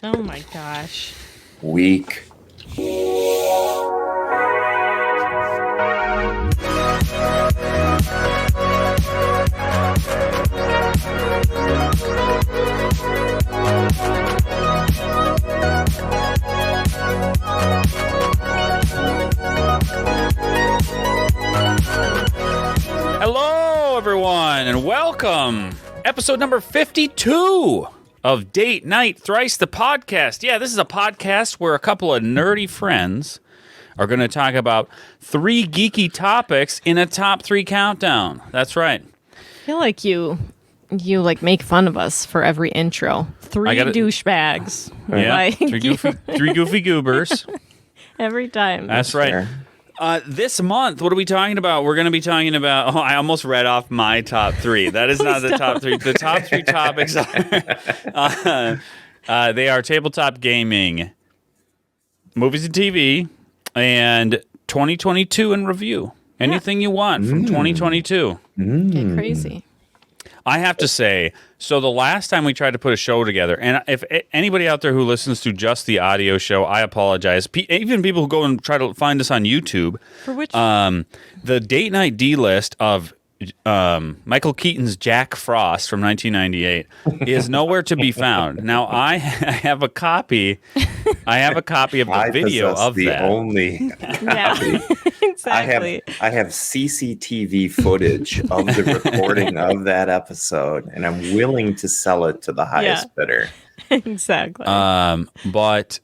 Oh my gosh. Weak. Hello, everyone, and welcome. Episode number 52 of Night Thrice, the podcast. Yeah, this is a podcast where a couple of nerdy friends are going to talk about 3 geeky topics in a top 3 countdown. That's right. I feel like you make fun of us for every intro. 3 douchebags. Yeah, Like, 3 goofy goobers. every time. That's right. This month, what are we talking about? We're going to be talking about... Oh, I almost read off my top 3. That is not the top 3. The top 3 topics are... they are tabletop gaming, movies and TV, and 2022 in review. Anything you want from 2022. Get crazy. I have to say, so the last time we tried to put a show together, and if anybody out there who listens to just the audio show, I apologize. Even people who go and try to find us on YouTube. For which? The Date Night D list of Michael Keaton's Jack Frost from 1998 is nowhere to be found. Now, I have a copy. I have a copy of the video of the that. Only Yeah, exactly. I have CCTV footage of the recording of that episode, and I'm willing to sell it to the highest bidder. Exactly. But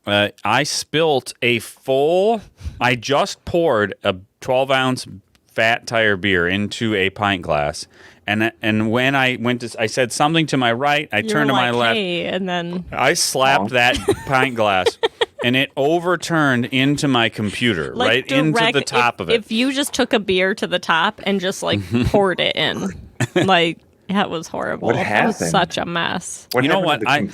I spilt a full. I just poured a 12-ounce fat tire beer into a pint glass, and when I went to, I said something to my right. I turned to my left, hey, and then I slapped that pint glass, and it overturned into my computer, right into the top of it. If you just took a beer to the top and just like poured it in, like that was horrible. What That happened? was such a mess. You know what? I'm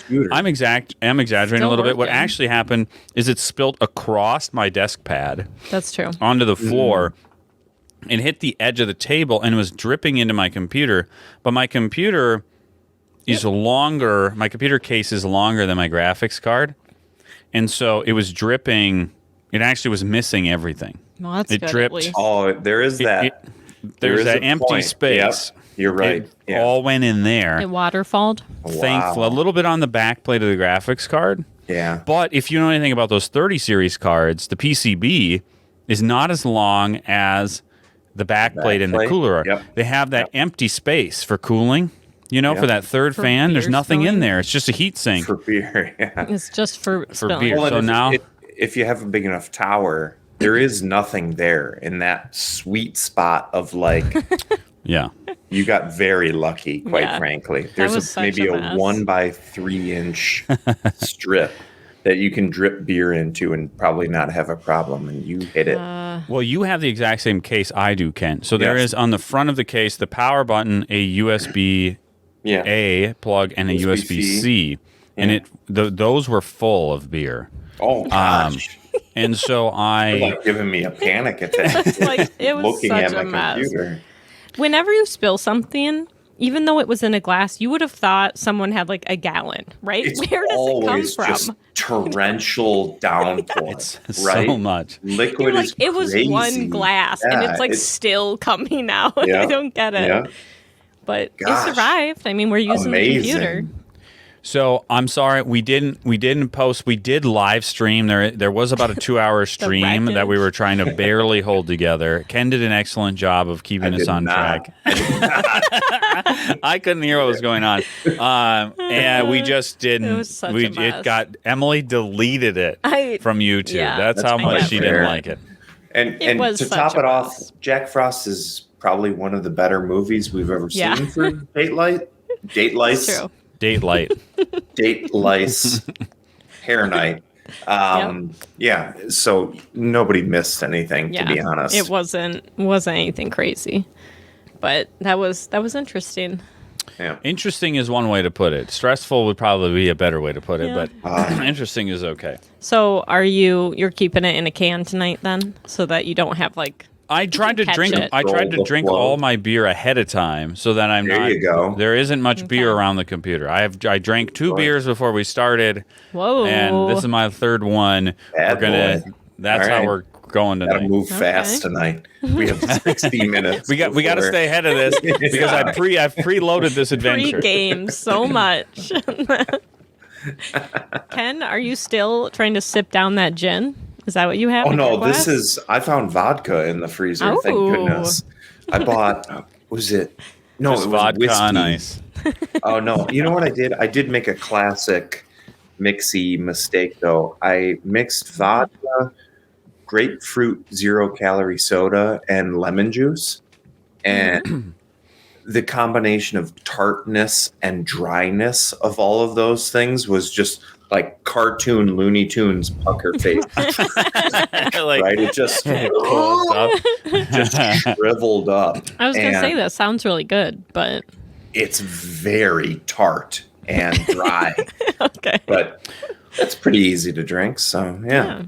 exaggerating Still a little bit. What working. actually happened is it spilt across my desk pad That's true. onto the floor. It hit the edge of the table and was dripping into my computer. But my computer is longer. My computer case is longer than my graphics card. And so it was dripping. It actually was missing everything. Well, that's It good, dripped. At least. Oh, there is that. There's is that a empty point. space. Yep, you're right. It all went in there. It waterfalled. Thankful. A little bit on the back plate of the graphics card. Yeah. But if you know anything about those 30 series cards, the PCB is not as long as the back plate and the cooler are. Yep. They have that empty space for cooling, for that third For fan. There's beer nothing in spilling? there. It's just a heat sink For beer, yeah. It's just for spilling. beer. Well, So and now- if you have a big enough tower, there is nothing there in that sweet spot of like... Yeah. You got very lucky, quite Yeah. frankly. was There's such maybe a a mess. 1 by 3 inch strip that you can drip beer into and probably not have a problem, and you hit it. Well, you have the exact same case I do, Ken. So there Yes. is on the front of the case, the power button, a USB Yeah. A plug, and a USB-C. And Yeah. those were full of beer. Oh gosh. And so You're I... like giving me a panic attack. Like, it was looking such at a my mess. computer. Whenever you spill something, even though it was in a glass, you would have thought someone had like a gallon, right? It's Where does it come always from? just torrential downpour. It's right? so much. Liquid You're like, is it was crazy. one glass and Yeah, it's like still coming out. I Yeah. don't get it. Yeah. But Gosh. it survived. I mean, we're using the computer. Amazing. So I'm sorry, we didn't post. We did live stream. There was about a 2-hour stream that we wreckage. were trying to barely hold together. Ken did an excellent job of keeping I us did on not. track. I couldn't hear what was going on, and we just didn't. It was such a mess. It got Emily deleted it from YouTube. yeah, that's how that's much not she fair. didn't like it. And was to such top a it off, mess. Jack Frost is probably one of the better movies we've ever Yeah. seen for date lice, True. Date light. date lice, hair night. Yeah, so nobody missed anything, to be honest. It wasn't anything crazy. But that was interesting. Yeah. Interesting is one way to put it. Stressful would probably be a better way to put it, Yeah. but interesting is okay. So you're keeping it in a can tonight then? So that you don't have like I tried to catch drink. it. I tried to Roll the drink flow. all my beer ahead of time, so that I'm There not. you go. There isn't much beer Okay. around the computer. I drank 2 beers before we started, Whoa. and this is my 3rd one. Bad That's All how right. we're going Gotta tonight. move fast tonight. We have 60 minutes. We got to before- stay ahead of this because I've preloaded this adventure. Pre-game so much. Ken, are you still trying to sip down that gin? Is that what you have? Oh in no, your glass? this is. I found vodka in the freezer. Thank Oh. goodness. I bought. Was it? No, Just it was vodka whiskey. on ice. Oh no! You know what I did? I did make a classic mixy mistake though. I mixed vodka, grapefruit 0-calorie soda, and lemon juice, and the combination of tartness and dryness of all of those things was just like cartoon Looney Tunes pucker face. Like, Right? It just closed up. just shriveled up. I was going to And say that sounds really good, but It's very tart and dry, okay. but it's pretty easy to drink. So yeah.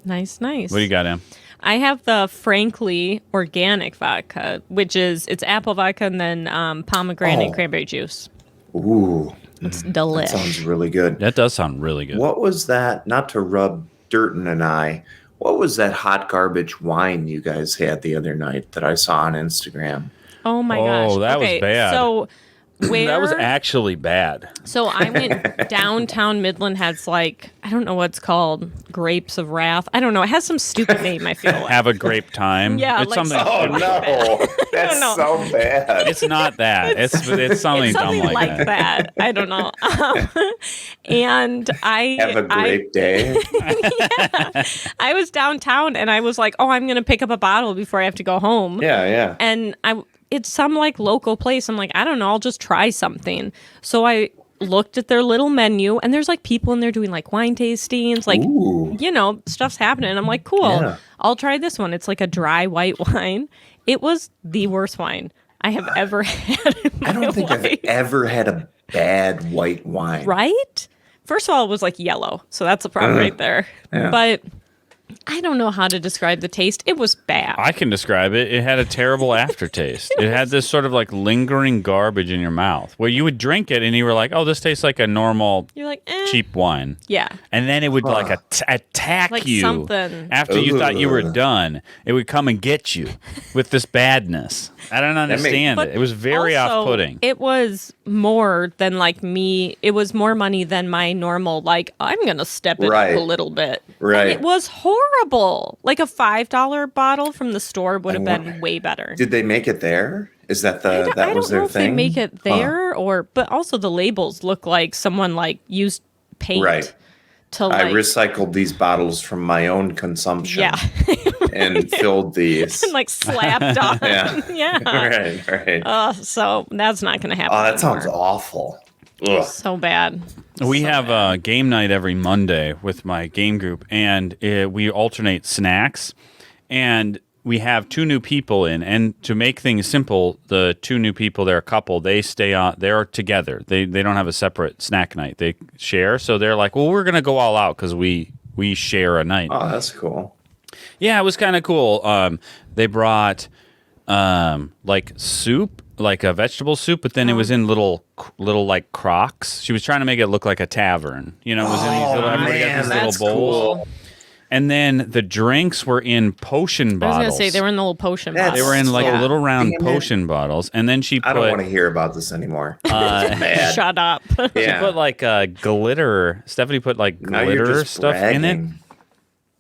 Nice. What do you got, Em? I have the Frankly organic vodka, which is it's apple vodka and then pomegranate Oh. cranberry juice. Ooh, It's that delish. sounds really good. That does sound really good. What was that? Not to rub dirt in an eye. What was that hot garbage wine you guys had the other night that I saw on Instagram? Oh my Oh, gosh. that was Okay, bad. So where That was actually bad. So I went downtown Midland has like I don't know what's called Grapes of Wrath. I don't know. It has some stupid name. I feel like. Have a grape time. Yeah, it's like something. Oh no, that's know. so bad. It's not that. It's something It's dumb something like that. I don't know. And I Have a great day. I was downtown and I was like, oh, I'm gonna pick up a bottle before I have to go home. Yeah, yeah. And it's some like local place. I'm like, I don't know, I'll just try something. So I looked at their little menu and there's like people in there doing like wine tastings, like Ooh. you know, stuff's happening. I'm like, cool. Yeah. I'll try this one. It's like a dry white wine. It was the worst wine I have ever had in my I don't think life. I've ever had a bad white wine. Right? First of all, it was like yellow. So that's a problem right there. Yeah. But I don't know how to describe the taste. It was bad. I can describe it. It had a terrible aftertaste. It had this sort of like lingering garbage in your mouth where you would drink it and you were like, oh, this tastes like a normal You're like, cheap wine. Yeah. And then it would like attack Like you something. after you thought you were Ugh. done. It would come and get you with this badness. I don't understand But it. It was very also, off-putting. It was more than like me. It was more money than my normal, like, I'm going to step it Right. up a little bit. Right. And it was horrible. Like a $5 bottle from the store would have I been want- way better. Did they make it there? Is that I that was don't their know if thing? they make it Huh. there or, but also the labels look like someone like used paint Right. to I like, recycled these bottles from my own consumption. yeah, And filled these. and like slapped on. Yeah. Yeah. Right, right. So that's not going to happen. Oh, that sounds anymore. awful. Ugh. So bad. We So have bad. a game night every Monday with my game group, and we alternate snacks. And we have 2 new people in, and to make things simple, the 2 new people, they're a couple. They stay on. They're together. They don't have a separate snack night. They share. So they're like, well, we're gonna go all out because we share a night. Oh, that's cool. Yeah, it was kind of cool. They brought like soup, like a vegetable soup, but then it was in little like crocks. She was trying to make it look like a tavern. You know, it was in these little, everybody got man, these little that's bowls. cool. And then the drinks were in potion I was bottles. going to say they were in the little potion That's- bottles. They were in like Yeah. little round Damn it. potion bottles, and then she I don't want put to hear about this anymore. uh, Shut up. Yeah. put like glitter. Stephanie put like Now you're glitter just stuff in it. bragging.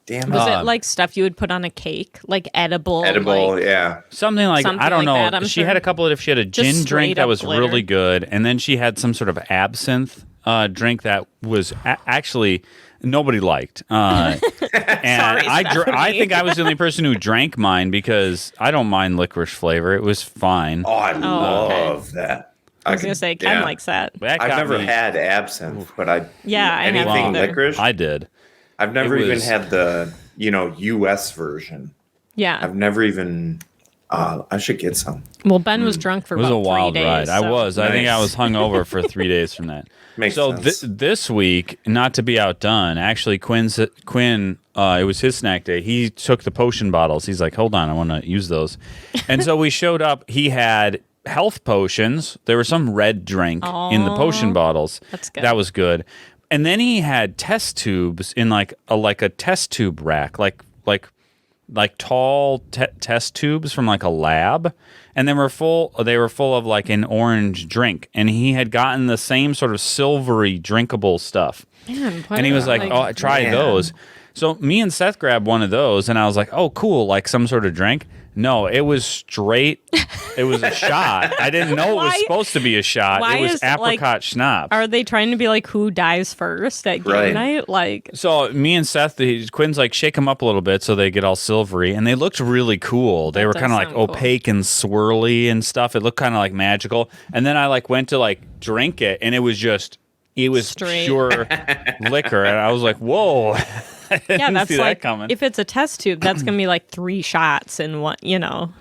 Damn Was it. it like stuff you would put on a cake? Like edible? Edible, like- yeah. Something like Something I don't like know. that, I'm she sure. had a couple of. She had a gin Just drink straight that up was glitter. really good, and then she had some sort of absinthe drink that was actually nobody liked. And Sorry, I Stephanie. think I was the only person who drank mine because I don't mind licorice flavor. It was fine. Oh, I okay. love that. I was going to say, Ken likes that. That I've got never me- had absinthe, but I Yeah, I haven't anything either. licorice. I did. I've never It even was- had the U.S. version. Yeah. I've never even. I should get some. Well, Ben was drunk for It was about a wild 3 days. ride. I so- was. I think I Nice. was hungover for 3 days from that. Makes so sense. this week, not to be outdone, actually, Quinn, it was his snack day. He took the potion bottles. He's like, hold on, I want to use those. And so we showed up. He had health potions. There was some red drink in the potion bottles. That's good. That was good. And then he had test tubes in like a test tube rack, like tall test tubes from like a lab, and they were full of like an orange drink, and he had gotten the same sort of silvery drinkable stuff. Man, And he was like, oh, try Man. those. So me and Seth grabbed one of those, and I was like, oh, cool, like some sort of drink. No, it was straight. It was a shot. I didn't know it was Why- supposed to be a shot. why It was is, like, apricot schnapps. Are they trying to be like who dies first at game Right. night? Like, So me and Seth, Quinn's like, shake them up a little bit so they get all silvery, and they looked really cool. They That were does kind of like sound cool. opaque and swirly and stuff. It looked kind of like magical. And then I like went to like drink it, and it was Straight. pure liquor, and I was like, whoa. I didn't yeah, that's see like that coming. if it's a test tube, that's gonna be like 3 shots in one. You know.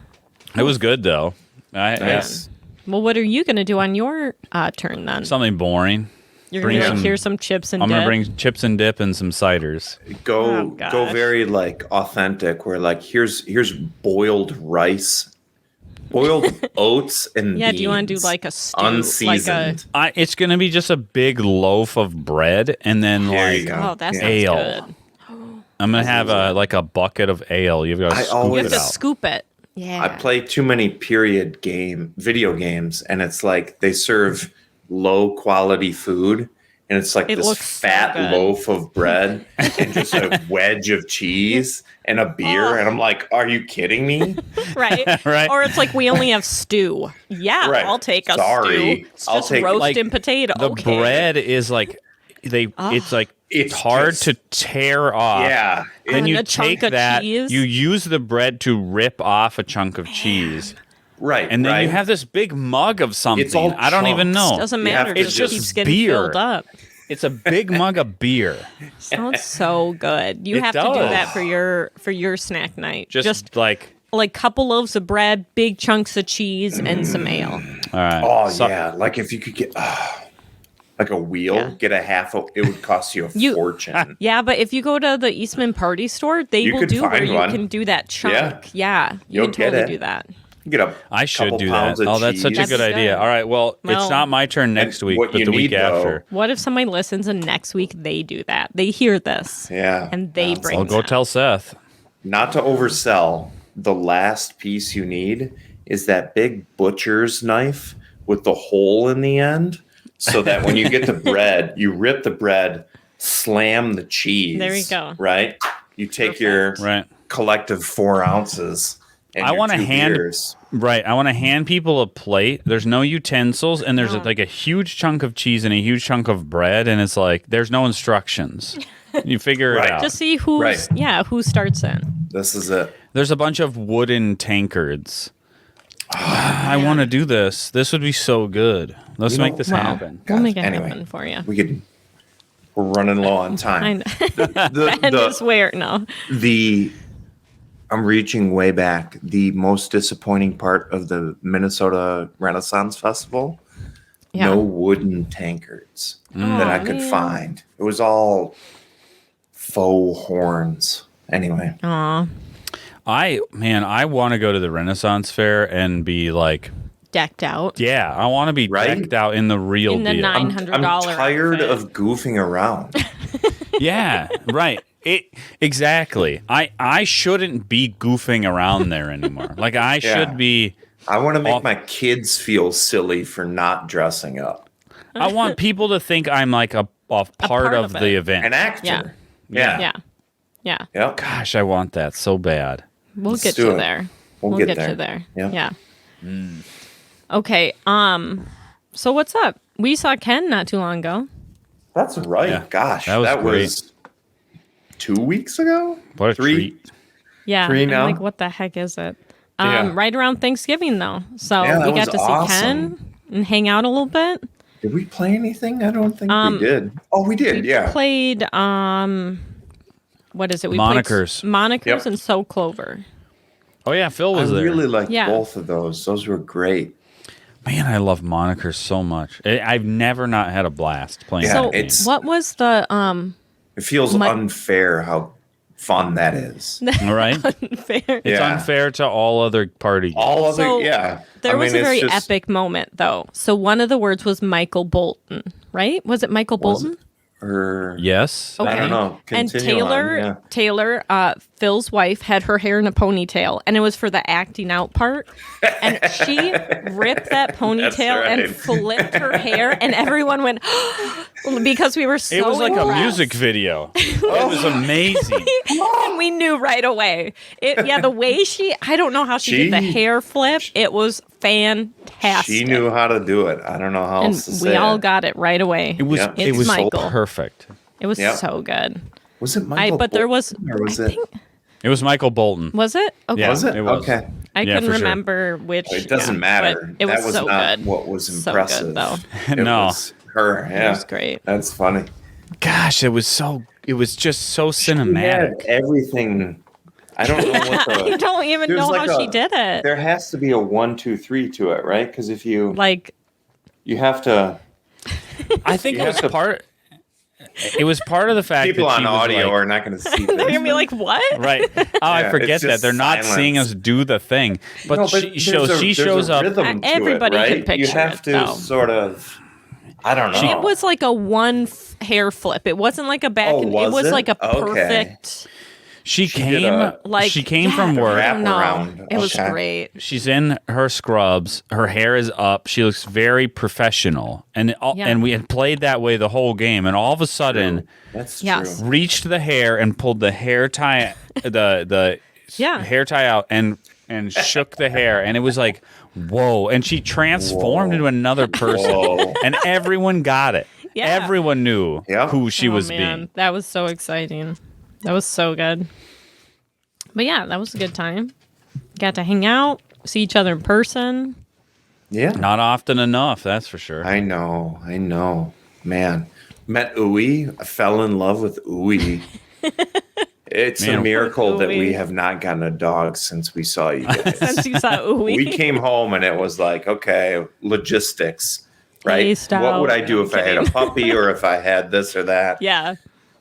It was good though. Nice. Well, what are you gonna do on your turn then? Something boring. You're gonna bring be like, some- here's some chips and I'm gonna dip. bring chips and dip and some ciders. Go Oh, go gosh. very like authentic. Where like here's boiled rice, boiled oats and Yeah, do you want to do beans, like a stew, unseasoned? It's gonna be just a big loaf of bread, and then There you like go. like a? Oh, that sounds Ale. good. I'm gonna have a bucket of ale. You've got to I scoop always- You it have to out. scoop it. Yeah. I play too many video games, and it's like they serve low quality food, and it's like It this looks so fat good. loaf of bread and just a wedge of cheese and a beer, Oh. and I'm like, are you kidding me? right. Right. Or it's like we only have stew. Yeah, Right. I'll take a Sorry. stew. It's I'll just take- roast Like, and potato. The okay. bread is like it's like It's hard just- to tear off. Yeah. Then And you a chunk take of that, cheese. you use the bread to rip off a chunk of cheese, Right. and then right. you have this big mug of something. It's all I don't even chunks. know. Doesn't You have matter. to It It's just just keeps getting beer. filled up. It's a big mug of beer. Sounds so good. You It have to do does. that for your snack night. Just like like couple loaves of bread, big chunks of cheese, and some ale. all right. Oh So- yeah, like if you could get like a wheel, Yeah. get a half. It would cost you a You- fortune. Yeah, but if you go to the Eastman Party Store, they You will could do where find you one. can do that chunk. Yeah. You You'll can get totally it. do that. Get a I should couple do that. pounds of Oh, that's such a cheese. good That's idea. good. All right. Well, Well- it's not my turn next week, what but you the week need, though- after. What if somebody listens and next week they do that? They hear this. Yeah, And they That's- bring I'll go that. tell Seth. Not to oversell, the last piece you need is that big butcher's knife with the hole in the end, so that when you get the bread, you rip the bread, slam the cheese. There you go. Right? You take your Right. collective 4 ounces. And I your wanna 2 hand- beers. Right. I want to hand people a plate. There's no utensils, and there's No. like a huge chunk of cheese and a huge chunk of bread, and it's like there's no instructions. You figure Right. it out. Just see who's Right. who starts in. This is it. There's a bunch of wooden tankards. I want to do this. This would be so good. Let's You make know- this Wow. happen. We'll God, make it anyway. happen for you. We're running low on I time. know. The, And the- is where no. I'm reaching way back. The most disappointing part of the Minnesota Renaissance Festival, Yeah. no wooden tankards that I could man. find. It was all faux horns. Anyway, Aw. I want to go to the Renaissance Fair and be like, Decked out. yeah, I want to be Right? decked out in the real In the deal. nine- I'm $900 tired outfit. of goofing around. Yeah, right. Exactly. I shouldn't be goofing around there anymore. Like I Yeah. should be. I want to make Off- my kids feel silly for not dressing up. I want people to think I'm like a part part of of the it. event. An actor. Yeah. Yeah. Yeah. Yeah. Yep. Gosh, I want that so bad. We'll Let's get do you it. there. We'll We'll get get you there. there. Yep. Yeah. Okay. So what's up? We saw Ken not too long ago. That's right. Yeah. Gosh, That was that great. was 2 weeks ago? What a 3? treat. Yeah. 3 I'm now? like, what the heck is it? Yeah. Right around Thanksgiving though. So Yeah, that we got was to see Ken and hang out a little bit. Did we play anything? I don't think we did. Oh, we did. We Yeah. played what is it? We Monikers. played Monikers Yep. and So Clover. Oh yeah, Phil I was there. really liked Yeah. both of those. Those were great. Man, I love monikers so much. I've never not had a blast playing. Yeah, So that game. it's- what was the It feels unfair how fun that is. All right. unfair? It's Yeah. unfair to all other parties. All other, So, yeah. There was a it's very just- epic moment though. So one of the words was Michael Bolton, right? Was it Michael Was Bolton? Or Yes. I don't know. And Continue on, Taylor, Phil's wife, had her hair in a ponytail, and it was for the acting out part. And she ripped that ponytail right. and flipped her hair, and everyone went because we were so. It was like a impressed. music video. It was amazing. And we knew right away. The way I don't know how she did the She- hair flip. It was fantastic. She knew how to do it. I don't know how and else to say we all it. got it right away. It was Yeah. it It's was Michael. perfect. It was Yep. so good. Was it Michael? But there was. Bolton, or was I it? think, It was Michael Bolton. was it? Okay. Yeah, Was it? it was. Okay. I Yeah, couldn't for sure. remember which. It doesn't yeah, matter. but it was that was so not good. what was So impressive. good, though. It No. was her. It Yeah. was great. That's funny. Gosh, it was just so She had cinematic. everything. I don't know what I the. don't even There's know like how a- she did it. There has to be a 1, 2, 3 to it, right? Because if you Like, you have to. I think You it was have to- part. It was part of the fact People that on she was audio like, are not going to see they're this. gonna be like, "What?" right. Oh, I Yeah, forget it's that just they're not seeing silence. us do the thing, but, No, she shows there's a up. rhythm to Everybody it, can right? picture You have it, to though. sort of. I don't know. It was like a hair flip. It wasn't like a back. Oh, and, was it was it? like a Okay. perfect. She did came. Like she came yeah, from I work. don't know. Wraparound. It was Okay. great. She's in her scrubs. Her hair is up. She looks very professional, Yeah. and we had played that way the whole game. And all of a sudden, That's Yes. true. reached the hair and pulled the hair tie, the Yeah. hair tie out, and shook the hair, and it was like, whoa! And she transformed Whoa. into another person, Whoa. and everyone got it. Yeah. Everyone knew Yeah. who she Oh, was man. being. That was so exciting. That was so good. But yeah, that was a good time. Got to hang out, see each other in person. Yeah. Not often enough, that's for sure. I know. Man. Met Uwe. I fell in love with Uwe. It's Man. a miracle that we Uwe. have not gotten a dog since we saw you guys. Since you saw Uwe. We came home and it was like, okay, logistics, right? Spaced What would out. I do I'm if I had a kidding. puppy or if I had this or that? Yeah.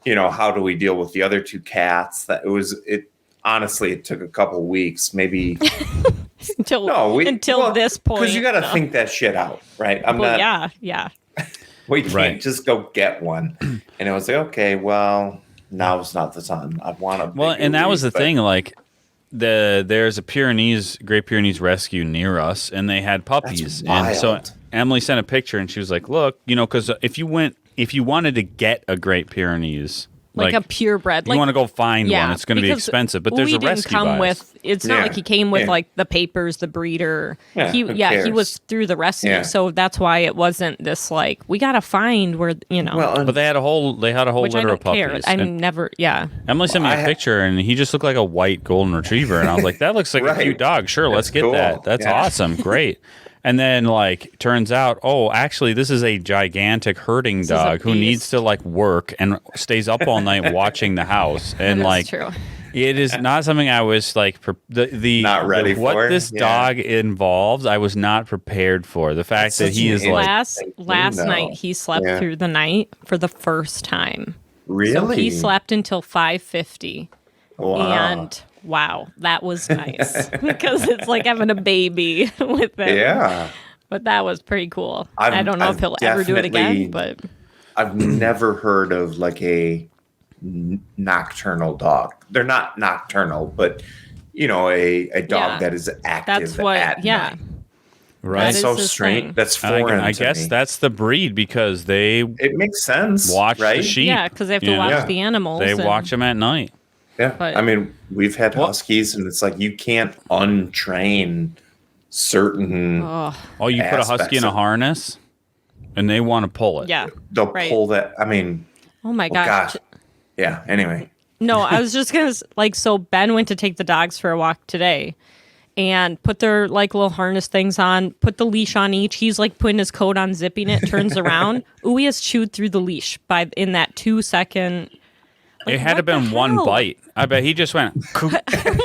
You know, how do we deal with the other 2 cats? Honestly, it took a couple weeks, maybe. Until Well, this point. because you got to no. think that shit out, right? I'm Well, not. yeah. We can't Right. just go get one. And it was like, okay, well, now's not the time. I want to. Well, and that was the thing. Like, there's a Great Pyrenees rescue near us, and they had puppies. And so wild. Emily sent a picture, and she was like, "Look, because if you wanted to get a Great Pyrenees, Like a purebred. you Like, want to go find yeah, one, it's going to be because expensive. But there's we a didn't rescue come bias. with. It's not Yeah, like he came with yeah. like the papers, the breeder. Yeah, he who he was cares? through the rescue, Yeah. so that's why it wasn't this like we gotta find where Well, and But they had a whole which I litter don't of puppies. care. I And never. Yeah. Emily sent me Well, a picture, and he just looked like a white golden retriever, and I was like, "That looks like a Right. cute dog. Sure, let's That's get cool. that. That's Yeah. awesome, great." And then, turns out, actually, this is a gigantic herding is a dog who needs beast. to work and stays up all night watching the house. And That's true. it is not something I was Not ready what for. this Yeah. dog involves. I was not prepared for the fact That's that such he an is like. Last no. night he slept Yeah. through the night for the first time. really, So he slept until 5:50. Wow. And wow, that was nice because it's like having a baby with him. Yeah, But that was pretty cool. I've- I don't know if I've he'll ever do it definitely- again, but I've never heard of like a nocturnal dog. They're not nocturnal, but a dog Yeah. that is active. that's what. At Yeah, night. Right. That That's is so his strange. thing. That's And foreign. I to guess me. that's the breed because they It makes sense. watch right? the sheep. yeah, because they have to you know? watch Yeah. the animals. They and- watch them at night. Yeah, But- I mean, we've had Well- huskies, and it's like you can't untrain certain. Oh, Oh, you put a husky Aspects in a of- harness, and they want to pull it. yeah. They'll right. pull that. I mean, Oh my oh, gosh. gosh. Yeah. Anyway, No, I was just gonna so Ben went to take the dogs for a walk today, and put their little harness things on, put the leash on each. He's putting his coat on, zipping it, turns around. Uwe has chewed through the leash in that 2 second. It had to have been one bite. I bet he just went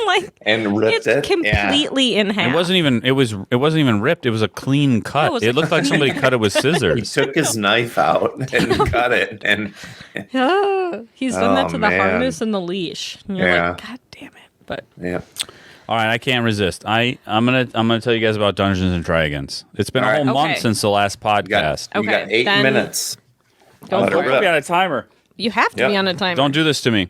like and ripped it's it completely in half. It wasn't even ripped. It was a clean cut. was It a looked like somebody cut it with He scissors. took his knife out and cut it, and He's done that to the man. harness and the leash. And you're Yeah. like, God damn it! But All right, I can't resist. I'm gonna tell you guys about Dungeons and Dragons. It's been All a right. whole month Okay. since the last you podcast. got, you got 8 then minutes. go Let it for rip. it. on a timer. You have to be Yep. on a timer. Don't do this to me.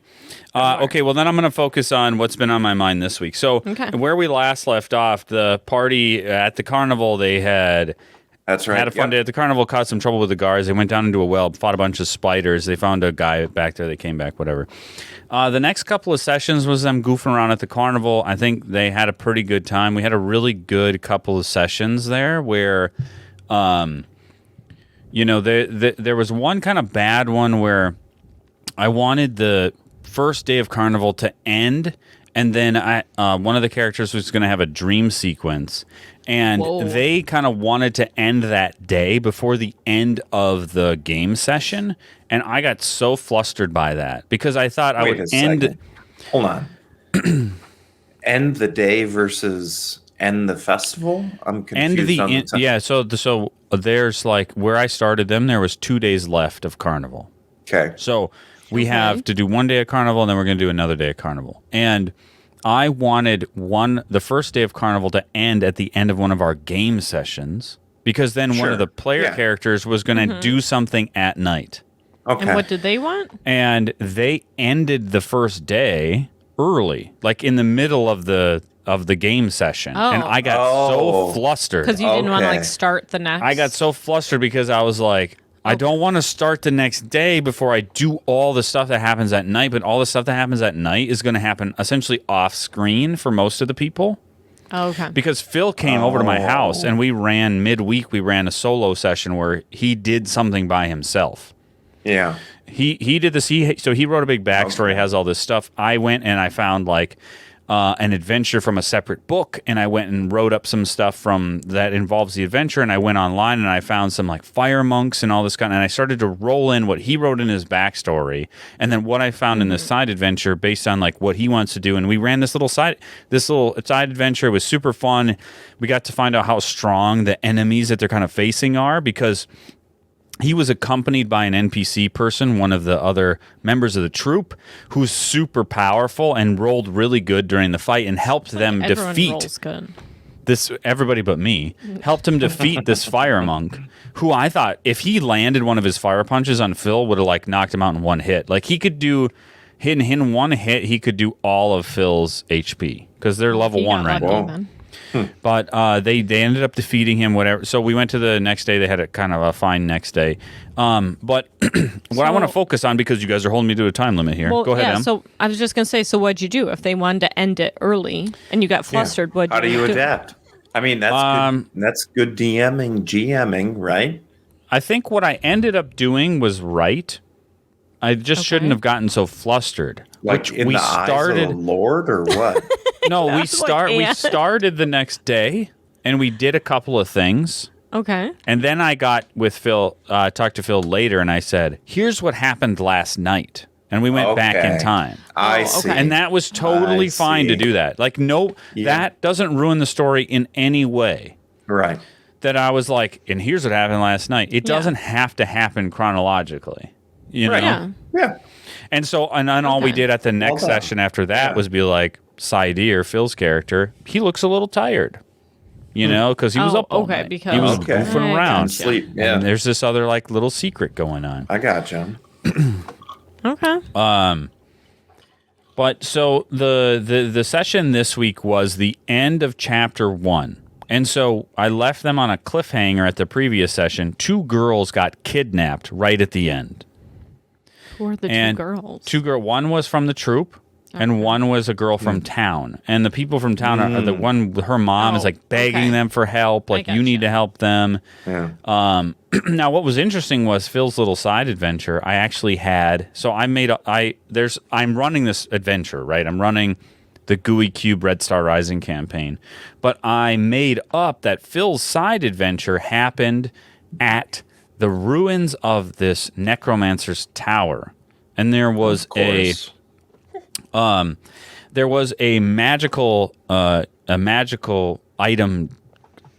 Okay, well then I'm going to focus on what's been on my mind this week. So where we last left off, the party at the carnival, they had That's right. had a fun day at the carnival, caused some trouble with the guards. They went down into a well, fought a bunch of spiders. They found a guy back there. They came back, whatever. The next couple of sessions was them goofing around at the carnival. I think they had a pretty good time. We had a really good couple of sessions there where, there was one kind of bad one where I wanted the first day of carnival to end, and then one of the characters was going to have a dream sequence, and they kind of wanted to end that day before the end of the game session, and I got so flustered by that because I thought I Wait would a end. second. Hold on. End the day versus end the festival? I'm confused on the time. Yeah. So there's like where I started them. There was 2 days left of carnival. Okay. So we have to do one day of carnival, and then we're going to do another day of carnival. And I wanted the first day of carnival to end at the end of one of our game sessions, because then one of the player characters was going to do something at night. Okay. And what did they want? And they ended the first day early, like in the middle of the game session. And I got so flustered. Because you didn't want to Okay. like start the next. I got so flustered because I was like, I don't want to start the next day before I do all the stuff that happens at night, but all the stuff that happens at night is going to happen essentially off screen for most of the people. Okay. Because Phil came over to my house and we ran midweek, we ran a solo session where he did something by himself. Yeah. He did this. So he wrote a big backstory, has all this stuff. I went and I found like an adventure from a separate book, and I went and wrote up some stuff from that involves the adventure, and I went online and I found some like fire monks and all this kind of, and I started to roll in what he wrote in his backstory and then what I found in this side adventure based on like what he wants to do. And we ran this little side adventure. It was super fun. We got to find out how strong the enemies that they're kind of facing are, because he was accompanied by an NPC person, one of the other members of the troupe, who's super powerful and rolled really good during the fight and helped them defeat rolls good. this. Everybody but me helped him defeat this fire monk, who I thought if he landed one of his fire punches on Phil would have like knocked him out in one hit. Like he could do in one hit, he could do all of Phil's HP because they're level He 1 got right lucky now. then. But they ended up defeating him, whatever. So we went to the next day. They had a kind of a fine next day. But what I want to focus on, because you guys are holding me to a time limit here. Well, Go ahead, yeah, Em. so I was just going to say, so what'd you do? If they wanted to end it early and you got flustered, what'd How do you do? adapt? I mean, that's good DMing, GMing, right? I think what I ended up doing was right. I just shouldn't have gotten so flustered. Like which in we the started. eyes of the Lord, or what? No, we like, started the next day, and we did a couple of things. Okay. And then I got with Phil, talked to Phil later, and I said, "Here's what happened last night," and we went back in Okay. time. I see. And that was totally I fine to see. do that. Like, that doesn't ruin the story in any way. Right. That I was like, and here's what happened last night. It Yeah. doesn't have to happen chronologically, you know. Yeah. Yeah. And so, and then all we did at the next Well done. session after that was be like, Saidir, Phil's character, he looks a little tired, you know, because he was up all night. because he was Okay. goofing I around. gotcha. Sleep. Yeah. And there's this other like little secret going on. I got you. Okay. But so the session this week was the end of chapter 1. And so I left them on a cliffhanger at the previous session. 2 girls got kidnapped right at the end. Who are the And two girls? One was from the troupe, and one was a girl from town. And the people from town are the one. Her mom is like begging them for help. Like, you need to help them. Yeah. Now, what was interesting was Phil's little side adventure. I actually had. So I made. I'm running this adventure, right? I'm running the Gooey Cube Red Star Rising campaign, but I made up that Phil's side adventure happened at the ruins of this necromancer's tower and there was a magical item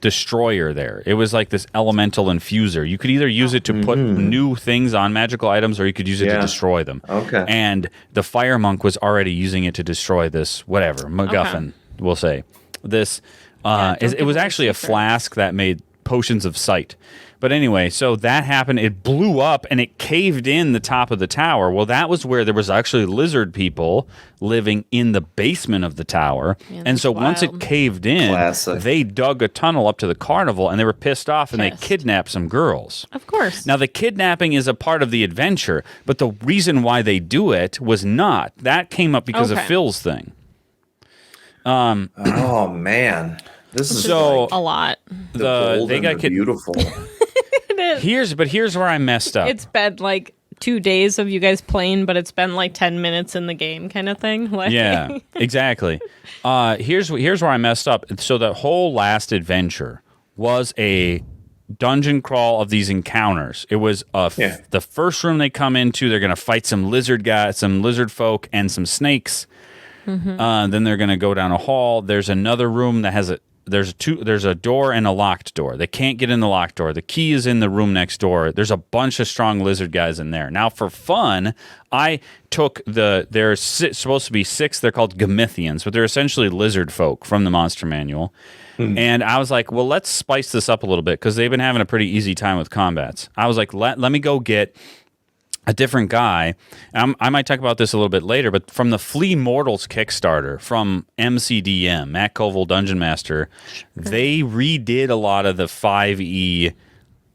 destroyer there. It was like this elemental infuser. You could either use it to put new things on magical items, or you could use it to destroy them. Okay. And the fire monk was already using it to destroy this whatever MacGuffin. We'll say this. It was actually a flask that made potions of sight. But anyway, so that happened. It blew up and it caved in the top of the tower. Well, that was where there was actually lizard people living in the basement of the tower. Yeah, and so once it caved in, they dug a tunnel up to the carnival, and they were pissed off, and they kidnapped some girls. Of course. Now, the kidnapping is a part of the adventure, but the reason why they do it was not. That came up because of Phil's thing. Oh, man. This is so a lot. They got beautiful. Here's where I messed up. It's been like 2 days of you guys playing, but it's been like 10 minutes in the game kind of thing. Like. Yeah, exactly. Here's where I messed up. So the whole last adventure was a dungeon crawl of these encounters. It was the first room they come into. They're going to fight some lizard guys, some lizard folk, and some snakes. Mm-hmm. Then they're going to go down a hall. There's another room that has there's a door and a locked door. They can't get in the locked door. The key is in the room next door. There's a bunch of strong lizard guys in there. Now, for fun, I took there's supposed to be 6. They're called Gamithians, but they're essentially lizard folk from the Monster Manual. And I was like, well, let's spice this up a little bit because they've been having a pretty easy time with combats. I was like, let me go get a different guy. I might talk about this a little bit later, but from the Flea Mortals Kickstarter from MCDM, Matt Koval Dungeon Master, they redid a lot of the 5e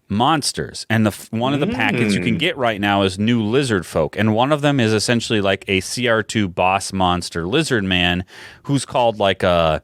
monsters. And one of the packets you can get right now is new lizard folk. And one of them is essentially like a CR2 boss monster lizard man who's called like a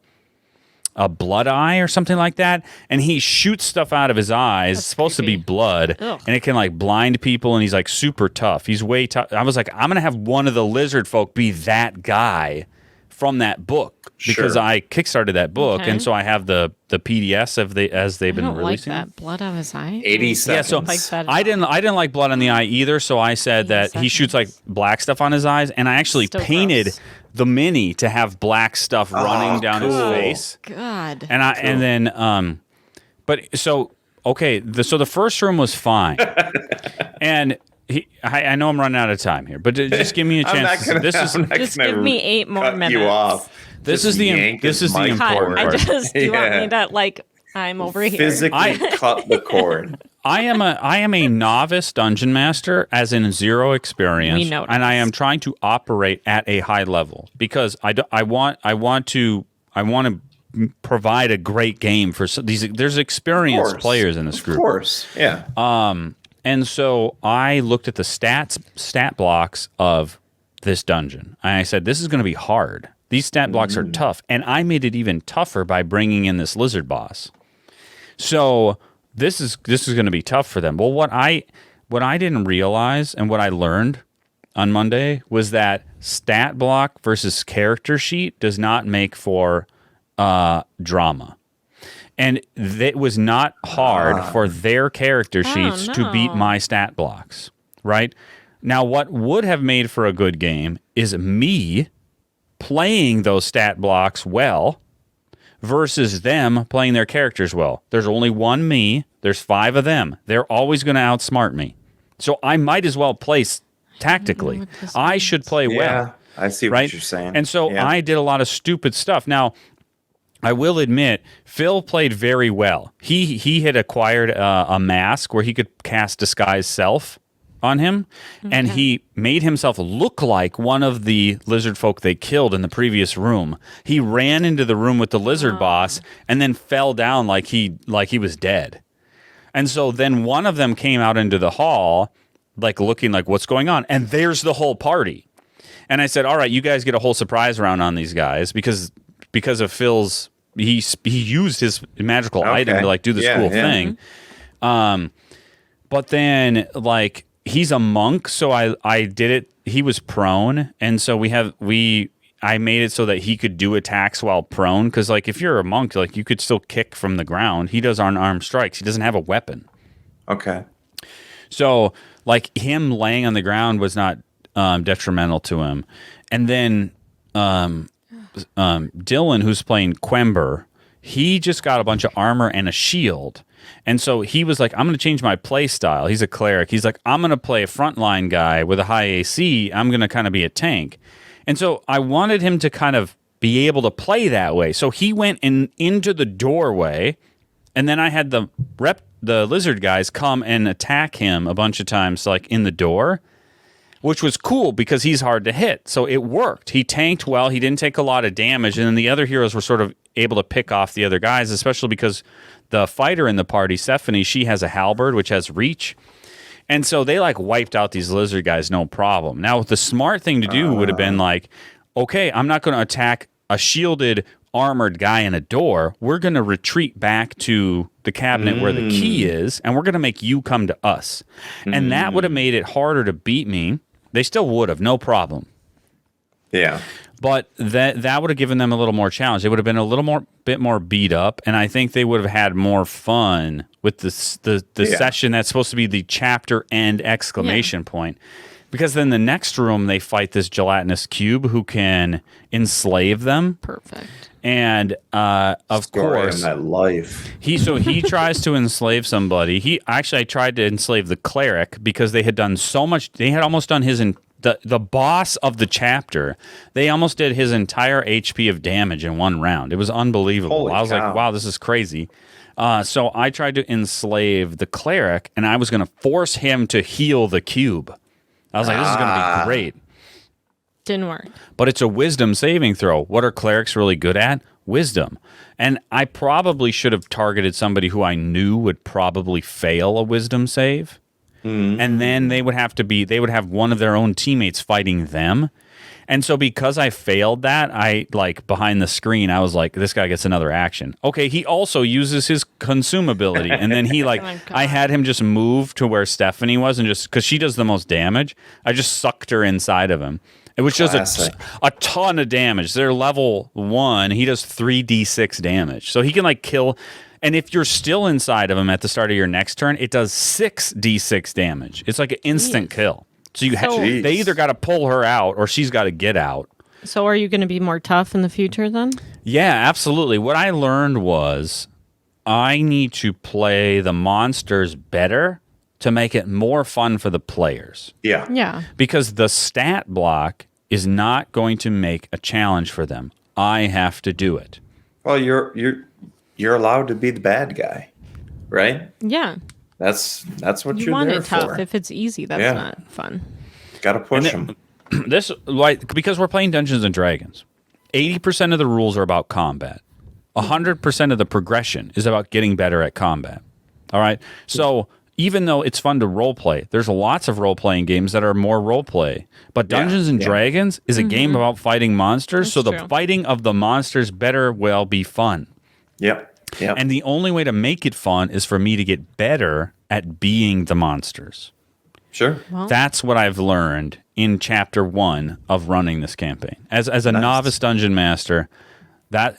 blood eye or something like that, and he shoots stuff out of his eyes. It's supposed to be blood. Ugh. And it can like blind people, and he's like super tough. He's way tough. I was like, I'm gonna have one of the lizard folk be that guy from that book because I kickstarted that book, and so I have the PDFs as they've been releasing. Like that blood on his eye. 80 seconds. Yeah, so I didn't like blood on the eye either. So I said that he shoots like black stuff on his eyes, and I actually painted the mini to have black stuff running down his face. God. And then so the first room was fine, and I know I'm running out of time here, but just give me a chance. Just give me 8 more minutes. You off. This is the important part. Do you want me to I'm over here. Physically cut the cord. I am a novice dungeon master, as in 0 experience, and I am trying to operate at a high level because I want to provide a great game for these. There's experienced players in this group, of course, yeah. And so I looked at the stat blocks of this dungeon, and I said, "This is going to be hard. These stat blocks are tough," and I made it even tougher by bringing in this lizard boss. So this is going to be tough for them. Well, what I didn't realize and what I learned on Monday was that stat block versus character sheet does not make for drama. And it was not hard for their character sheets to beat my stat blocks, right? Now, what would have made for a good game is me playing those stat blocks well versus them playing their characters well. There's only one me. There's 5 of them. They're always going to outsmart me. So I might as well play tactically. I should play well. I see what you're saying. And so I did a lot of stupid stuff. Now, I will admit, Phil played very well. He had acquired a mask where he could cast Disguise Self on him, and he made himself look like one of the lizard folk they killed in the previous room. He ran into the room with the lizard boss and then fell down like he was dead. And so then one of them came out into the hall, like looking like, what's going on? And there's the whole party. And I said, all right, you guys get a whole surprise round on these guys because of Phil's, he used his magical item to like do this cool thing. But then like he's a monk, so I did it. He was prone, and so I made it so that he could do attacks while prone. Because like if you're a monk, like you could still kick from the ground. He does unarmed strikes. He doesn't have a weapon. Okay. So like him laying on the ground was not detrimental to him. And then Dylan, who's playing Quember, he just got a bunch of armor and a shield. And so he was like, I'm going to change my play style. He's a cleric. He's like, I'm going to play a frontline guy with a high AC. I'm going to kind of be a tank. And so I wanted him to kind of be able to play that way. So he went into the doorway, and then I had the lizard guys come and attack him a bunch of times, like in the door, which was cool because he's hard to hit. So it worked. He tanked well. He didn't take a lot of damage. And then the other heroes were sort of able to pick off the other guys, especially because the fighter in the party, Stephanie, she has a halberd, which has reach. And so they like wiped out these lizard guys, no problem. Now, the smart thing to do would have been like, okay, I'm not going to attack a shielded, armored guy in a door. We're going to retreat back to the cabinet where the key is, and we're going to make you come to us. And that would have made it harder to beat me. They still would have, no problem. Yeah. But that would have given them a little more challenge. They would have been bit more beat up, and I think they would have had more fun with the session that's supposed to be the chapter end exclamation point. Because then the next room they fight this gelatinous cube who can enslave them. Perfect. And of course, in my life. he tries to enslave somebody. I tried to enslave the cleric because they had done so much. They had almost done the boss of the chapter. They almost did his entire HP of damage in one round. It was unbelievable. Holy I was cow. like, wow, this is crazy. So I tried to enslave the cleric, and I was going to force him to heal the cube. I was like, this is going to be great. Didn't work. But it's a wisdom saving throw. What are clerics really good at? Wisdom. And I probably should have targeted somebody who I knew would probably fail a wisdom save. And then they would have one of their own teammates fighting them. And so because I failed that, I behind the screen, I was like, this guy gets another action. Okay, he also uses his consumability. And then he I had him just move to where Stephanie was, and just because she does the most damage, I just sucked her inside of him. It was just a ton of damage. They're level 1. He does 3d6 damage. So he can kill. And if you're still inside of him at the start of your next turn, it does 6d6 damage. It's like an instant kill. So they either got to pull her out or she's got to get out. So are you going to be more tough in the future then? Yeah, absolutely. What I learned was I need to play the monsters better to make it more fun for the players. Yeah. Yeah. Because the stat block is not going to make a challenge for them. I have to do it. Well, you're allowed to be the bad guy, right? Yeah. That's what You you're want there it tough. for. If it's easy, that's not fun. Got to push them. This because we're playing Dungeons and Dragons. 80% of the rules are about combat. 100% of the progression is about getting better at combat. All right. So even though it's fun to role play, there's lots of role playing games that are more role play. But Dungeons and Dragons is a game about fighting monsters. That's so true. the fighting of the monsters better well be fun. Yep. And the only way to make it fun is for me to get better at being the monsters. Sure. Well, That's what I've learned in chapter 1 of running this campaign. As a novice dungeon master,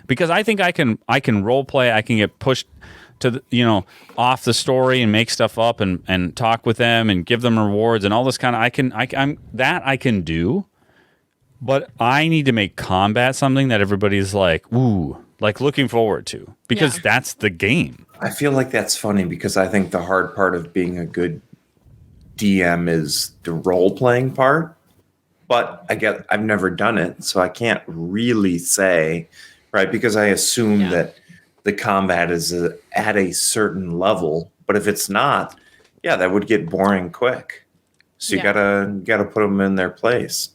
because I think I can role play, I can get pushed to off the story and make stuff up and talk with them and give them rewards and all this kind of I can do. But I need to make combat something that everybody's like, ooh, looking forward to, because that's the game. I feel like that's funny because I think the hard part of being a good DM is the role-playing part. But I've never done it, so I can't really say, right? Because I assume that the combat is at a certain level. But if it's not, that would get boring quick. So you gotta put them in their place.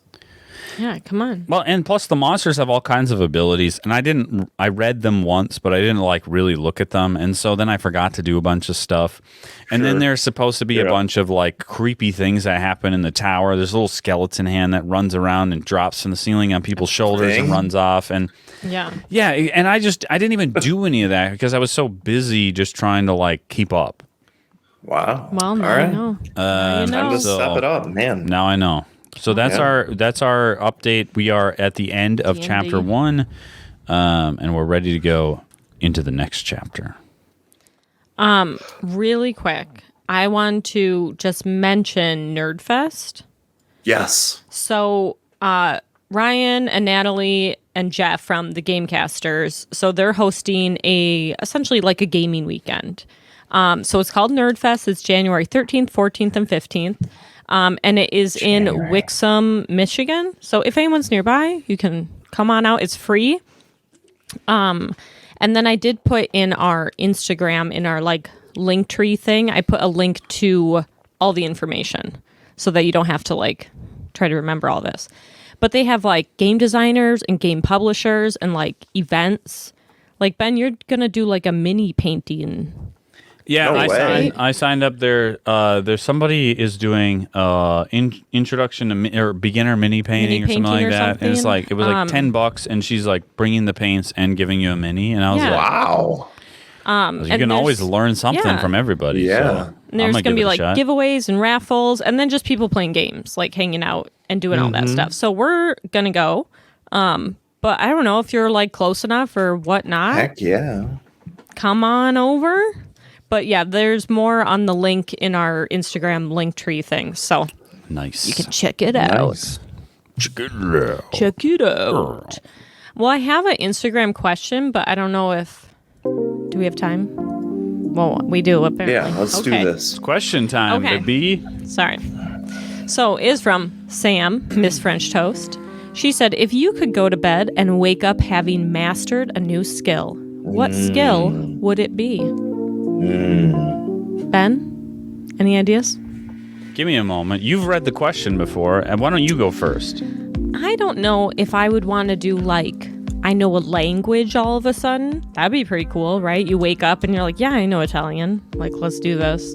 Yeah, come on. Well, and plus the monsters have all kinds of abilities, and I read them once, but I didn't really look at them, and so then I forgot to do a bunch of stuff. And then there's supposed to be a bunch of creepy things that happen in the tower. There's a little skeleton hand that runs around and drops from the ceiling on people's shoulders and runs off. And and I didn't even do any of that because I was so busy just trying to keep up. Wow. Well, now I know. Time to step it up, man. Now I know. So that's our update. We are at the end of D&D. chapter 1, and we're ready to go into the next chapter. Really quick, I want to just mention Nerdfest. Yes. So Ryan and Natalie and Jeff from the Gamecasters, so they're hosting essentially like a gaming weekend. So it's called Nerdfest. It's January 13th, 14th, and 15th. And it is in Wixom, Michigan. So if anyone's nearby, you can come on out. It's free. And then I did put in our Instagram, in our like link tree thing, I put a link to all the information so that you don't have to like try to remember all this. But they have like game designers and game publishers and like events. Like Ben, you're gonna do like a mini painting. Yeah, No I signed up there. There's somebody is doing introduction to or beginner mini painting or something like that. And it's like it was like $10, and she's like bringing the paints and giving you a mini. And I was like, Wow. you can always learn something from everybody. Yeah. So And there's going to be like giveaways and raffles, and then just people playing games, like hanging out and doing all that stuff. So we're going to go. But I don't know if you're like close enough or whatnot. Heck yeah. Come on over. But yeah, there's more on the link in our Instagram link tree thing. So nice. you can check it out. Nice. Check it out. Check it out. Well, I have an Instagram question, but I don't know if... Do we have time? Well, we do, apparently. Yeah, let's do this. It's question time, Okay. baby. Sorry. So, is from Sam, Miss French Toast. She said, if you could go to bed and wake up having mastered a new skill, what skill would it be? Ben, any ideas? Give me a moment. You've read the question before, and why don't you go first? I don't know if I would want to do like, I know a language all of a sudden. That'd be pretty cool, right? You wake up and you're like, yeah, I know Italian. Like, let's do this.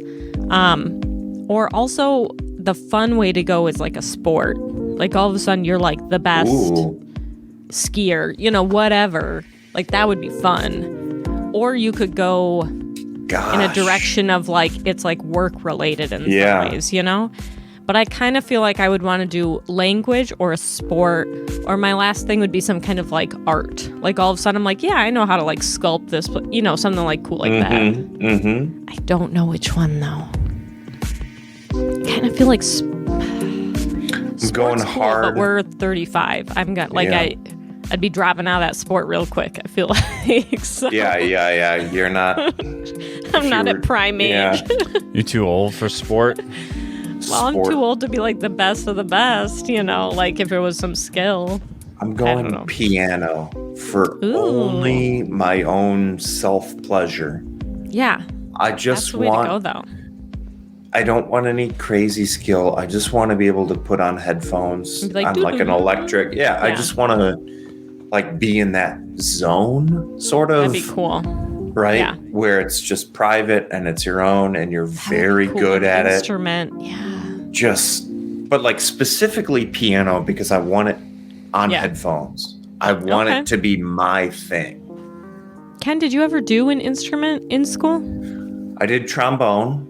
Or also, the fun way to go is like a sport. Like, all of a sudden, you're like the best skier, you know, whatever. Like, that would be fun. Or you could go in a direction of like, it's like work related in some ways, you know? But I kind of feel like I would want to do language or a sport, or my last thing would be some kind of like art. Like all of a sudden I'm like, yeah, I know how to like sculpt this, but you know, something like cool like that. I don't know which one though. I kind of feel like I'm going hard. but we're 35. I'm got like I'd be dropping out of that sport real quick. I feel like so. Yeah. You're not. I'm not at prime age. You're too old for sport. Well, I'm too old to be like the best of the best, you know, like if it was some skill. I'm going piano for only my own self-pleasure. Yeah. I just that's the way want... to go, though. I don't want any crazy skill. I just want to be able to put on headphones on like an electric. Yeah, I just want to like be in that zone, sort of. That'd be cool. Right? Yeah. Where it's just private and it's your own and you're very good at it. Instrument, yeah. But like specifically piano because I want it on headphones. I want it to be my thing. Ken, did you ever do an instrument in school? I did trombone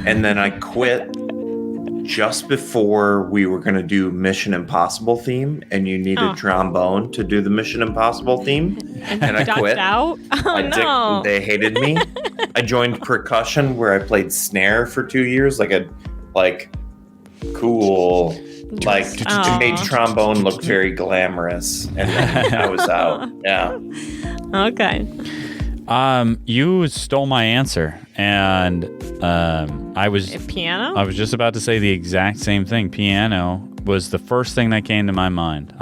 and then I quit just before we were going to do Mission Impossible theme, and you needed trombone to do the Mission Impossible theme, and I quit. Out? Oh, no. They hated me. I joined percussion where I played snare for 2 years, cool, it made trombone look very glamorous, and then I was out. Yeah. Okay. You stole my answer, and I was piano. I was just about to say the exact same thing. Piano was the first thing that came to my mind.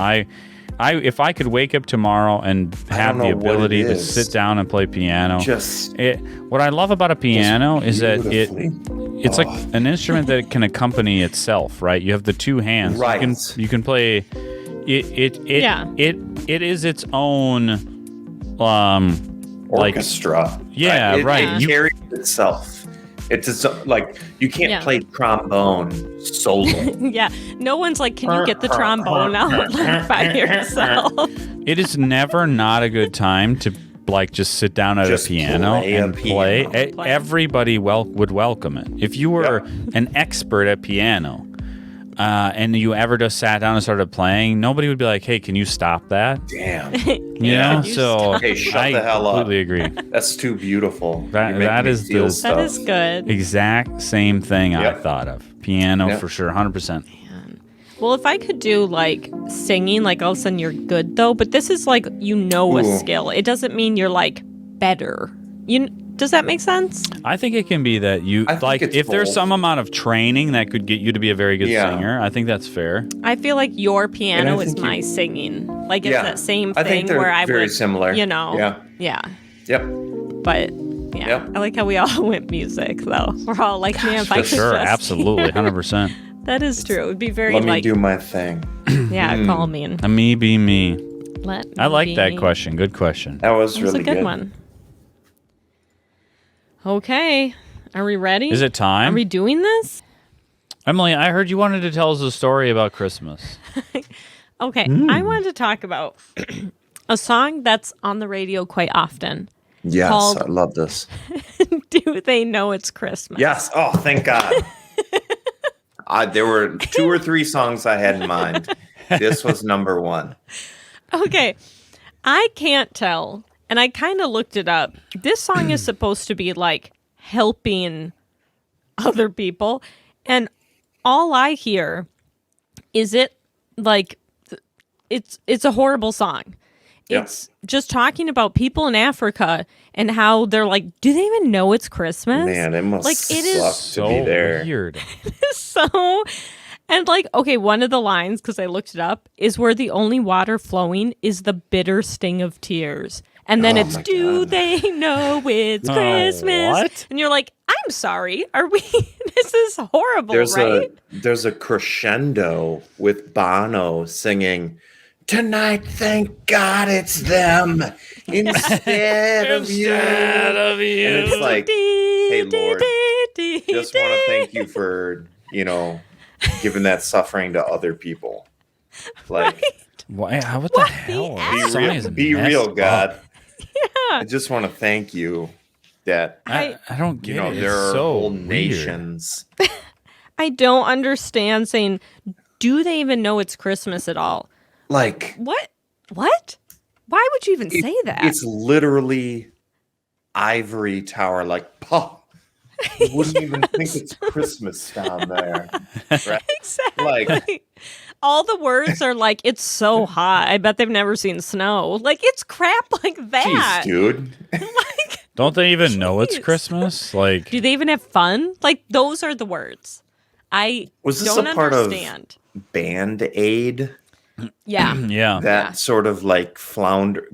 If I could wake up tomorrow and have the ability to sit down and play piano, what I love about a piano is that it's like an instrument that can accompany itself. Right, you have the two hands. Right, you can play. It is its own. Orchestra. Right. It carries itself. It's like you can't play trombone solo. Yeah. No one's like, can you get the trombone out by yourself? It is never not a good time to like just sit down at a piano and play. Everybody would welcome it. If you were an expert at piano, and you ever just sat down and started playing, nobody would be like, hey, can you stop that? Damn. You know? So hey, shut the hell up. I completely agree. That's too beautiful. That is good. Exact same thing I thought of. Piano for sure, 100%. Man. Well, if I could do like singing, like all of a sudden you're good though. But this is like a skill. It doesn't mean you're like better. Does that make sense? I think it can be that you like if there's both. some amount of training that could get you to be a very good singer. I think that's fair. I feel like your piano is my singing. Like it's that same thing I think they're where I very would, similar. Yeah. Yep. But yeah, Yep. I like how we all went music though. We're all like, man, if I could Sure, just absolutely, 100%. That is true. It would be very Let me like do my thing. call me and A me be me. let I like me that be. question. Good question. That was That was really a good one. Okay. Are we ready? Is it time? Are we doing this? Emily, I heard you wanted to tell us a story about Christmas. Okay. I wanted to talk about a song that's on the radio quite often. Yes, Called- I love this. Do they know it's Christmas? Yes. Oh, thank God. There were 2 or 3 songs I had in mind. This was number 1. Okay. I can't tell. And I kind of looked it up. This song is supposed to be like helping other people. And all I hear is it like it's a horrible song. Yep. It's just talking about people in Africa and how they're like, do they even know it's Christmas? Man, it must like it is suck to be there. Weird. so. And like, okay, one of the lines, because I looked it up, is where the only water flowing is the bitter sting of tears. And then it's, my do God. they know it's Christmas? what? And you're like, I'm sorry. Are we? This is horrible, right? There's a crescendo with Bono singing, "Tonight, thank God it's them instead of you." Instead of you. And it's like, hey, Lord, just want to thank you for, giving that suffering to other people. Like, What the hell? the This song is be messed real, up. God. I just want to thank you that, I don't get it. there It's are so whole weird. nations. I don't understand saying, do they even know it's Christmas at all? Like, What? What? Why would you even say that? it's literally ivory tower. Like, Paul, you wouldn't even think it's Christmas down there. Right? Exactly. Like, all the words are like, it's so hot. I bet they've never seen snow. Like, it's crap like that. jeez, dude. Like, Don't they even know it's Jeez. Christmas? Like, do they even have fun? Like, those are the words. I Was this don't a part understand. of Band Aid? Yeah. yeah. That sort of like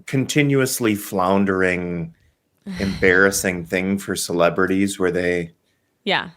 continuously floundering, embarrassing thing for celebrities where they, Yeah.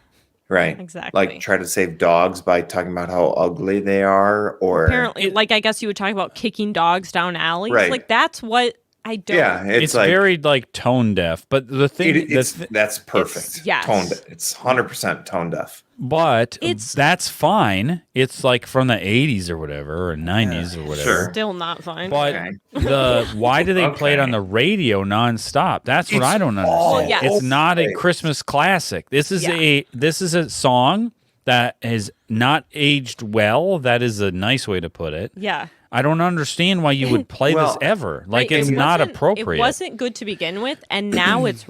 right, Exactly. like try to save dogs by talking about how ugly they are, or Apparently, like, I guess you would talk about kicking dogs down alleys. Right. Like, that's what I don't. yeah, It's like very like tone deaf, but the thing that's perfect. yes. It's 100% tone deaf. but It's- that's fine. It's like from the 80s or whatever, or 90s or whatever. Sure. Still not fine. But Okay. why do they play it on the radio nonstop? That's what It's I don't understand. all yes. It's not a place. Christmas classic. This is a song that has not aged well. That is a nice way to put it. yeah. I don't understand why you would play Well, this ever. Like Right, it's it not wasn't- appropriate. It wasn't good to begin with, and now it's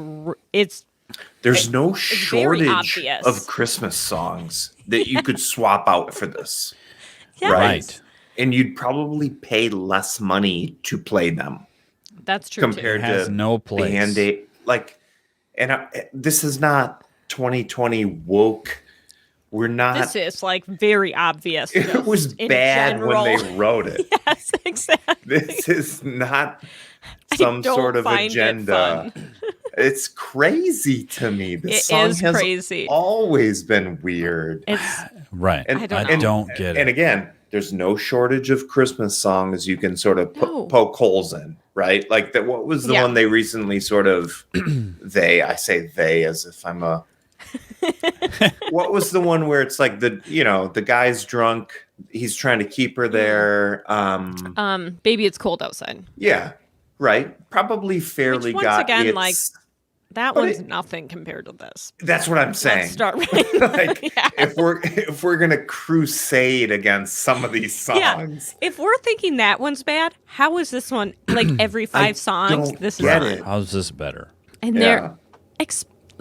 There's no very shortage obvious. of Christmas songs that you could swap out for this. yes. right. And you'd probably pay less money to play them That's true. compared It has to no place. Band-Aid. Like, and this is not 2020 woke. We're not. This is like very obvious. It just was in bad general. when they wrote it. Yes, exactly. This is not some don't sort of find it agenda. It's crazy to me. This It song is has crazy. always been weird. It's Right. And- I don't don't, know. get And it. again, there's no shortage of Christmas songs you can sort of No. poke holes in, right? Like that. What was the Yeah. one they recently sort of I say they as if I'm a. What was the one where it's like the guy's drunk, he's trying to keep her there. baby, it's cold outside. Yeah, right. Probably fairly Which, once got again, its- like, That But one's nothing compared to this. That's what I'm saying. Let's start right. Like, Yeah. if we're gonna crusade against some of these songs, If we're thinking that one's bad, how is this one like every 5 songs? don't This is get on. it. How's this better? And Yeah. they're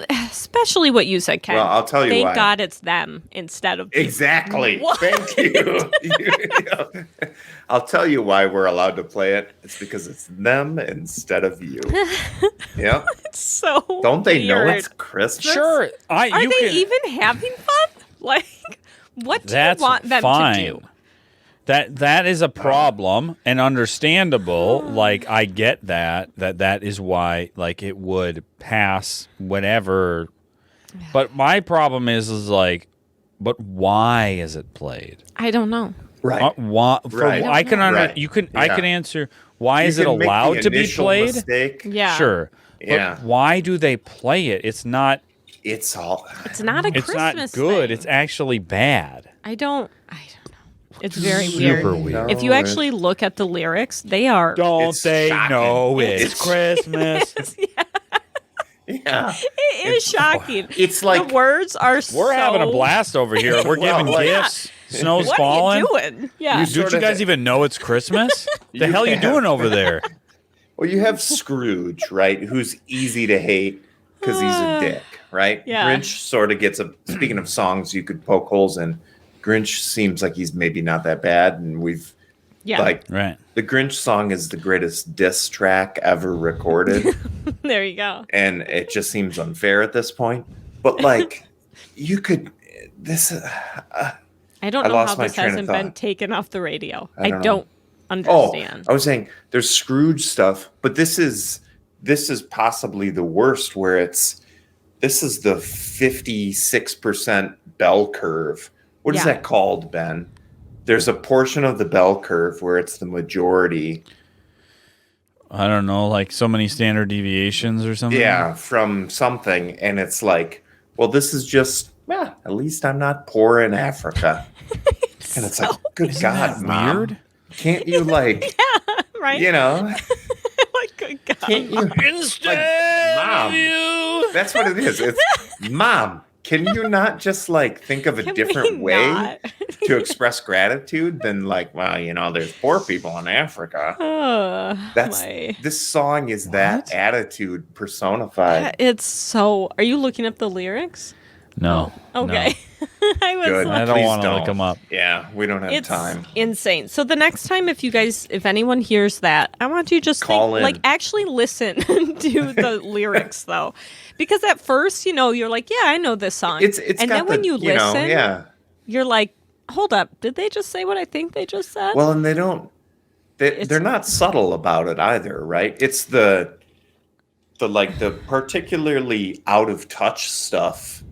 especially what you said, Ken. Well, I'll tell you Thank why. God it's them instead of people. Exactly. What? Thank you. I'll tell you why we're allowed to play it. It's because it's them instead of you. Yep. It's so Don't they know weird. it's Christmas? Sure. Are they even having fun? Like, what do you want them to do? That is a problem and understandable. Like, I get that is why, like, it would pass whatever. But my problem is like, but why is it played? I don't know. Right. Why? Right. I can Right. You can. I Yeah. can answer. Why is You it can make the allowed to be initial played? Mistake. Yeah. Sure. Yeah. But why do they play it? It's not. It's all. It's not a It's Christmas not good. thing. It's actually bad. I don't know. It's very Super weird. weird. If you actually look at the lyrics, they are. Don't It's they shocking. know it's Christmas? Yeah. It is shocking. It's like the words are We're having a blast over here. We're Well, giving like- gifts. Snow's What falling. are you doing? Yeah. You Don't sort you of- guys even know it's Christmas? The You hell you have- doing over there? Well, you have Scrooge, right? Who's easy to hate because he's a dick, right? Yeah. Grinch sort of gets a. Speaking of songs, you could poke holes in. Grinch seems like he's maybe not that bad, and we've Yeah. like Right. the Grinch song is the greatest diss track ever recorded, There you go. and it just seems unfair at this point. But like, you could this. I don't I know lost how my this train of hasn't been thought. taken off the radio. I I don't know. don't Oh, understand. I was saying there's Scrooge stuff, but this is possibly the worst. Where this is the 56% bell curve. What is Yeah. that called, Ben? There's a portion of the bell curve where it's the majority. I don't know, like so many standard deviations or something. Yeah, from something, and it's like, well, this is just. At least I'm not poor in Africa. And it's like, good God, Mom. Weird. Can't you like, Right? you know, Like, good God. can't you? Instead Mom. of you. That's what it is. It's Mom. Can you not just like think of a Can different we way not? to express gratitude than like, well, you know, there's poor people in Africa. That's My- this song is that attitude personified. It's so. Are you looking up the lyrics? No. Okay. I was Good. No. I like, don't Please want to don't. look them up. Yeah, we don't have it's time. insane. So the next time, if anyone hears that, I want you to just Call in. like actually listen to the lyrics though, because at first, you're like, yeah, I know this song, It's and got then when the, you know, listen, yeah. you're like, hold up, did they just say what I think they just said? Well, and they don't. It's- They're not subtle about it either, right? It's the particularly out of touch stuff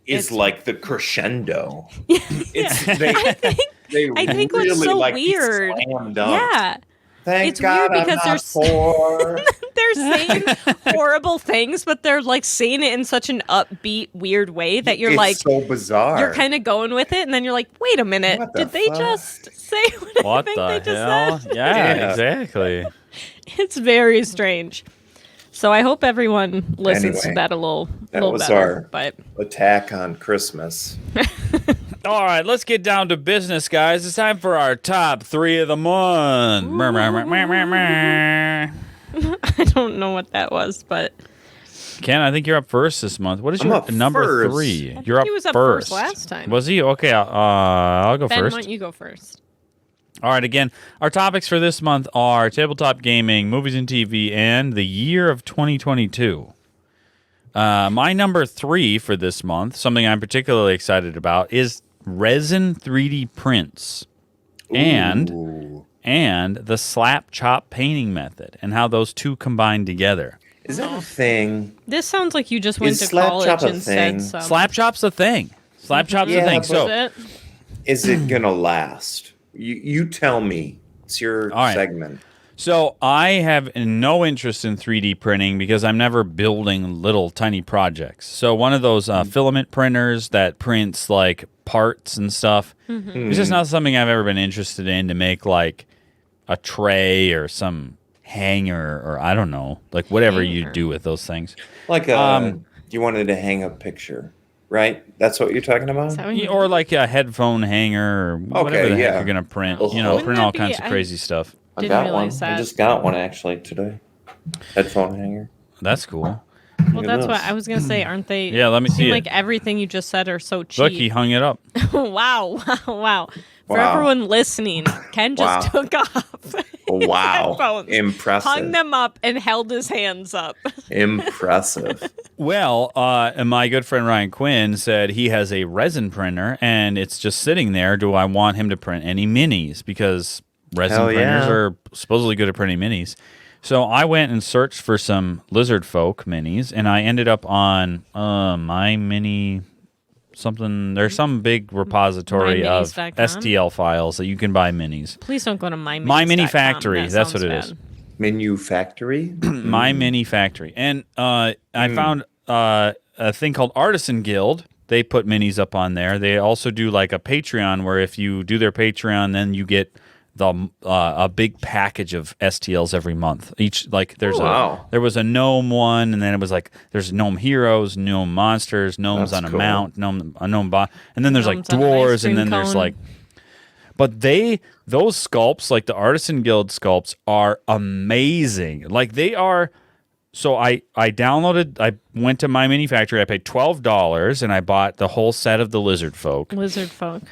is It's- like the crescendo. Yeah. It's I think, they I think what's really so like be weird. slam dunked. Yeah, Thank It's God weird I'm because not there's- poor. they're saying horrible things, but they're like saying it in such an upbeat, weird way that you're It's like, so bizarre. you're kind of going with it, and then you're like, wait a minute, What the did they fuck? just say what I What think the they just hell? said? Yeah, Yeah. exactly. It's very strange. So I hope everyone listens to Anyway, that a little was better. our- But Attack on Christmas. All right, let's get down to business, guys. It's time for our top 3 of the month. I don't know what that was, but Ken, I think you're up first this month. What is I'm your up number first. 3? I think You're up he was up first. first last time. Was he? Okay, I'll go Ben, first. why don't you go first? All right, again, our topics for this month are tabletop gaming, movies and TV, and the year of 2022. My number 3 for this month, something I'm particularly excited about, is resin 3D prints and Ooh. the slap chop painting method and how those two combine together. Is that a thing? This sounds like you just went Is to slap college chop a and thing? said some. Slap chop's a thing. Slap chop's a Yeah, thing. but- So, Is it? Is it gonna last? You tell me. It's your All right. segment. So I have no interest in 3D printing because I'm never building little tiny projects. So one of those filament printers that prints like parts and stuff, it's just not something I've ever been interested in to make like a tray or some hanger or I don't know, like whatever you Hanger. do with those things. Like you wanted to hang a picture, right? That's what you're talking about? Is that what you- Or like a headphone hanger or whatever the heck yeah. you're going to print. Wouldn't You know, print that all be- kinds of I- crazy stuff. I Didn't got one. realize I that. just got one actually today. Headphone hanger. That's cool. Well, that's what I was gonna say. Aren't they? Yeah, let me see seem it. like everything you just said are so cheap. Look, he hung it up. Wow. For Wow. everyone listening, Ken just Wow. took off his Wow. headphones, Impressive. hung them up, and held his hands up. Impressive. Well, and my good friend Ryan Quinn said he has a resin printer, and it's just sitting there. Do I want him to print any minis? Because resin Hell printers yeah. are supposedly good at printing minis. So I went and searched for some Lizard Folk minis, and I ended up on My Mini something. There's some big repository of MyMinis.com? STL files that you can buy minis. Please don't go to my My Mini Factory, that's what it is. Menu Factory? My Mini Factory. And I found a thing called Artisan Guild. They put minis up on there. They also do like a Patreon where if you do their Patreon, then you get a big package of STLs every month. Each like there was a gnome one, and then it was like there's gnome heroes, gnome monsters, gnomes That's on a cool. mount, a gnome bot, and then there's like Gnomes on an ice dwarves, and cream then there's cone. like. But those sculpts, like the Artisan Guild sculpts, are amazing. Like they are. So I went to My Mini Factory. I paid $12, and I bought the whole set of the Lizard Folk. Lizard folk.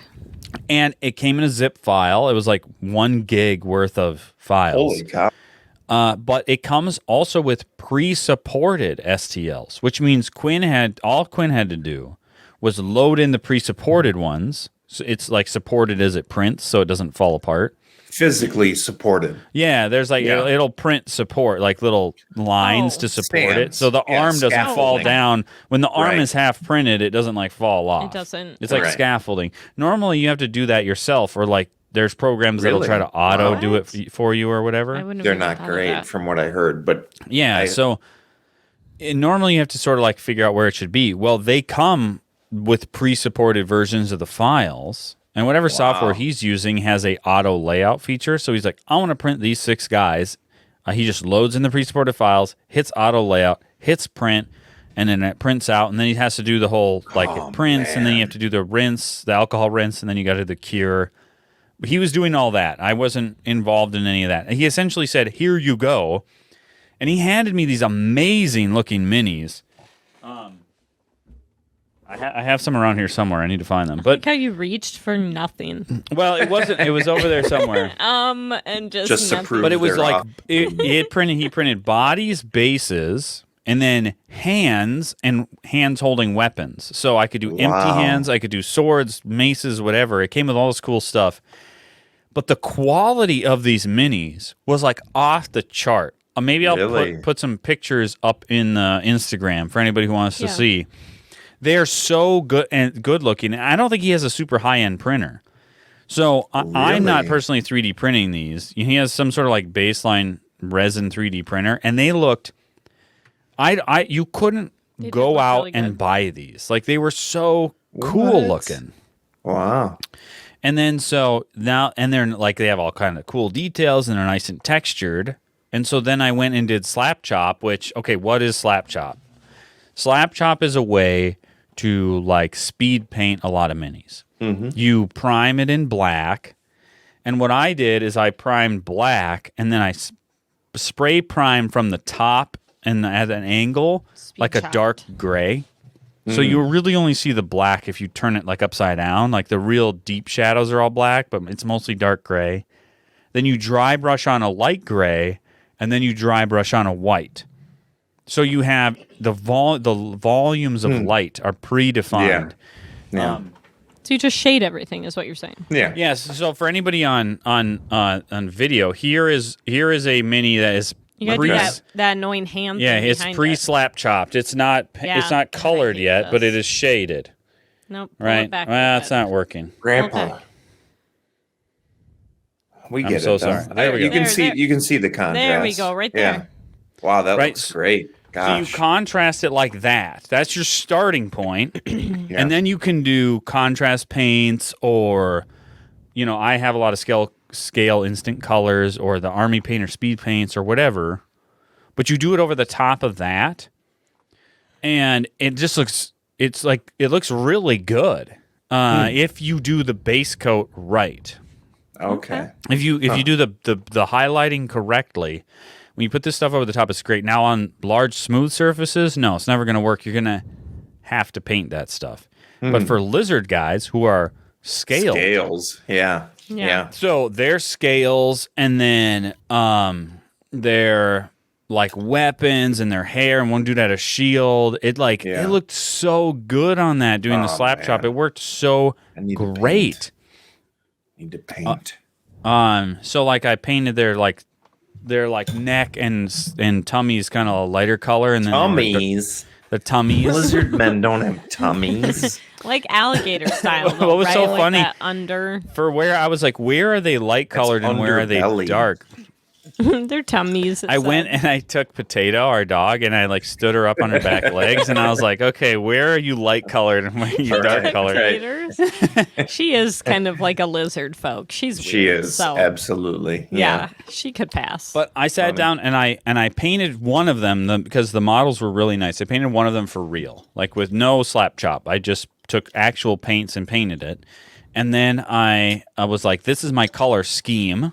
And it came in a zip file. It was like 1 gig worth of files. Holy cow. But it comes also with pre-supported STLs, which means Quinn had to do was load in the pre-supported ones. So it's like supported as it prints, so it doesn't fall apart. Physically supported. Yeah, there's like it'll print support, like little lines to support it, so the arm doesn't fall scaffolding. down. When the arm Right. is half printed, it doesn't like fall off. It doesn't. It's like Right. scaffolding. Normally, you have to do that yourself, or like there's programs that'll Really? try to auto do it What? for you or I whatever. wouldn't have They're even not thought of great that. from what I heard, but Yeah, so normally you have to sort of like figure out where it should be. Well, they come with pre-supported versions of the files, and whatever software he's using has a auto layout feature. So he's like, I want to print these 6 guys. He just loads in the pre-supported files, hits auto layout, hits print, and then it prints out. And then he has to do the whole it prints, and then you have to do the rinse, the alcohol rinse, and then you got to do the cure. He was doing all that. I wasn't involved in any of that. He essentially said, "Here you go," and he handed me these amazing looking minis. I have some around here somewhere. I need to find them. But Look how you reached for nothing. well, it wasn't. It was over there somewhere. And Just to nothing. prove But it was they're like off. he printed bodies, bases, and then hands holding weapons. So I could do empty Wow. hands, I could do swords, maces, whatever. It came with all this cool stuff. But the quality of these minis was like off the chart. Maybe I'll Really? put some pictures up in Instagram for anybody who wants to Yeah. see. They are so good and good looking. I don't think he has a super high end printer. So I'm not Really? personally 3D printing these. He has some sort of like baseline resin 3D printer, and they looked. You couldn't They did go look out really and good. buy these. Like they were so cool What? looking. Wow. And then so now, and they're like they have all kind of cool details, and they're nice and textured. And so then I went and did Slap Chop, which what is Slap Chop? Slap Chop is a way to like speed paint a lot of minis. You prime it in black, and what I did is I primed black, and then I spray prime from the top and at an angle, Speed like a chopped. dark gray. So you really only see the black if you turn it like upside down. Like the real deep shadows are all black, but it's mostly dark gray. Then you dry brush on a light gray, and then you dry brush on a white. So you have the volumes of light are predefined. Yeah. So you just shade everything, is what you're saying. Yeah. Yes. So for anybody on video, here is a mini that is You gotta do that annoying hand. Yeah, thing it's behind pre-slap chopped. It's not Yeah, I colored hate yet, but this. it is shaded. Nope. pull Right? it back a Well, little it's bit. not working. Grandpa. Okay. We I'm get so it. though. sorry. There we You go. can There, see there. you can see the contrast. There we go, right Yeah. there. Wow, that Right. looks great. So Gosh. you contrast it like that. That's your starting point. Yeah. And then you can do contrast paints, or, I have a lot of scale instant colors, or the Army Painter speed paints, or whatever. But you do it over the top of that, and it just looks. It looks really good if you do the base coat right. Okay. If you do the highlighting correctly, when you put this stuff over the top, it's great. Now on large smooth surfaces, no, it's never going to work. You're going to have to paint that stuff. But for lizard guys who are scales, yeah. so their scales and then their like weapons and their hair, and one dude had a shield. It looked so good on that doing the slap chop. It worked so great. Need to paint. So like I painted their neck and tummies kind of a lighter color, and then the tummies. Lizard men don't have tummies. Like alligator style. Though, What was right? so like funny that under for where I was like, where are they light colored and where are they underbelly. dark? their tummies. I went and I took Potato, our dog, and I like stood her up on her back legs, and I was like, okay, where are you light colored and where are you dark colored? She is kind of like a lizard folk. She's weird, She is so, absolutely. yeah, she could pass. But I sat down and I painted one of them because the models were really nice. I painted one of them for real, like with no slap chop. I just took actual paints and painted it, and then I was like, this is my color scheme.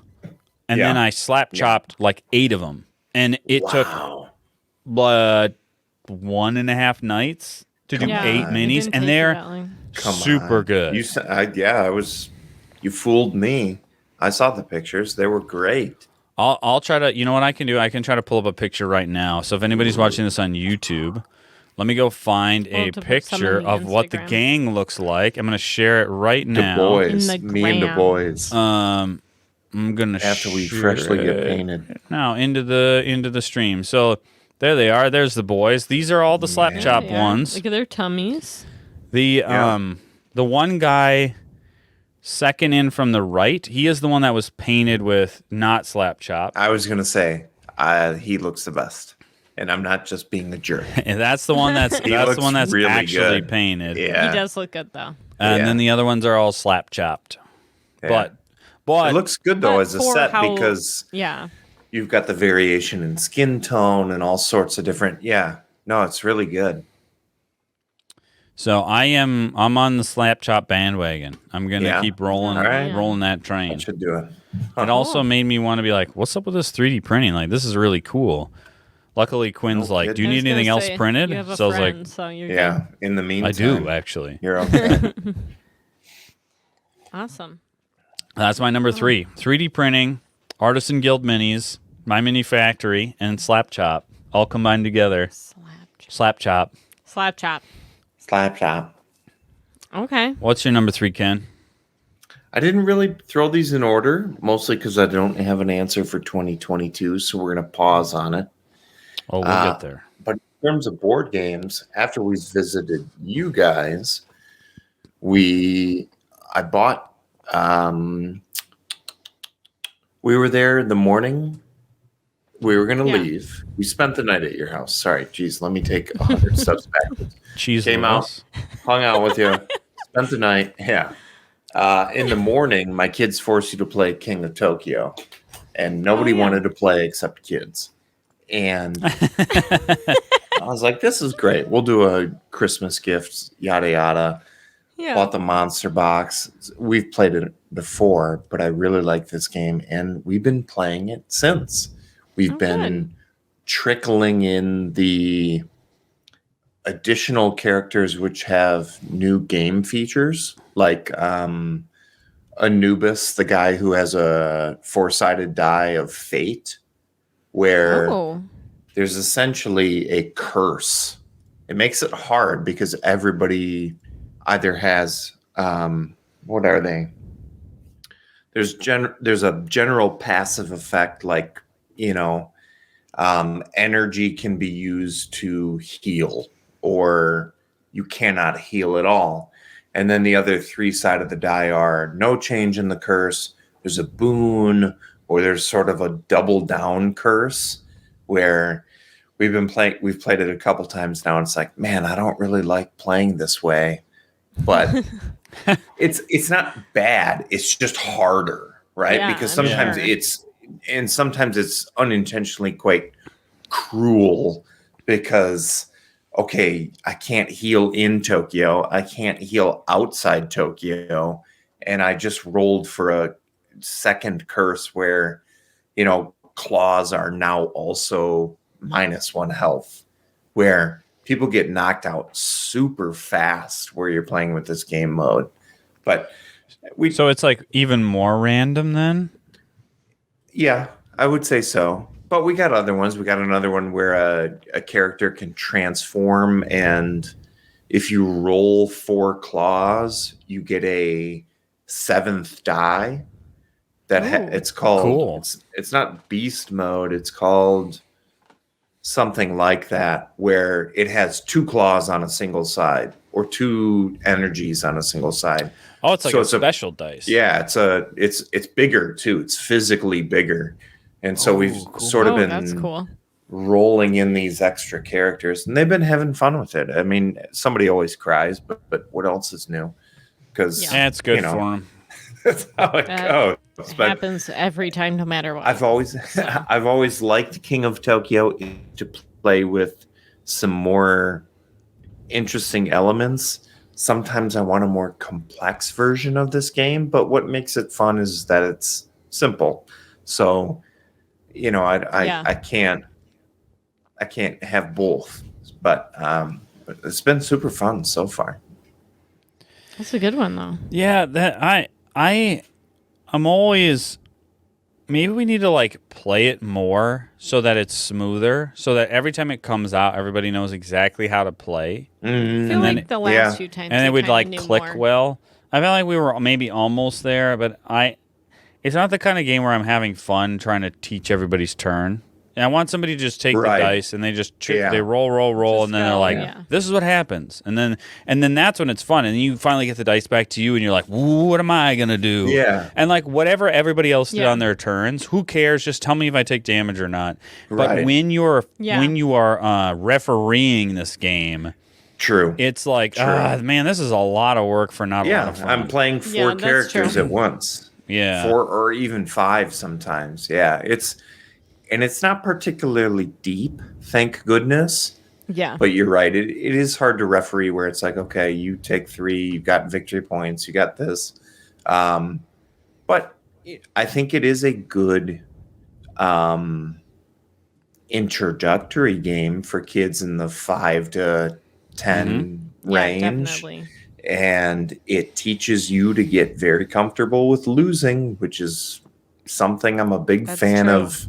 And then I slap chopped like 8 of them, and it took 1.5 nights to do 8 minis, and they're super good. You fooled me. I saw the pictures; they were great. I'll try to. You know what I can do? I can try to pull up a picture right now. So if anybody's watching this on YouTube, let me go find a picture of what the gang looks like. I'm going to share it right now. Me and the boys. I'm gonna after we freshly get painted now into the stream. So there they are. There's the boys. These are all the slap chop ones. Look at their tummies. The one guy second in from the right, he is the one that was painted with not slap chop. I was gonna say he looks the best, and I'm not just being a jerk. And that's the one that's really actually good. Painted. Yeah, he does look good though. And then the other ones are all slap chopped. Yeah. But it looks good though as a set because you've got the variation in skin tone and all sorts of different. Yeah, no, it's really good. So I'm on the slap chop bandwagon. I'm gonna keep rolling that train. That should do it. It also made me want to be like, what's up with this 3D printing? Like, this is really cool. Luckily, Quinn's like, do you need anything else printed? So I was like, in the meantime, I do actually. You're okay. Awesome. That's my number 3. 3D printing, Artisan Guild minis, My Mini Factory, and Slap Chop all combined together. Slap Chop. Okay. What's your number 3, Ken? I didn't really throw these in order, mostly because I don't have an answer for 2022, so we're going to pause on it. Oh, we'll get there. But in terms of board games, after we visited you guys, I bought. We were there in the morning. We were going to leave. We spent the night at your house. Sorry, geez, let me take 100 steps backwards. Came out, hung out with you, spent the night. Yeah. In the morning, my kids forced you to play King of Tokyo, and nobody wanted to play except kids. And I was like, this is great. We'll do a Christmas gift, yada, yada. Yeah. Bought the monster box. We've played it before, but I really like this game, and we've been playing it since. We've been trickling in the additional characters which have new game features, like Anubis, the guy who has a 4-sided die of fate, where there's essentially a curse. It makes it hard because everybody either has what are they? There's a general passive effect, like energy can be used to heal, or you cannot heal at all. And then the other 3 sides of the die are no change in the curse. There's a boon, or there's sort of a double down curse, where we've played it a couple times now, and it's like, man, I don't really like playing this way. But it's not bad. It's just harder, right? Yeah, because sometimes it's unintentionally quite cruel because, okay, I can't heal in Tokyo. I can't heal outside Tokyo. And I just rolled for a second curse where, claws are now also -1 health, where people get knocked out super fast where you're playing with this game mode. But So it's like even more random then? yeah, I would say so. But we got other ones. We got another one where a character can transform, and if you roll 4 claws, you get a 7th die. It's called. Cool. It's not beast mode. It's called something like that, where it has 2 claws on a single side or 2 energies on a single side. Oh, it's like So a it's special dice. Yeah, it's bigger too. It's physically bigger, and so we've cool. sort of been that's cool. rolling in these extra characters, and they've been having fun with it. I mean, somebody always cries, but what else is new? Because It's good for them. that's how it goes. It But happens every time, no matter what. I've always liked King of Tokyo to play with some more interesting elements. Sometimes I want a more complex version of this game, but what makes it fun is that it's simple. So, I can't have both, but it's been super fun so far. That's a good one, though. Yeah, that I'm always maybe we need to like play it more so that it's smoother, so that every time it comes out, everybody knows exactly how to play. I feel And then- like the last few times and it would kinda like knew click more. well. I felt like we were maybe almost there, but it's not the kind of game where I'm having fun trying to teach everybody's turn. And I want somebody to just take Right. the dice and they just Yeah. they roll, Just and then they're go, like, yeah. "This is what happens," and then that's when it's fun, and you finally get the dice back to you, and you're like, "What am I gonna do?" Yeah. And like whatever everybody else did Yeah. on their turns, who cares? Just tell me if I take damage or not. But Right. when you are refereeing this game, True. it's like, True. man, this is a lot of work for not a lot of fun. I'm playing 4 that's characters true. at once. Yeah. 4 or even 5 sometimes. Yeah, it's not particularly deep, thank goodness. Yeah. But you're right. It is hard to referee where it's like, okay, you take 3, you got victory points, you got this. But I think it is a good introductory game for kids in the 5 to 10 Yeah, range. definitely. And it teaches you to get very comfortable with losing, which is something I'm a big That's fan true. of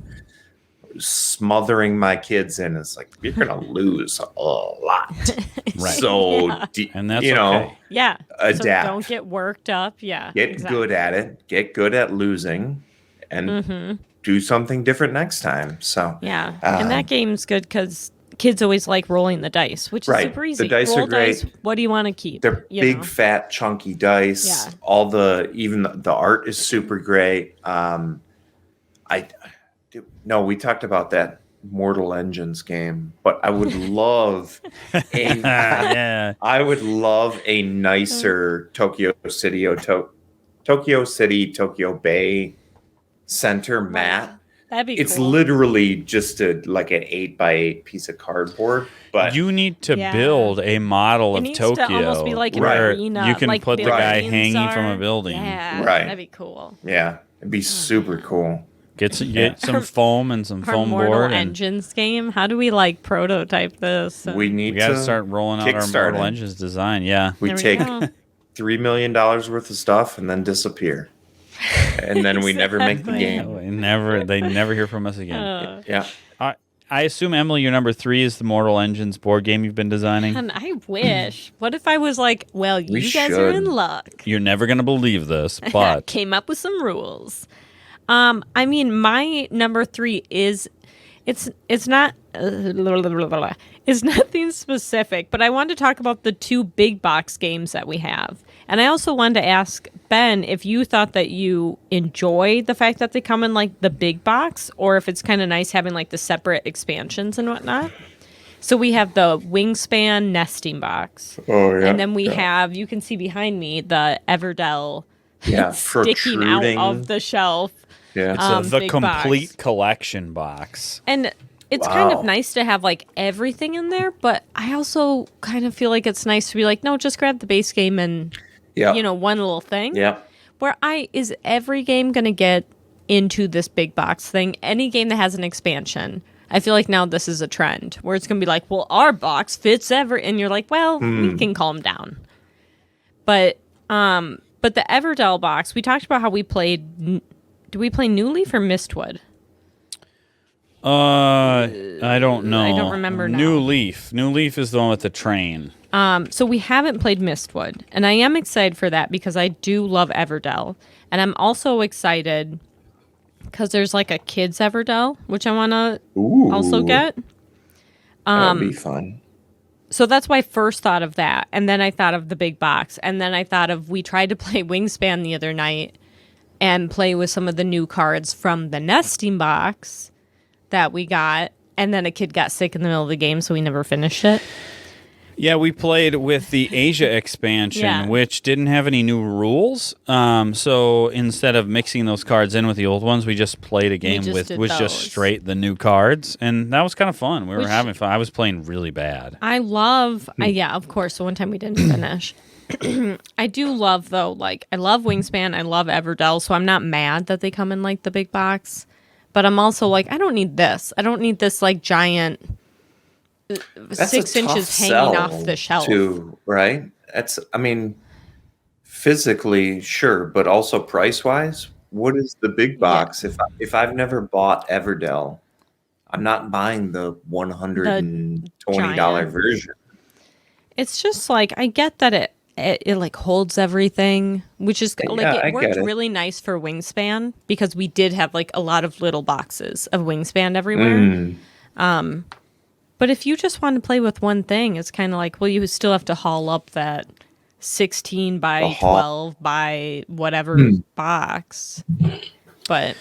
smothering my kids in. It's like, you're going to lose a lot. Right. So, And that's okay. Yeah. Adapt. So don't get worked up. Yeah. get exactly. good at it, get good at losing, and do something different next time. So, Yeah. And that game's good because kids always like rolling the dice, which is Right. super easy. The dice Roll are great. dice. What do you want to keep? they're You big, know? fat, chunky dice. Yeah. Even the art is super great. We talked about that Mortal Engines game, but I would love Yeah. I would love a nicer Tokyo City, Tokyo Bay center map. That'd be It's cool. literally just like an 8x8 piece of cardboard, but You need to Yeah. build a model It of needs Tokyo to almost be like an where arena. you can like put the big guy games hanging from are. a building. Yeah. Right. That'd be cool. yeah, it'd be super cool. Get some foam and some Our foam Mortal board, and Engines game. How do we like prototype this? We need we got to to start rolling out our kickstart Mortal it. Engines design. Yeah. We There we take go. $3 million worth of stuff and then disappear, and then we never make the Exactly. game. They never hear from us again. Yeah, I assume, Emily, your number 3 is the Mortal Engines board game you've been designing. And I wish. What if I was like, well, you We guys are in should. luck. You're never going to believe this, but Came up with some rules. I mean, my number 3 is it's not it's nothing specific, but I wanted to talk about the 2 big box games that we have. And I also wanted to ask Ben if you thought that you enjoy the fact that they come in like the big box, or if it's kind of nice having like the separate expansions and whatnot. So we have the Wingspan nesting box. Oh yeah. And then we have, you can see behind me, the Everdell sticking out protruding. of the shelf. Yeah. the big complete box. collection box. And it's kind Wow. of nice to have like everything in there, but I also kind of feel like it's nice to be like, no, just grab the base game and, Yeah. one little thing. Yeah. Is every game going to get into this big box thing. Any game that has an expansion, I feel like now this is a trend where it's going to be like, well, our box fits and you're like, well, we can calm down. But the Everdell box, we talked about how we played. Do we play New Leaf or Mistwood? I don't know. I don't remember now. New Leaf. New Leaf is the one with the train. So we haven't played Mistwood, and I am excited for that because I do love Everdell, and I'm also excited because there's like a kids Everdell, which I want to also get. That would be fun. So that's why I first thought of that, and then I thought of the big box, and then I thought of we tried to play Wingspan the other night and play with some of the new cards from the nesting box that we got, and then a kid got sick in the middle of the game, so we never finished it. Yeah, we played with the Asia expansion, which didn't have any new rules. So instead of mixing those cards in with the old ones, we just played a game with just straight the new cards, and that was kind of fun. We were having fun. I was playing really bad. I love, yeah, of course. So one time we didn't finish. I do love though, like I love Wingspan, I love Everdell, so I'm not mad that they come in like the big box. But I'm also like, I don't need this. I don't need this like giant 6 inches hanging off the shelf. Too, right? Physically, sure, but also price-wise, what is the big box? Yeah. If I've never bought Everdell, I'm not buying the $120 version. It's just like, I get that it like holds everything, which is like it worked really nice for Wingspan because we did have like a lot of little boxes of Wingspan everywhere. But if you just want to play with one thing, it's kind of like, well, you still have to haul up that 16 by 12 by whatever box. But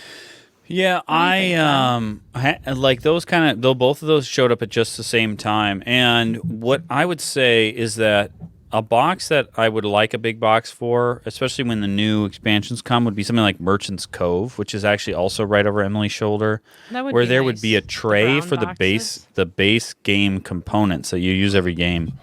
yeah, I like those kind of, though both of those showed up at just the same time. And what I would say is that a box that I would like a big box for, especially when the new expansions come, would be something like Merchant's Cove, which is actually also right over Emily's shoulder, where there would be a tray for the base game components that you use every game.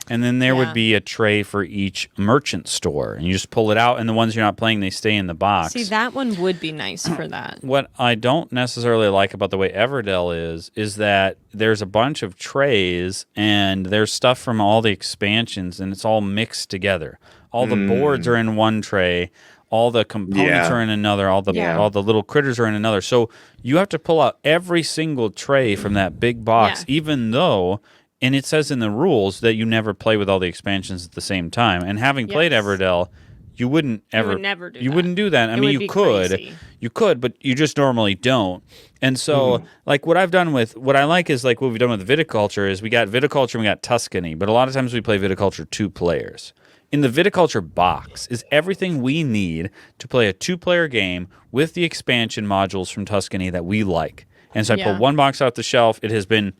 And then there would be a tray for each merchant store. And you just pull it out, and the ones you're not playing, they stay in the box. See, that one would be nice for that. What I don't necessarily like about the way Everdell is that there's a bunch of trays, and there's stuff from all the expansions, and it's all mixed together. All the boards are in one tray. All the components are in another. All the little critters are in another. So you have to pull out every single tray from that big box, even though... And it says in the rules that you never play with all the expansions at the same time. And having played Everdell, you wouldn't ever... You wouldn't do that. I mean, you could. Crazy. You could, but you just normally don't. And so, like, what I've done with... What I like is, like, what we've done with Viticulture is we got Viticulture and we got Tuscany. But a lot of times we play Viticulture 2 players. In the Viticulture box is everything we need to play a 2-player game with the expansion modules from Tuscany that we like. And so I pulled one box off the shelf. It has been...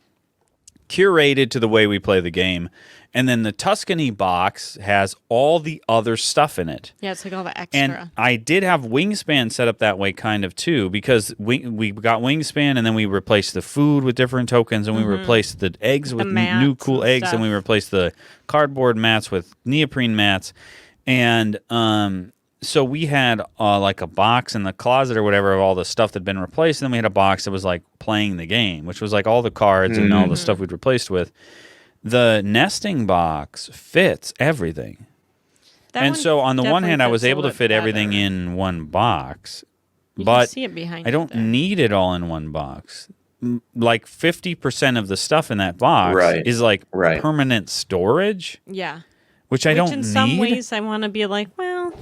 curated to the way we play the game, and then the Tuscany box has all the other stuff in it. Yeah, it's like all the extra. And I did have Wingspan set up that way kind of too, because we got Wingspan, and then we replaced the food with different tokens, and we replaced the eggs with new cool eggs, and we replaced the cardboard mats with neoprene mats, and so we had like a box in the closet or whatever of all the stuff that had been replaced, and then we had a box that was like playing the game, which was like all the cards and all the stuff we'd replaced with. The nesting box fits everything. And so on the one hand, I was able to fit everything in one box, but I don't need it all in one box. Like 50% of the stuff in that box is like permanent storage. Yeah. Which I don't need. In some ways, I want to be like, well,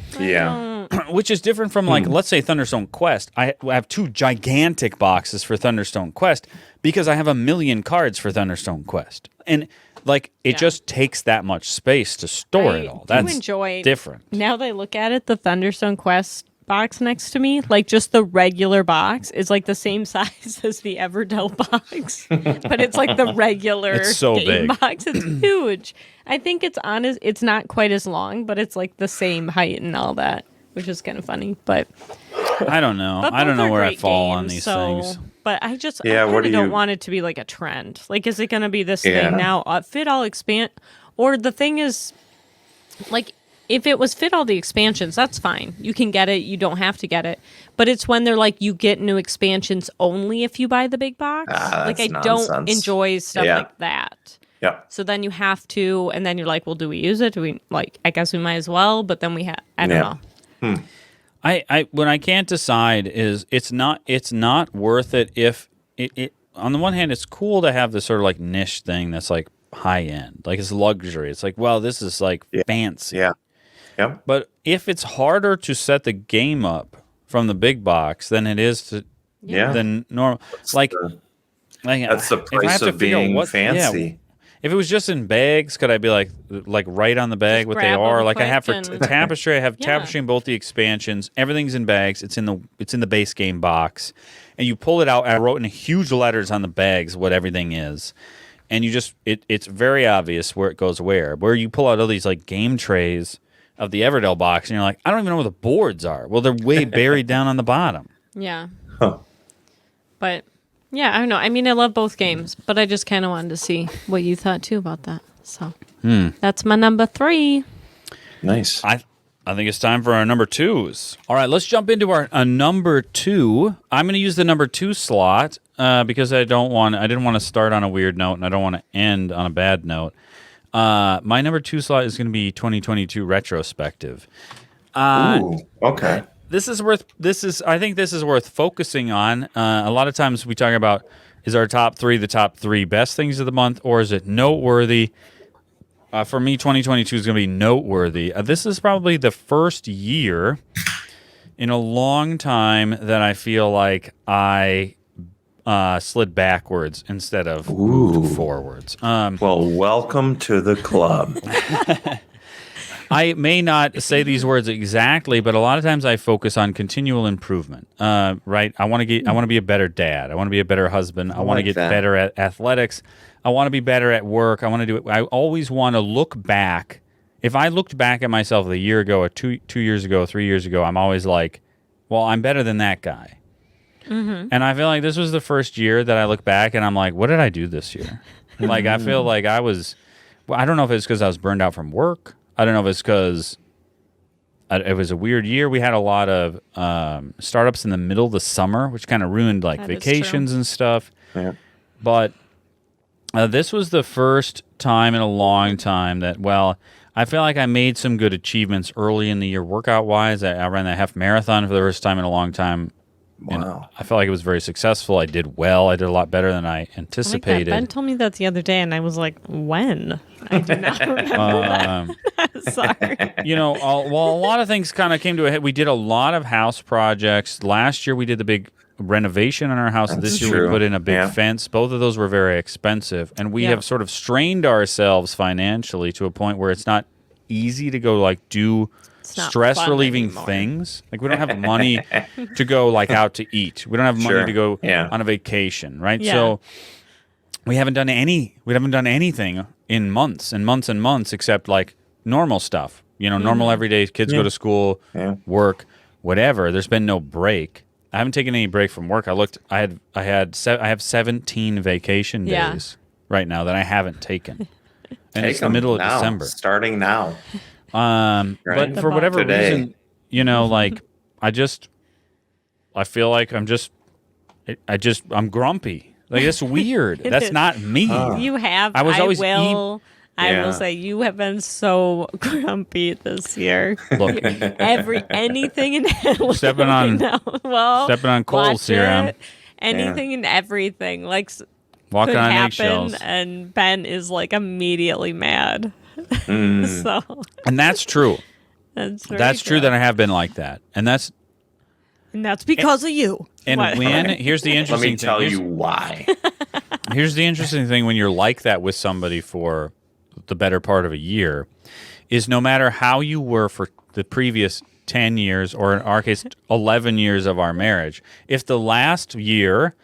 Which is different from, like, let's say Thunderstone Quest. I have 2 gigantic boxes for Thunderstone Quest because I have 1 million cards for Thunderstone Quest. And, like, it just takes that much space to store it all. That's different. Now that I look at it, the Thunderstone Quest box next to me, like just the regular box is like the same size as the Everdell box, but it's like the regular game box. It's huge. I think it's not quite as long, but it's like the same height and all that, which is kind of funny. But I don't know. I don't know where I fall on these things. But I really don't want it to be like a trend. Like, is it going to be this thing now? Fit all expand, or the thing is, like, if it was fit all the expansions, that's fine. You can get it. You don't have to get it. But it's when they're like, you get new expansions only if you buy the big box. Like, I don't enjoy stuff like that. Yeah. So then you have to, and then you're like, well, do we use it? Do we, like, I guess we might as well. But then I don't know. I when I can't decide is it's not worth it if it on the one hand it's cool to have this sort of like niche thing that's like high end, like it's luxury. It's like, well, this is like fancy. Yeah. Yeah. But if it's harder to set the game up from the big box than it is to than normal, that's the price of being fancy. Yeah, if it was just in bags, could I be like right on the bag what they are? Like I have for Tapestry, I have Tapestry in both the expansions. Everything's in bags. It's in the base game box, and you pull it out. I wrote in huge letters on the bags what everything is, and you just it's very obvious where it goes where. Where you pull out all these like game trays of the Everdell box, and you're like, I don't even know where the boards are. Well, they're way buried down on the bottom. Yeah. Huh. But yeah, I don't know. I mean, I love both games, but I just kind of wanted to see what you thought too about that. So that's my number 3. Nice. I think it's time for our number 2s. All right, let's jump into our number 2. I'm going to use the number 2 slot because I didn't want to start on a weird note, and I don't want to end on a bad note. My number 2 slot is going to be 2022 retrospective. Ooh, okay. I think this is worth focusing on. A lot of times we talk about, is our top 3 the top 3 best things of the month, or is it noteworthy? For me, 2022 is going to be noteworthy. This is probably the first year in a long time that I feel like I slid backwards instead of moved forwards. Well, welcome to the club. I may not say these words exactly, but a lot of times I focus on continual improvement. Right? I want to be a better dad. I want to be a better husband. I want to get better at athletics. I want to be better at work. I want to do it. I always want to look back. If I looked back at myself a year ago, or 2 years ago, 3 years ago, I'm always like, well, I'm better than that guy. Mm-hmm. And I feel like this was the first year that I look back and I'm like, what did I do this year? Like, I feel like I don't know if it's because I was burned out from work. I don't know if it's because it was a weird year. We had a lot of startups in the middle of the summer, which kind of ruined like vacations and stuff. Yeah. But this was the first time in a long time that, well, I feel like I made some good achievements early in the year workout-wise. I ran the half marathon for the first time in a long time. Wow. I felt like it was very successul. I did well. I did a lot better than I anticipated. Ben told me that the other day, and I was like, when? I did not remember that. Sorry. You know, a lot of things kind of came to a head. We did a lot of house projects. Last year, we did the big renovation on our house. That's this year, true. we put in a big fence. Both of those were very expensive. And we have sort of strained ourselves financially to a point where it's not easy to go, like, do stress relieving things. Like, we don't have money to go like out to eat. We don't have money to go on a vacation, right? So we haven't done anything in months and months and months except like normal stuff. You know, normal everyday kids go to school, work, whatever. There's been no break. I haven't taken any break from work. I have 17 vacation days right now that I haven't taken. And it's the middle of December. Starting now. But for whatever reason, you know, like I feel like I'm grumpy. Like, it's weird. That's not me. You have. I will say you have been so grumpy this year. Look, anything and stepping on coals here. Anything and everything like walking could on happen, eggshells. and Ben is like immediately mad. So, and that's true. That's true that I have been like that, and that's because of you. And here's the interesting thing. Let me tell you why. Here's the interesting thing when you're like that with somebody for the better part of a year, is no matter how you were for the previous 10 years, or in our case, 11 years of our marriage, if the last year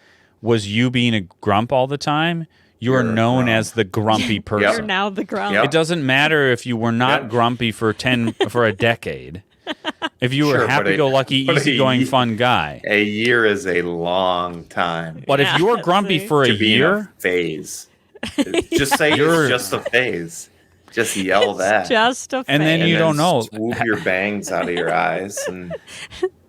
was you being a grump all the time, you're known as the grumpy person. You're now the grump. It doesn't matter if you were not grumpy for a decade. If you were happy-go-lucky, easygoing, fun guy. A year is a long time. But if you were grumpy for a year, phase. Just say it's just a phase. Just yell that. Just a phase. And then you don't know. Swoop your bangs out of your eyes. And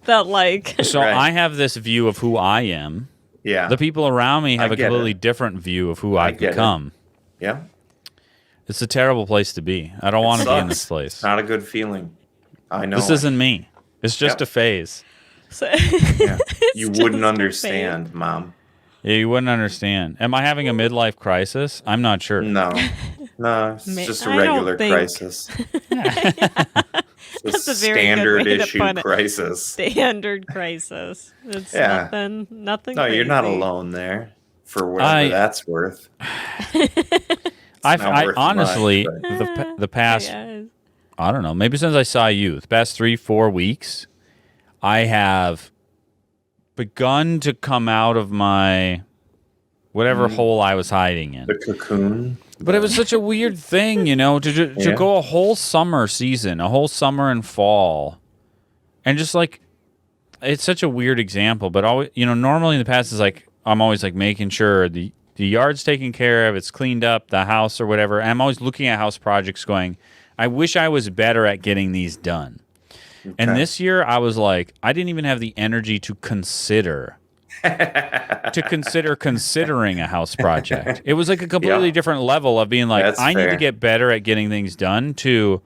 that like. So Right. I have this view of who I am. yeah. The people around me have I a get completely it. different view of who I've get it. become. Yeah. It's a terrible place to be. I don't want to be in this Sucks. place. It's not a good feeling. I know. This isn't me. It's just Yep. a phase. So, Yeah. You just wouldn't a understand, Mom. Yeah, you wouldn't understand. Am I having a midlife crisis? I'm not sure. No. No, it's just a I don't regular think- crisis. That's a a very good standard way to issue put it. crisis. Standard crisis. It's Yeah. nothing. No, you're not crazy. alone there for whatever that's worth. I worth honestly, much, the past, Yeah. I don't know, maybe since I saw you, the past 3-4 weeks, I have begun to come out of my whatever hole I was hiding in. The cocoon. But it was such a weird thing, to Yeah. go a whole summer season, a whole summer and fall, and just like, it's such a weird example. But always, normally in the past is like I'm always like making sure the yard's taken care of, it's cleaned up, the house or whatever. And I'm always looking at house projects, going, I wish I was better at getting these done. Okay. And this year, I was like, I didn't even have the energy to considering a house project. It was like a completely different level of being like, That's I need fair. to get better at getting things done, to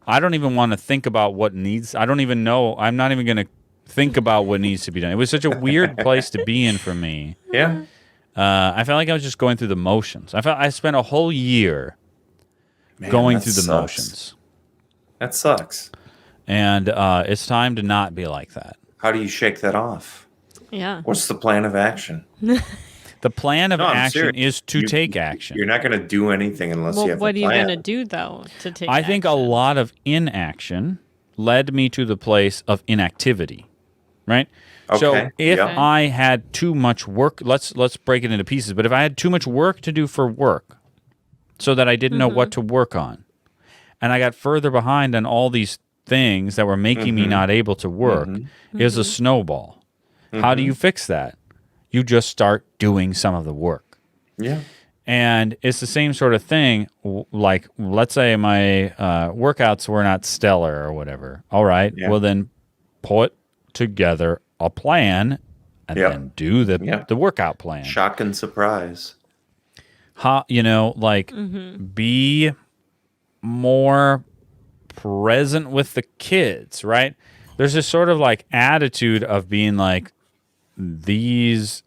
I don't even want to think about what needs. I don't even know. I'm not even going to think about what needs to be done. It was such a weird place to be in for me. Yeah. I felt like I was just going through the motions. I spent a whole year Man, going that through the sucks. motions. That sucks. And it's time to not be like that. How do you shake that off? Yeah. What's the plan of action? The plan of No, I'm action serious. is to take action. You're not going to do anything unless you Well, have what a are you plan. going to do, though, to take I think a action? lot of inaction led me to the place of inactivity, right? So Okay, if yeah. I had too much work, let's break it into pieces. But if I had too much work to do for work, so that I didn't know what to work on, and I got further behind on all these things that were making me not able to work, is a snowball. How do you fix that? You just start doing some of the work. Yeah. And it's the same sort of thing. Like, let's say my workouts were not stellar or whatever. All right. Yeah. Well, then put together a plan and Yep. then do the workout plan. Shock and surprise. Be more present with the kids, right? There's this sort of like attitude of being like, these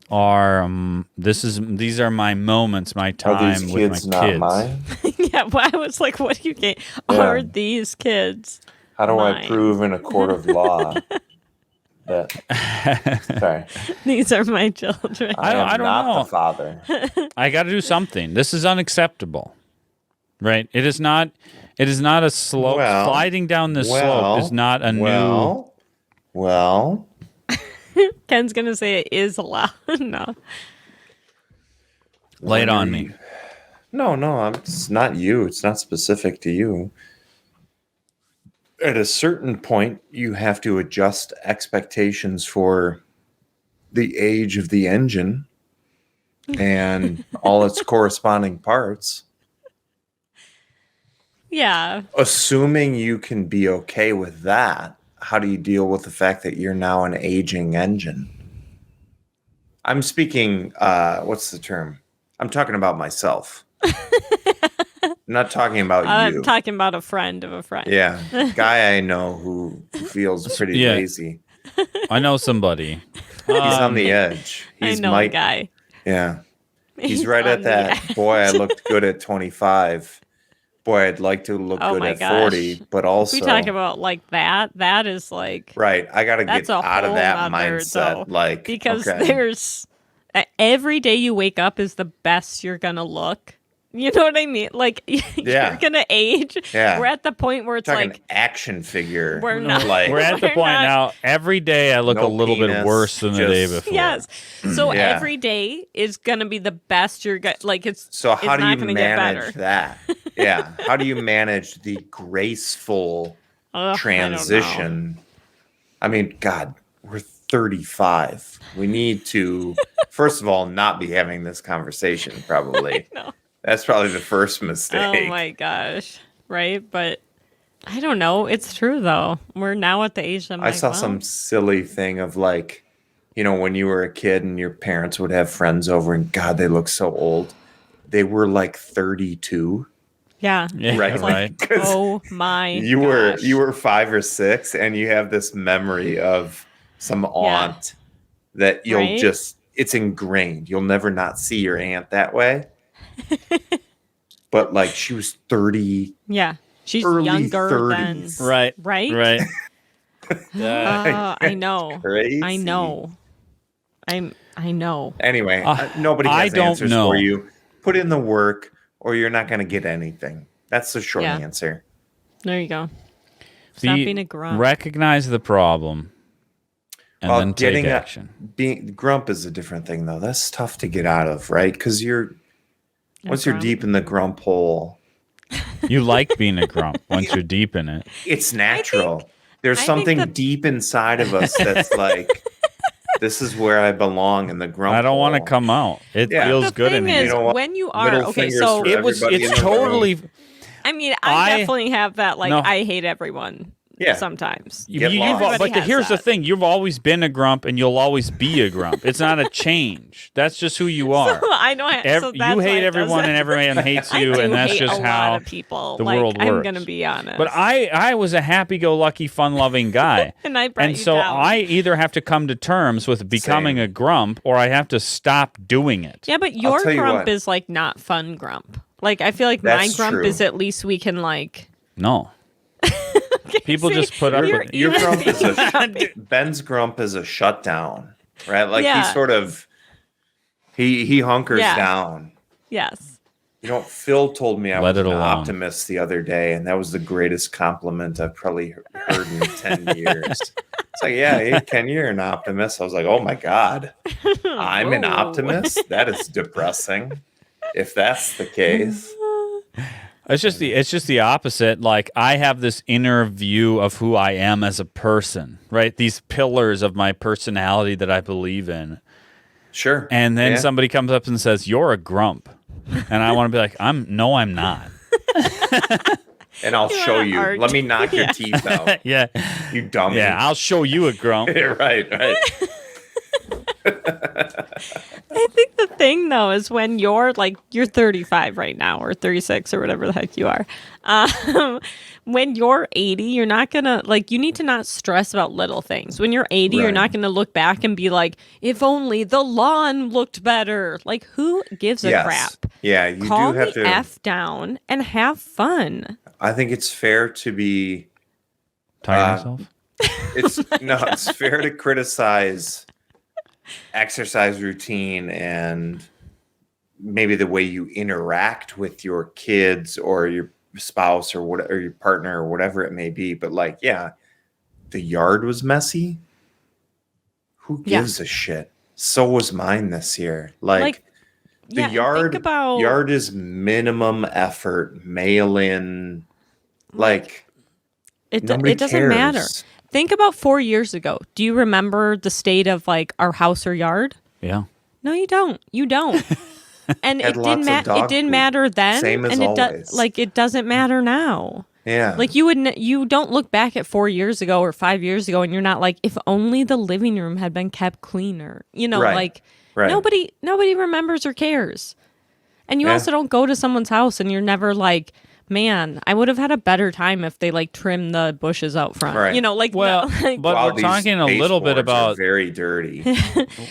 are my moments, my Are time these with kids my not kids. mine? Yeah, well, I was like, what do you get? Yeah. Are these kids? How do I Mine. prove in a court of law that? Sorry, These are my children. I don't am not know. the father. I got to do something. This is unacceptable, right? It is not a slope. Well, Sliding down this slope is not a new. Well, Ken's going to say it is allowed. No. Lay it on me. No, it's not you. It's not specific to you. At a certain point, you have to adjust expectations for the age of the engine and all its corresponding parts. Yeah. Assuming you can be okay with that, how do you deal with the fact that you're now an aging engine? I'm speaking, what's the term? I'm talking about myself. I'm not talking about I'm you. talking about a friend of a friend. Yeah, guy I know who feels pretty Yeah. lazy. I know somebody. He's on the edge. I He's know a guy. Yeah, he's right on at the that. edge. Boy, I looked good at 25. Boy, I'd like to look Oh good my at gosh. 40. But also, We talk about like that is like, right, I got to get that's a out of whole that nother, mindset. though, Like because okay. there's every day you wake up is the best you're going to look. You know what I mean? Like, Yeah. you're going to age. Yeah. We're at the point where it's talking like, action figure. We're not- like We're at the We're point not- now. Every day I look No a little bit penis, worse than the day just- before. yes. So Yeah. every day is going to be the best you're going to, like, So how it's do not you gonna get manage better. that? Yeah. How do you manage the graceful Ugh, transition? I mean, God, we're 35. We need to, first of all, not be having this conversation, probably. No. That's probably the first mistake. Oh my gosh. Right? But I don't know. It's true though. We're now at the age I'm I like, saw well, some silly thing of like, when you were a kid and your parents would have friends over and God, they look so old. They were like 32. yeah. Yeah, Right. right. 'Cause Oh my you gosh. were 5 or 6 and you have this memory of some aunt that you'll Right? it's ingrained. You'll never not see your aunt that way. But like she was 30. Yeah. She's Early younger 30s. than Right. Right? Right. I know. Crazy. I know. I know. Anyway, nobody I has don't answers know. for you. Put in the work or you're not going to get anything. That's the short Yeah. answer. There you go. Stop being a grunt. Recognize the problem and then take action. Grump is a different thing, though. That's tough to get out of, right? Because once you're grump. deep in the grump hole, You like being a grump once you're deep in it. it's natural. There's I think something that- deep inside of us that's like, this is where I belong in the grump I don't want to hole. come out. It Yeah. feels The good in thing here. is, You know what? when you are Middle okay, fingers so for It's everybody in the totally. I mean, I I- definitely have that. Like, No. I hate everyone. Yeah. Sometimes. Get lost. But Everybody here's has the that. thing: you've always been a grump, and you'll always be a grump. It's not a change. That's just who you are. I know. So that's You why hate it does everyone, that. and everyone hates I you, do and that's hate just a how lot of people. the like, world I'm works. gonna be honest. But I was a happy-go-lucky, fun-loving guy, And I brought and you so down. I either have to come to terms with becoming Same. a grump, or I have to stop doing it. Yeah, but your tell you grump what. is like not fun grump. Like I feel like my That's grump true. is at least we can like. No, people just put up you're with it. Your even grump is being Ben's grump is a shutdown, right? Like Yeah. he sort of he hunkers Yeah. down. Yes. Phil told me I Let was it an alone. optimist the other day, and that was the greatest compliment I've probably heard in 10 years. It's like, yeah, hey, Ken, you're an optimist. I was like, oh my God, I'm an Whoa. optimist? That is depressing. If that's the case. It's just the opposite. Like I have this inner view of who I am as a person, right? These pillars of my personality that I believe in. Sure. And then Yeah. somebody comes up and says, "You're a grump." And I want to be like, I'm not. And I'll You show wanna you. argue. Let me knock your Yeah. teeth out. Yeah. You dummy. Yeah, I'll show you a grump. right. I think the thing though is when you're 35 right now or 36 or whatever the heck you are. When you're 80, you're not gonna you need to not stress about little things. When you're 80, you're Right. not gonna look back and be like, if only the lawn looked better. Like who gives a Yes. crap? Yeah, you Call do have the to. F down and have fun. I think it's fair to be. Tire yourself? It's fair to criticize exercise routine and maybe the way you interact with your kids or your spouse or whatever, or your partner or whatever it may be. But the yard was messy. Who Yeah. gives a shit? So was mine this year. The yeah, yard think about yard is minimum effort, mail in. it. Nobody It doesn't matter. cares. Think about 4 years ago. Do you remember the state of our house or yard? Yeah. No, you don't. You don't. And Had it lots didn't of dog It didn't poop. matter then, Same as and always. it doesn't matter now. Yeah. You don't look back at 4 years ago or 5 years ago, and you're not like, if only the living room had been kept cleaner. Right. Right. Nobody remembers or cares. And you Yeah. also don't go to someone's house and you're never like, man, I would have had a better time if they trimmed the bushes out front. Right. Well, but Wow, we're these talking a little bit baseboards are about very dirty.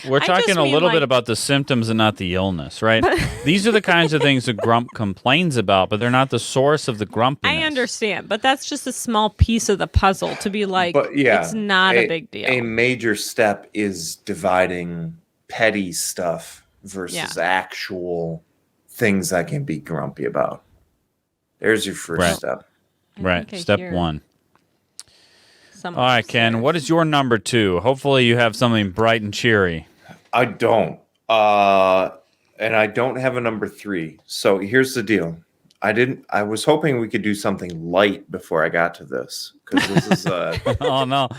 we're I talking just a mean, little bit about the symptoms and not the illness, right? These are the kinds of things that grump complains about, but they're not the source of the grumpiness. I understand, but that's just a small piece of the puzzle to be like, But yeah, it's not a big deal. A major step is dividing petty stuff versus actual things I can be grumpy about. There's your first Right. step. Right. think I Step hear one. Someone All right, Ken, upstairs. what is your number 2? Hopefully you have something bright and cheery. I don't. And I don't have a number 3. So here's the deal. I was hoping we could do something light before I got to this. Because this is Oh, no.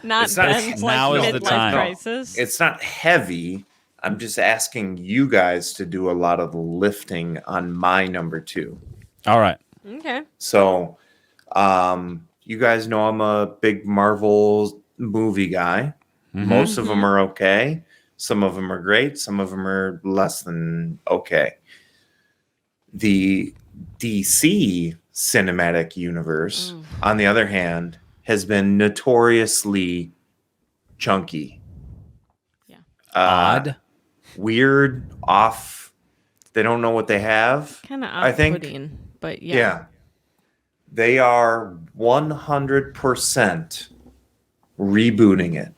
Not It's not- Ben's now is the midlife time. crisis. it's not heavy. I'm just asking you guys to do a lot of the lifting on my number 2. All right. Okay. So, you guys know I'm a big Marvel movie guy. Most of them are okay. Some of them are great. Some of them are less than okay. The DC cinematic universe, on the other hand, has been notoriously chunky. Yeah. Odd. Weird, off. They don't know what they have. Kind of I think. off-putting, but yeah. Yeah. They are 100% rebooting it.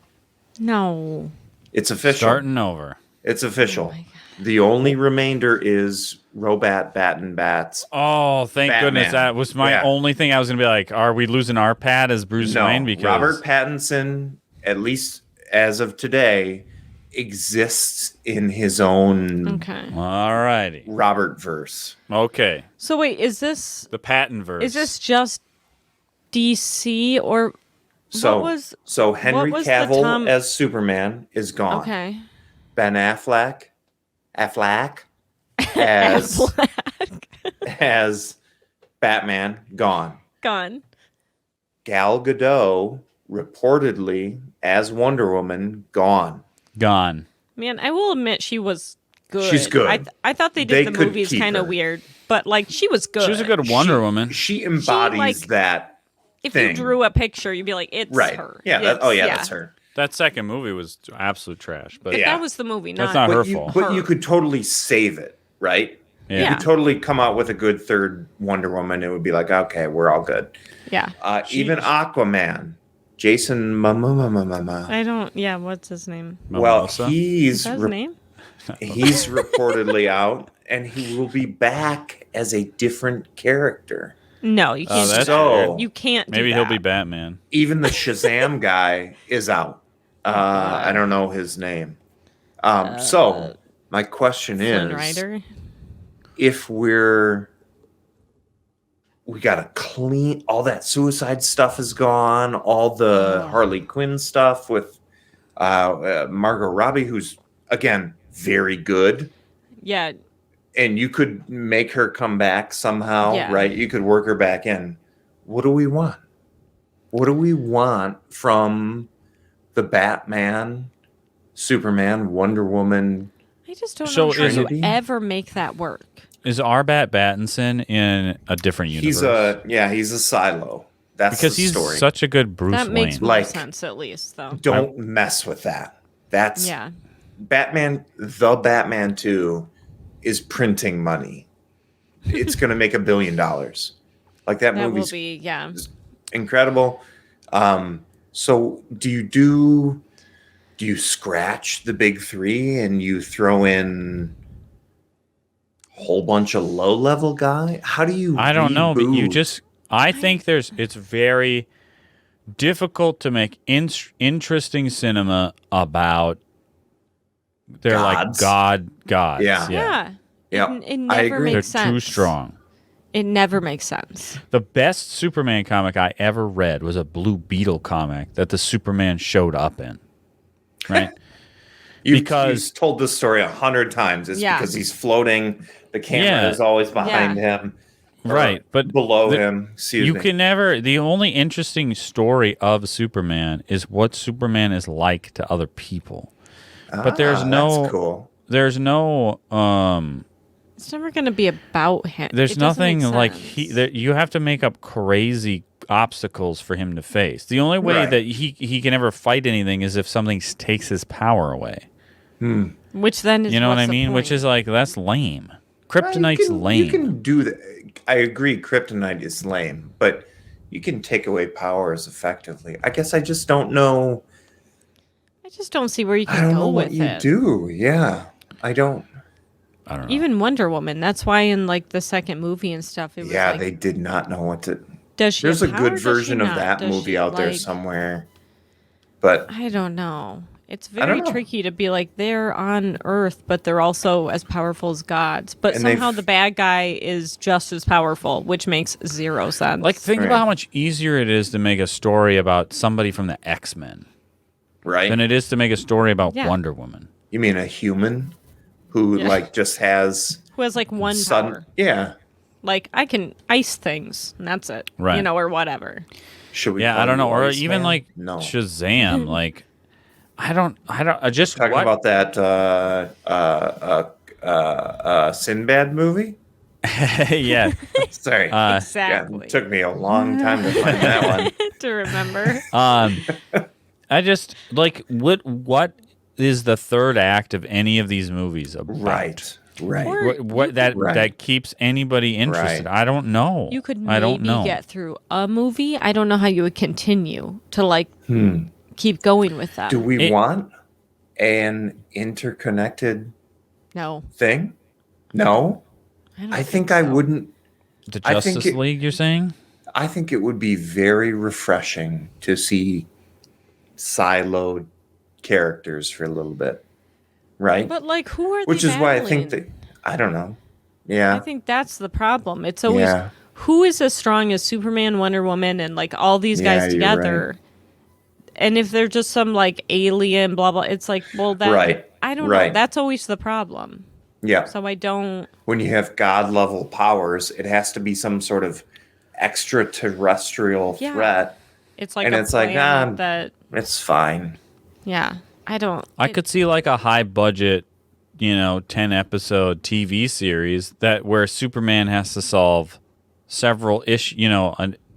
No. It's official. Starting over. It's official. Oh my God. The only remainder is Robat Batten Bats. Oh, thank Batman. goodness. That was my only thing. I was going to be like, are we losing our Pat as Bruce Wayne? Because Robert Pattinson, at least as of today, exists in his own Okay. All righty. Robert verse. Okay. So wait, is this The just DC or So, what was Henry what was the Cavill Tom- as Superman is gone. okay? Ben Affleck as as Batman gone. Gone. Gal Gadot reportedly as Wonder Woman gone. Gone. Man, I will admit she was good. She's good. I thought they They did the could movies keep kind her. of weird, but like she was good. She was a good Wonder Woman. She embodies like, that If thing. you drew a picture, you'd be like, "It's right. her." Yeah. It's- That's her. That second movie was absolute trash. But But Yeah. that was the movie, That's not not her But you, fault. but you could totally save it, right? yeah. You Yeah. could totally come out with a good third Wonder Woman. It would be like, okay, we're all good. Yeah. Even Aquaman, Jason Momoa. I don't. Yeah. What's his name? Well, Mimosa? Is he's that his name? he's reportedly out, and he will be back as a different character. No, you can't. do that's that. weird. You can't. Maybe do he'll that. be Batman. Even the Shazam guy is out. I don't know his name. So my question Flynn is, Rider. if we got to clean all that Suicide stuff is gone, all the Harley Quinn stuff with Margot Robbie, who's again very good, Yeah. and you could make her come back somehow, Yeah. right? You could work her back in. What do we want? What do we want from the Batman, Superman, Wonder Woman? I just don't So know how is you it- ever make that work. Is Arbat Battinson in a different universe? He's a silo. That's because the he's story. such a good Bruce That makes Wayne. more Like- sense, at least, though. Don't mess with that. That's Yeah. Batman. The Batman 2 is printing money. It's going to make $1 billion. Like that That will movie's be. Yeah. incredible. So do you scratch the big three and you throw in a whole bunch of low level guy? How do you? I don't know, but you reboot? just. I think it's very difficult to make interesting cinema about. They're Gods. like gods. Yeah. Yeah. Yeah, It I never agree. They're makes sense. too strong. It never makes sense. The best Superman comic I ever read was a Blue Beetle comic that the Superman showed up in. Right? You've because- told this story 100 times. It's Yeah. because he's floating. The camera Yeah. is always behind him. or Right, but below the- him. Excuse You me. can never. The only interesting story of Superman is what Superman is like to other people. But there's no. That's cool. There's no. It's never going to be about him. There's It doesn't make nothing like sense. you have to make up crazy obstacles for him to face. The only way Right. that he can ever fight anything is if something takes his power away. Which then is You know what what's I the mean? Which point? is like that's lame. Kryptonite's lame. You can do that. I agree. Kryptonite is lame, but you can take away powers effectively. I guess I just don't know. I just don't see where you I can don't go know with what you it. do. Yeah, I don't. I don't know. Even Wonder Woman. That's why in like the second movie and stuff, it was Yeah, like, they did not know what to. does she? There's a have power? good Does she version of not? that Does movie she, out there like- somewhere, but I don't know. It's don't very know. tricky to be like they're on Earth, but they're also as powerful as gods. But And somehow they've- the bad guy is just as powerful, which makes zero sense. Like, think Right. about how much easier it is to make a story about somebody from the X-Men right. than it is to make a story about Yeah. Wonder Woman. You mean a human who like just has Who has like one sun? power. Yeah. Like, I can ice things, and that's it. Right. You know, or whatever. Should we? Yeah, call I don't know, you or Iceman? even like no. Shazam. Like, I just Talking what? about that Sinbad movie. Yeah. Sorry. Exactly. Yeah, it took me a long time to find that one. To remember. I just like what is the third act of any of these movies about? Right. Or What that Right. that keeps anybody interested? Right. I don't know. you could I don't maybe know. get through a movie. I don't know how you would continue to, like, keep going with that. Do we want an interconnected No. thing? No. I think I wouldn't. The I think Justice League, you're saying? I think it would be very refreshing to see siloed characters for a little bit, right? But, like, who are they Which is why I think battling? that I don't know. Yeah, I think that's the problem. It's always Yeah. who is as strong as Superman, Wonder Woman, and like all these guys Yeah, you're together. right. And if they're just some like alien, blah blah, it's like, well, that Right, I don't know. right. That's always the problem. yeah. So I don't. When you have god level powers, it has to be some sort of extraterrestrial Yeah. threat. It's like And a it's like, planet that. It's fine. Yeah, I don't. I could see like a high budget, 10 episode TV series that where Superman has to solve several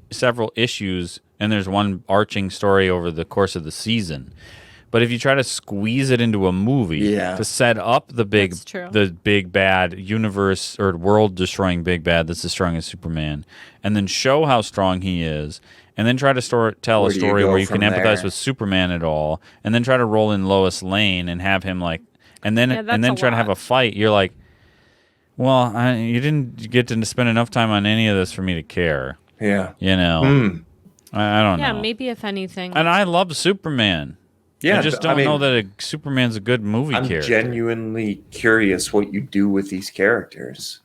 several issues, and there's one arching story over the course of the season. But if you try to squeeze it into a movie Yeah. to set up the That's true. big bad universe or world destroying big bad that's as strong as Superman, and then show how strong he is, and then try to tell Where a do you story go where you can from empathize there? with Superman at all, and then try to roll in Lois Lane and have him like, and then Yeah, that's a try to have lot. a fight. You're like, well, you didn't get to spend enough time on any of this for me to care. Yeah. I don't Yeah, know. maybe if anything. And I love Superman. Yeah. I just don't know that Superman's a good movie I'm character. genuinely curious what you do with these characters.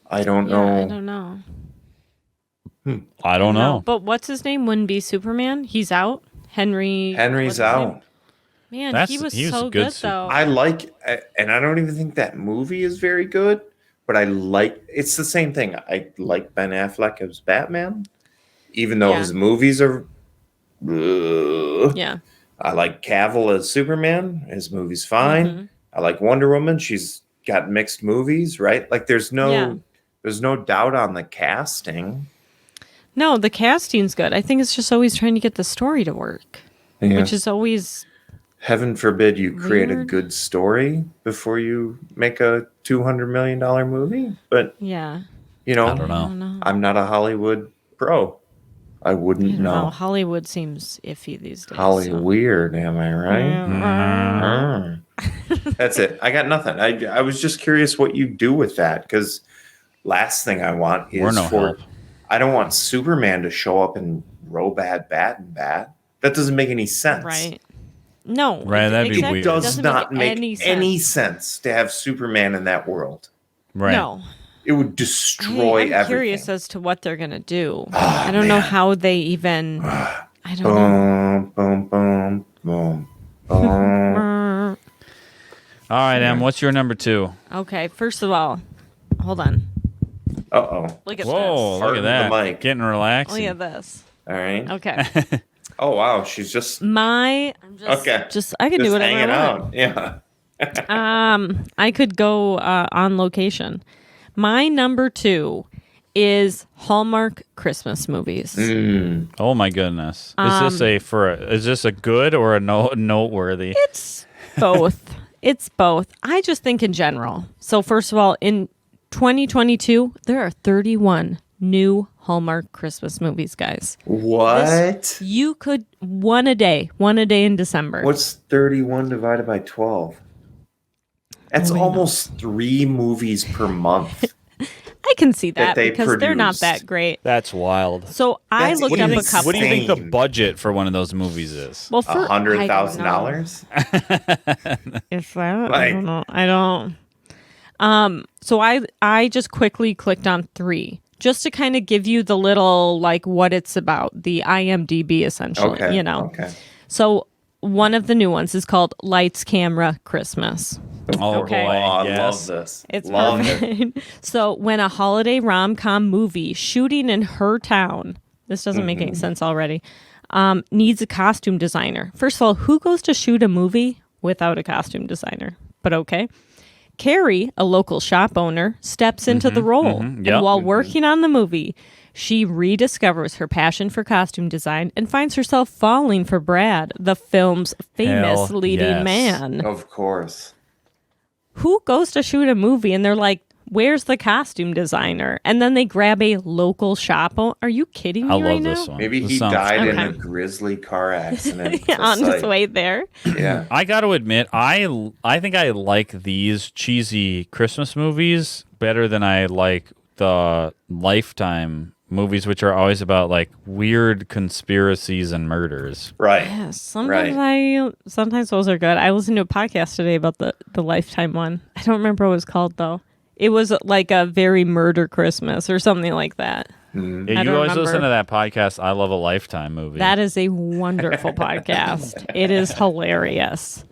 I don't yeah, know. I don't know. I don't know. No, but what's his name? Wouldn't be Superman. He's out. Henry's Henry's what's his out. name? Man, That's- he was he was so a good good though. I like, and I don't even think that movie is very good, but I like, it's the same thing. I like Ben Affleck as Batman, even though Yeah. his movies are. Yeah. I like Cavill as Superman. His movie's fine. Mm-hmm. I like Wonder Woman. She's got mixed movies, right? Like there's no doubt on the casting. No, the casting's good. I think it's just always trying to get the story to work, Yeah. which is always Heaven forbid you create a Weird. good story before you make a $200 million movie. But yeah. I don't I know. don't know. I'm not a Hollywood pro. I wouldn't I don't know. know. Hollywood seems iffy these days. Holly so. weird, am I right? That's it. I got nothing. I was just curious what you do with that, because last thing I want We're is no help. I don't want Superman to show up and Robad Bat. That doesn't make any sense. Right. No. Right, that'd be exactly. weird. It does doesn't not make any sense. sense to have Superman in that world. Right. No. It would destroy I'm everything. curious as to what they're gonna do. I don't know how they even. I don't know. Boom, boom, boom, boom. Uh, All right, Em, what's your number 2? Okay. First of all, hold on. Uh-oh. Look at Whoa, look Pardon at the that. mic. Getting this. relaxing. Look at this. All right. Okay. Oh, wow. She's just I'm just, okay. Just I can Just do whatever hanging I want. out. Yeah. I could go on location. My number 2 is Hallmark Christmas movies. Oh my goodness. Is this a good or a noteworthy? It's both. It's both. I just think in general. So first of all, in 2022, there are 31 new Hallmark Christmas movies, guys. What? You could one a day in December. What's 31 divided by 12? That's almost 3 movies per month. I can see that they because they're not produced. that great. That's wild. So I That's looked up a insane. couple. What do you think the budget for one of those movies is? Well, for $100,000? If that, I Like- don't know. I don't. So I just quickly clicked on 3 just to kind of give you the little like what it's about, the IMDb essentially. Okay. You know. Okay. So one of the new ones is called Lights, Camera, Christmas. Oh, Okay. boy. I Yes. love this. It's love perfect. So when a holiday rom-com movie shooting in her town, this doesn't make any sense already, needs a costume designer. First of all, who goes to shoot a movie without a costume designer? But okay. Carrie, a local shop owner, steps into the role. Yep. And while working on the movie, she rediscovers her passion for costume design and finds herself falling for Brad, the film's famous Hell leading yes. man. Of course. Who goes to shoot a movie and they're like, where's the costume designer? And then they grab a local shop. Are you kidding me I right love now? this one. Maybe This he sounds- died in Okay. a grisly car accident. On Just his way there. Yeah. I got to admit, I think I like these cheesy Christmas movies better than I like the Lifetime movies, which are always about like weird conspiracies and murders. Right. Yeah, sometimes those are good. I listened to a podcast today about the Lifetime one. I don't remember what it was called though. It was like a very murder Christmas or something like that. Yeah, I you don't always remember. listen to that podcast. I love a Lifetime movie. That is a wonderful podcast. It is hilarious.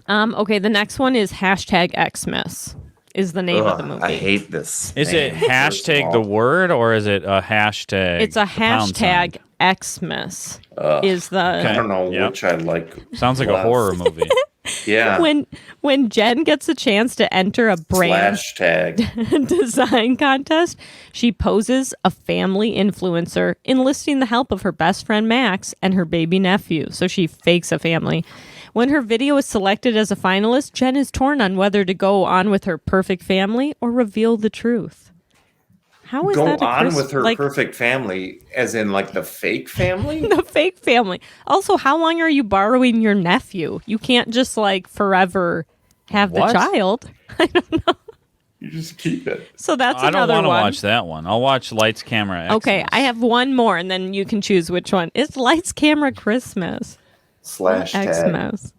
Okay, the next one is #Xmas is the name of the movie. I hate this. Is it name, first of hashtag all. the word or is it a hashtag? It's a pound sign? #Xmas is the I don't know Yep. which I like. Sounds like a less. horror movie. Yeah. when Jen gets a chance to enter a brand #tag. design contest, she poses a family influencer, enlisting the help of her best friend Max and her baby nephew. So she fakes a family. When her video is selected as a finalist, Jen is torn on whether to go on with her perfect family or reveal the truth. How is Go that on with her perfect family, as in like the fake family? the fake family? Also, how long are you borrowing your nephew? You can't just like forever have What? the child. You just keep it. So that's I don't another want to one. watch that one. I'll watch Lights, Camera, Xmas. Okay, I have one more, and then you can choose which one. It's Lights, Camera, Christmas. /tag. Xmas.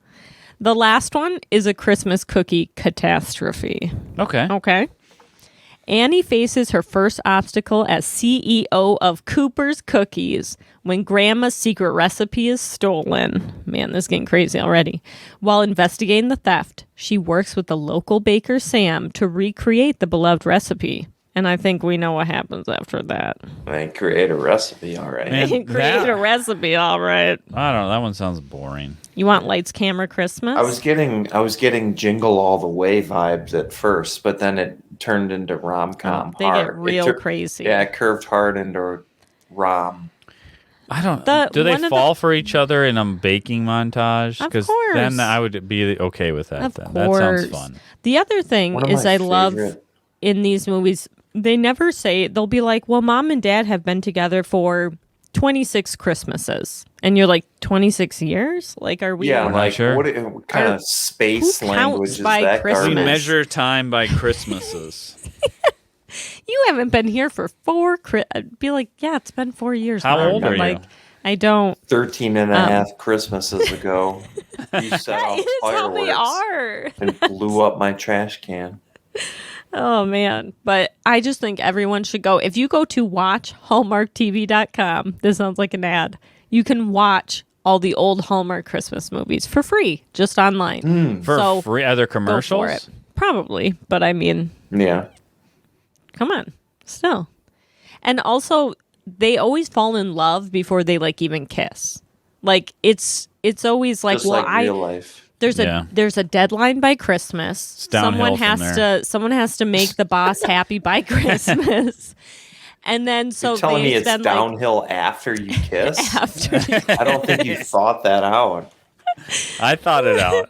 The last one is a Christmas cookie catastrophe. Okay. Okay. Annie faces her first obstacle as CEO of Cooper's Cookies when Grandma's secret recipe is stolen. Man, this is getting crazy already. While investigating the theft, she works with the local baker Sam to recreate the beloved recipe. And I think we know what happens after that. I create a recipe, all right. Man, Create that- a recipe, all right. I don't know. That one sounds boring. You want Lights, Camera, Christmas? I was getting Jingle All the Way vibes at first, but then it turned into rom-com They hard. get real crazy. Yeah, it curved hard into rom. I don't. The- do they one of fall for each other in a baking montage? Of Because course. then I would be okay with that. Of then course. that sounds fun. The other thing One of is my I love favorite- in these movies, they never say, they'll be like, well, mom and dad have been together for 26 Christmases. And you're like, 26 years? Like, are we? Yeah, not like sure. what kind of space Who language counts is by that? Christmas? We garbage? measure time by Christmases. You haven't been here for I'd be like, yeah, it's been 4 years. How Mom. old But are you? like, I don't. 13 and a half Christmases ago, you set That off is how they fireworks are. and blew up my trash can. Oh, man. But I just think everyone should go. If you go to watchhallmarktv.com, this sounds like an ad, you can watch all the old Hallmark Christmas movies for free, just online. For So, free? Are there Go commercials? for it. Probably. But I mean, Yeah. come on. Still. And also, they always fall in love before they like even kiss. Like it's always like, Just well, like real life. there's Yeah. a deadline by Christmas. downhill from Someone has to make the boss happy by Christmas. And then so You're telling they me it's spend downhill after you kiss? like after I don't think you thought that out. I thought it out.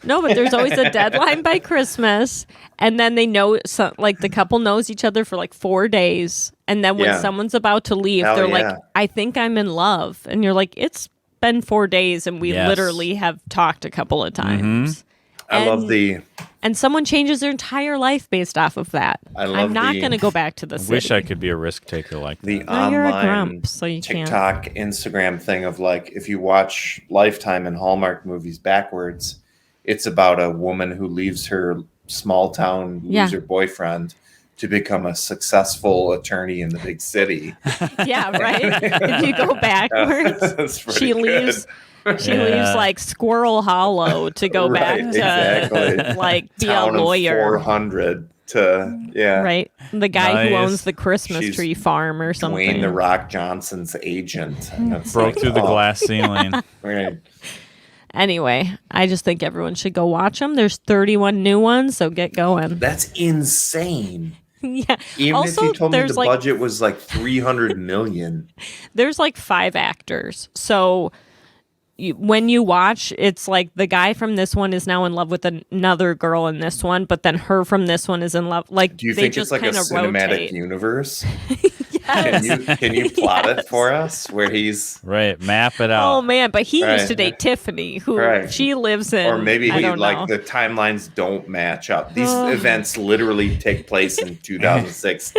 No, but there's always a deadline by Christmas, and then they know, like the couple knows each other for like 4 days, and then when Yeah. someone's about to leave, Hell they're yeah. like, "I think I'm in love," and you're like, "It's been 4 days, and we Yes. literally have talked a couple of times." I love And- and someone changes their entire life based off of that. I love I'm not the- going to go back to the city. Wish I could be a risk taker like the that. No, you're a online grump, so you can't. TikTok, Instagram thing of like if you watch Lifetime and Hallmark movies backwards, it's about a woman who leaves her small town Yeah. loser boyfriend to become a successful attorney in the big city. Yeah, right. If you go backwards, That's pretty she good. leaves. She leaves like Squirrel Hollow to go back to exactly. like be Town a of lawyer. 400 to Right, the guy who Nice. owns the Christmas She's tree farm or something. Dwayne the Rock Johnson's agent. And it's Broke like, through the oh, glass ceiling. right. Anyway, I just think everyone should go watch them. There's 31 new ones, so get going. That's insane. Yeah. Even Also, if you told me there's the budget was like 300 million. There's like 5 actors. So when you watch, it's like the guy from this one is now in love with another girl in this one, but then her from this one is in love. Like, Do you they think just it's like a kinda cinematic rotate. universe? Yes. Can you plot Yes. it for us where he's Right, map it out. Oh man, but he Right. used to date Tiffany, who Right. she lives in. or maybe I he, don't like know. the timelines don't match up. These events literally take place in 2006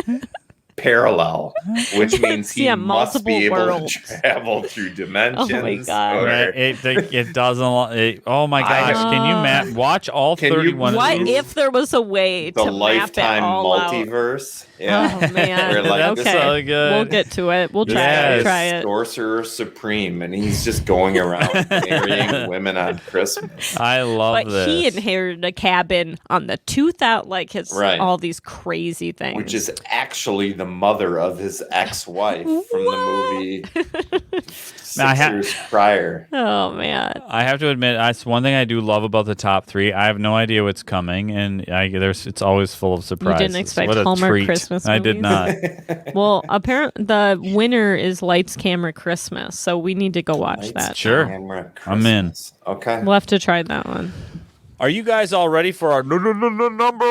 parallel, which means he Yeah, must be multiple able worlds. to travel through dimensions. God. or- Right, it doesn't. Oh my I- gosh! Can you watch all Can you- 31? What of these? if there was a way the to map it lifetime all out? multiverse. Yeah. Oh man. We're like, That's okay. so good. We'll get to it. We'll This try guy it. is Try it. Sorcerer Supreme, and he's just going around marrying women on Christmas. I love But this. he inherited a cabin on the 2000, like his Right. all these crazy things. Which is actually the mother of his ex-wife from the movie Now, 6 years prior. oh man. I have to admit, that's one thing I do love about the top 3. I have no idea what's coming, and it's always full of surprises. expect what a Hallmark treat. Christmas I did movies? not. Well, apparently the winner is Lights Camera Christmas, so we need to go watch Lights, that. Sure. Camera, I'm in. Christmas. Okay. We'll have to try that one. Are you guys all ready for our number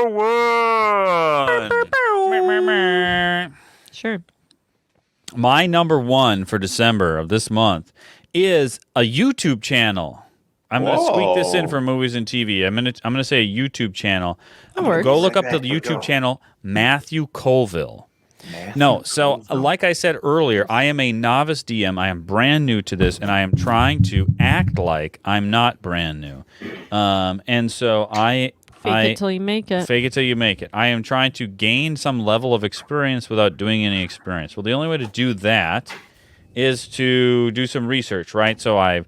one? Sure. My number one for December of this month is a YouTube channel. I'm going to squeak this in Whoa. for movies and TV. I'm going to say a YouTube channel. That works. Go look up the Right back we YouTube go. channel Matthew Colville. Matthew No, so Colville. like I said earlier, I am a novice DM. I am brand new to this, and I am trying to act like I'm not brand new. And so Fake it till you make it. Fake it till you make it. I am trying to gain some level of experience without doing any experience. Well, the only way to do that is to do some research, right? So I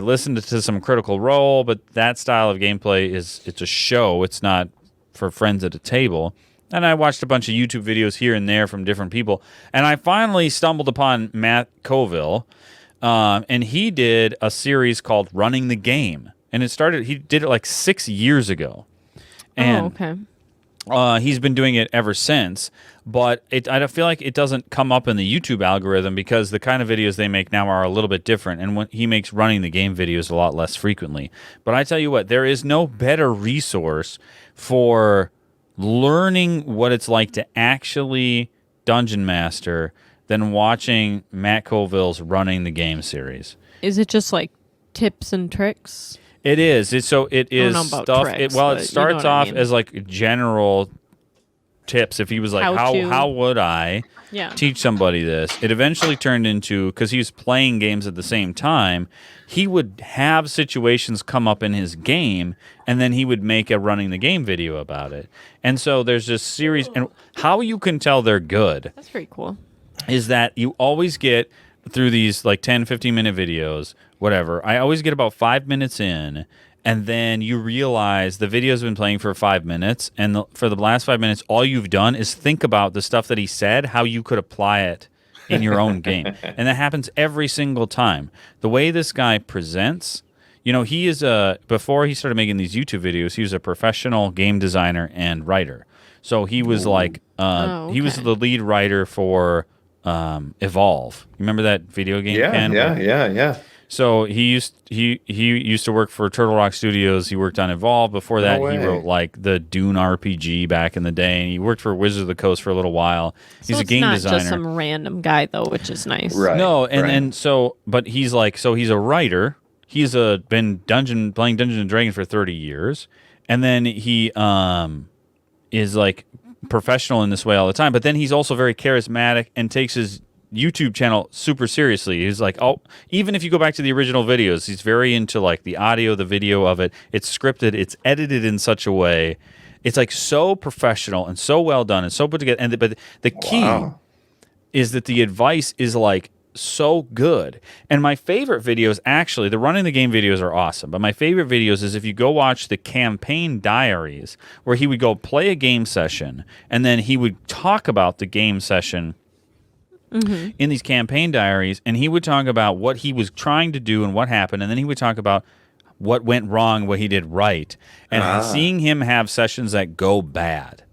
listened to some Critical Role, but that style of gameplay it's a show. It's not for friends at a table. And I watched a bunch of YouTube videos here and there from different people. And I finally stumbled upon Matt Colville, and he did a series called Running the Game. And he did it like 6 years ago. And okay. he's been doing it ever since, but I don't feel like it doesn't come up in the YouTube algorithm because the kind of videos they make now are a little bit different, and when he makes running the game videos a lot less frequently. But I tell you what, there is no better resource for learning what it's like to actually dungeon master than watching Matt Colville's Running the Game series. Is it just like tips and tricks? It is. It is know about stuff. tricks, It but you know starts what I off mean. as like general tips. If he was like, How to. how would I Yeah. teach somebody this? It eventually turned into, because he was playing games at the same time, he would have situations come up in his game, and then he would make a running the game video about it. And so there's this series, and how you can tell they're good That's pretty cool. is that you always get through these like 10, 15-minute videos, whatever. I always get about 5 minutes in, and then you realize the video's been playing for 5 minutes, and for the last 5 minutes, all you've done is think about the stuff that he said, how you could apply it in your own game. And that happens every single time. The way this guy presents, he is before he started making these YouTube videos, he was a professional game designer and writer. So he was like, he was okay. the lead writer for Evolve. You remember that video game? Ken? Yeah. So he used to work for Turtle Rock Studios. He worked on Evolve. Before that, No he way. wrote like the Dune RPG back in the day, and he worked for Wizards of the Coast for a little while. He's So a game it's not designer. just some random guy though, which is nice. Right. No, and right. but he's like, so he's a writer. He's been playing Dungeons and Dragons for 30 years, and then he is like professional in this way all the time. But then he's also very charismatic and takes his YouTube channel super seriously. He's like, even if you go back to the original videos, he's very into like the audio, the video of it. It's scripted, it's edited in such a way It's like so professional and so well done and so put together. But the key is that the advice is like so good. And my favorite videos, actually, the running the game videos are awesome. But my favorite videos is if you go watch the campaign diaries, where he would go play a game session and then he would talk about the game session in these campaign diaries, and he would talk about what he was trying to do and what happened, and then he would talk about what went wrong, what he did right, and seeing him have sessions that go bad,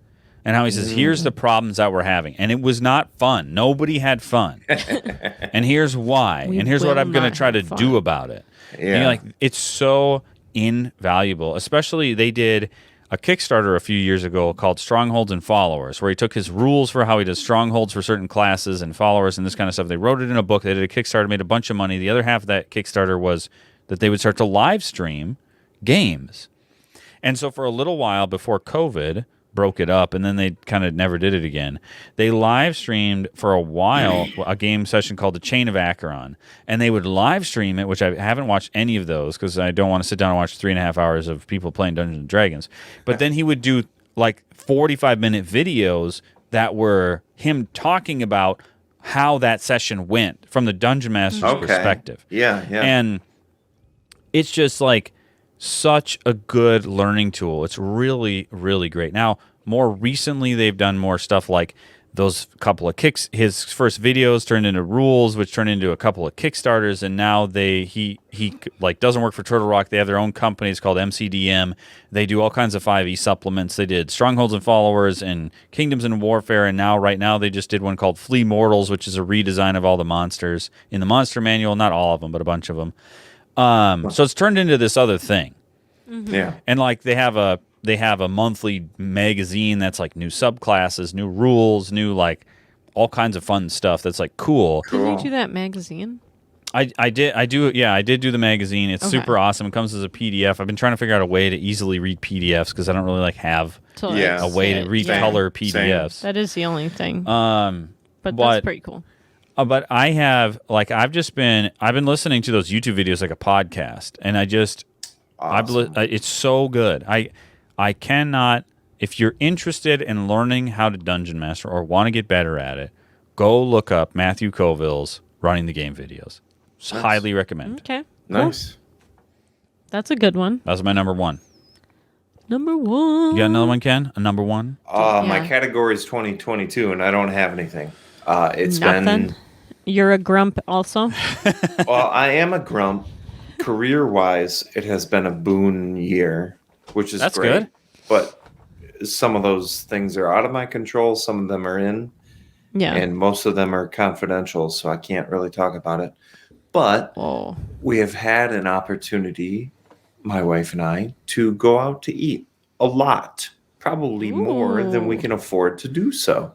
and how he says, here's the problems that we're having, and it was not fun. Nobody had fun. And here's why, and here's what I'm going to try to do about it. And you're like, it's so invaluable. Especially they did a Kickstarter a few years ago called Strongholds and Followers, where he took his rules for how he does strongholds for certain classes and followers and this kind of stuff. They wrote it in a book. They did a Kickstarter, made a bunch of money. The other half of that Kickstarter was that they would start to live stream games. And so for a little while before COVID broke it up, and then they kind of never did it again, they live streamed for a while a game session called the Chain of Acheron. And they would live stream it, which I haven't watched any of those because I don't want to sit down and watch 3.5 hours of people playing Dungeons and Dragons. But then he would do like 45-minute videos that were him talking about how that session went from the Dungeon Master's perspective. Yeah. And it's just like such a good learning tool. It's really, really great. Now, more recently, they've done more stuff like those couple of kicks. His first videos turned into rules, which turned into a couple of Kickstarters, and now he like doesn't work for Turtle Rock. They have their own company. It's called MCDM. They do all kinds of 5e supplements. They did Strongholds and Followers and Kingdoms and Warfare, and right now they just did one called Flea Mortals, which is a redesign of all the monsters in the monster manual. Not all of them, but a bunch of them. So it's turned into this other thing. Yeah. And like they have a monthly magazine that's like new subclasses, new rules, new like all kinds of fun stuff that's like cool. Did you do that magazine? I did do the magazine. It's super awesome. It comes as a PDF. I've been trying to figure out a way to easily read PDFs because I don't really like have a way to read color PDFs. That is the only thing. But that's pretty cool. But I've been listening to those YouTube videos like a podcast, and it's so good. I cannot, if you're interested in learning how to Dungeon Master or want to get better at it, go look up Matthew Coville's Running the Game videos. Nice. Highly recommend. Okay. Nice. Cool. That's a good one. That was my number one. Number one. You got another one, Ken? A number one? My category is 2022, and I don't have anything. It's Nothing. been... You're a grump also? Well, I am a grump. Career-wise, it has been a boon year, which is That's great. good. But some of those things are out of my control. Some of them are in. Yeah. And most of them are confidential, so I can't really talk about it. But we have had an opportunity, my wife and I, to go out to eat a lot. Probably more than we can afford to do so.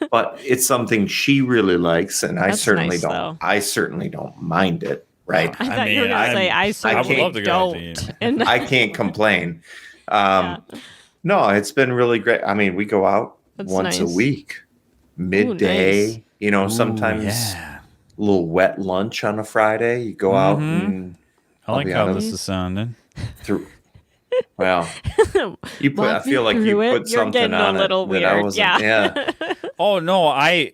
But it's something she really likes, and I certainly don't. Though. I certainly don't mind it. Right? I thought you were going to say I certainly would love to go out to eat. And I can't complain. No, it's been really great. I mean, we go out once a week, midday. Ooh, nice. Sometimes a little wet lunch on a Friday. You go out and I like how this is sounding. Well, you put. I feel like you put something on it. You're getting a little weird. Yeah. Oh no, I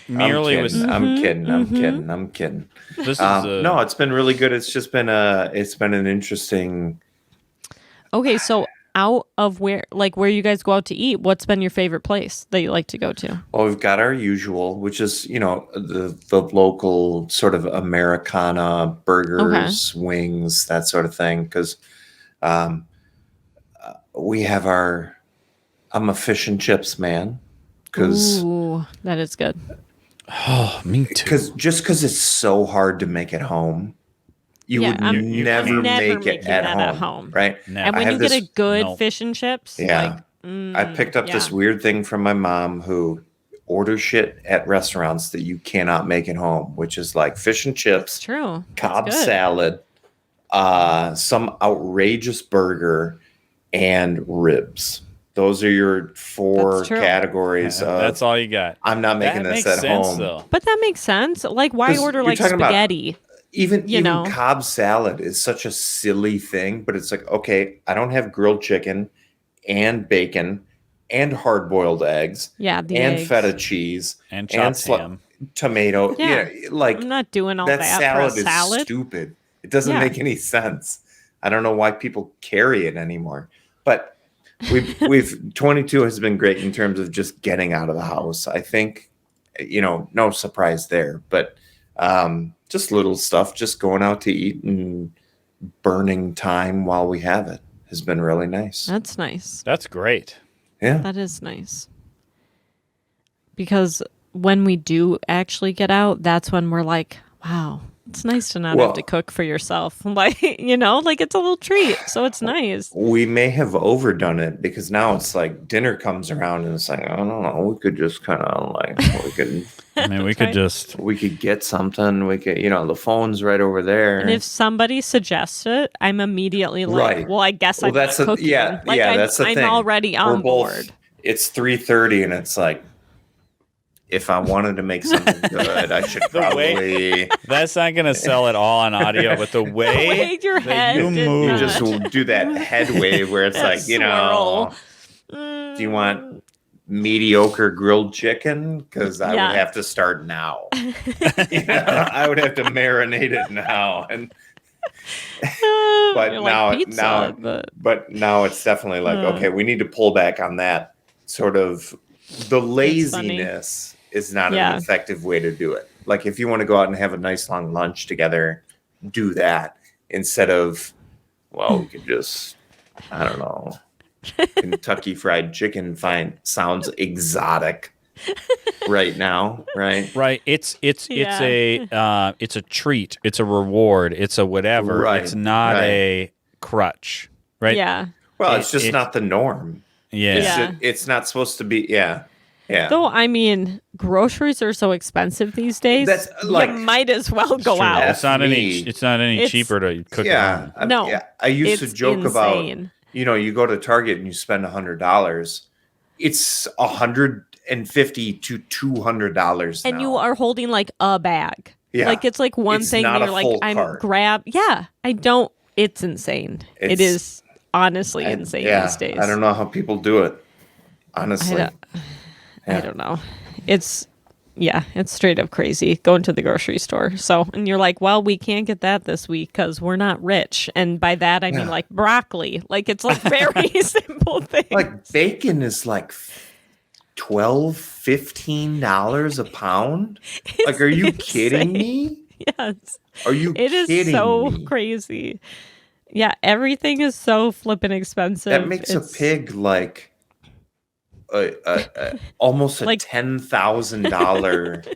merely was. I'm kidding. This is no, it's been really good. It's just been an interesting. Okay, so out of where you guys go out to eat, what's been your favorite place that you like to go to? Well, we've got our usual, which is the local sort of Americana burgers, wings, that sort of thing. Because we have I'm a fish and chips man. Ooh, that is good. Oh, me too. Because it's so hard to make at home. You would never make it at home, right? Never. And when you get a good fish and chips, I picked up this weird thing from my mom who orders shit at restaurants that you cannot make at home, which is like fish and chips, Cobb salad, some outrageous burger, and ribs. Those are your 4 categories. That's all you got. I'm not making this at home. Though. But that makes sense. Like, why order like spaghetti? Even Cobb salad is such a silly thing, but it's like, okay, I don't have grilled chicken and bacon and hard-boiled eggs Yeah, the and eggs. feta cheese And chopped ham. tomato. Yeah. Like I'm not doing all that that salad for a salad. is stupid. It doesn't Yeah. make any sense. I don't know why people carry it anymore. But we've 22 has been great in terms of just getting out of the house. I think, no surprise there, but just little stuff, just going out to eat and burning time while we have it has been really nice. That's nice. That's great. Yeah. That is nice. Because when we do actually get out, that's when we're like, wow, it's nice to not have to cook for yourself. Like, like it's a little treat. So it's nice. We may have overdone it because now it's like dinner comes around and it's like, I don't know, we could just kind of I mean, we could get something. We could, the phone's right over there. And if somebody suggests it, I'm immediately like, Right. well, I guess I'm not cooking. That's the thing. I'm already on board. It's 3:30 and it's like, if I wanted to make something good, I should probably. That's not going to sell at all on audio, but the way your head you move. You just do that head wave where it's like, swirl. Do you want mediocre grilled chicken? Because I would have to start now. I would have to marinate it now. And but now it's definitely like, okay, we need to pull back on that sort of. The laziness is not an effective way to do it. Like if you want to go out and have a nice long lunch together, do that instead of, we could just, I don't know, Kentucky Fried Chicken sounds exotic right now, right? Right. It's a treat. It's a reward. It's a whatever. Right. It's not a crutch, right? Yeah. Well, it's just not the norm. Yeah. It's not supposed to be. Yeah. Though, I mean, groceries are so expensive these days. That's like, you might as well go out. It's not any cheaper to cook. Yeah. I used to joke about, you go to Target and you spend $100. It's $150 to $200 and now. you are holding like a bag. Yeah. Like it's like one It's thing not you're a like, full I'm cart. it's insane. It is honestly insane these days. I don't know how people do it. Honestly. I don't know. It's straight up crazy going to the grocery store. So, and you're like, well, we can't get that this week because we're not rich. And by that, I mean like broccoli. Like it's like very simple things. Like bacon is like $12, $15 a pound. Like, are you kidding me? Yes. Are you kidding me? It is so crazy. Yeah, everything is so flippin' expensive. That makes a pig like almost a like $10,000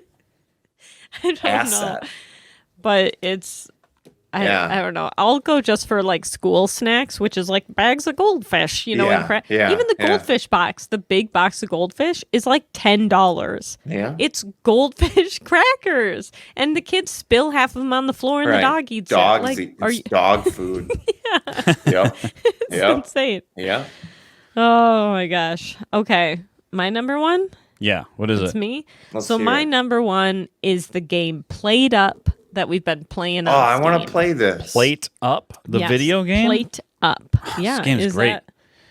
asset. know. But it's I don't know. I'll go just for like school snacks, which is like bags of goldfish, and even the goldfish box, the big box of goldfish is like $10. Yeah. It's goldfish crackers. And the kids spill half of them on the floor and the dog eats it. It's dog food. Yeah. It's insane. Yeah. Oh my gosh. Okay. My number one? Yeah. What is It's it? me. Let's so hear my it. number one is the game Played Up that we've been playing on I want to Steam. play this. Plate Up, the video game? Plate Up. Yeah. This game is great.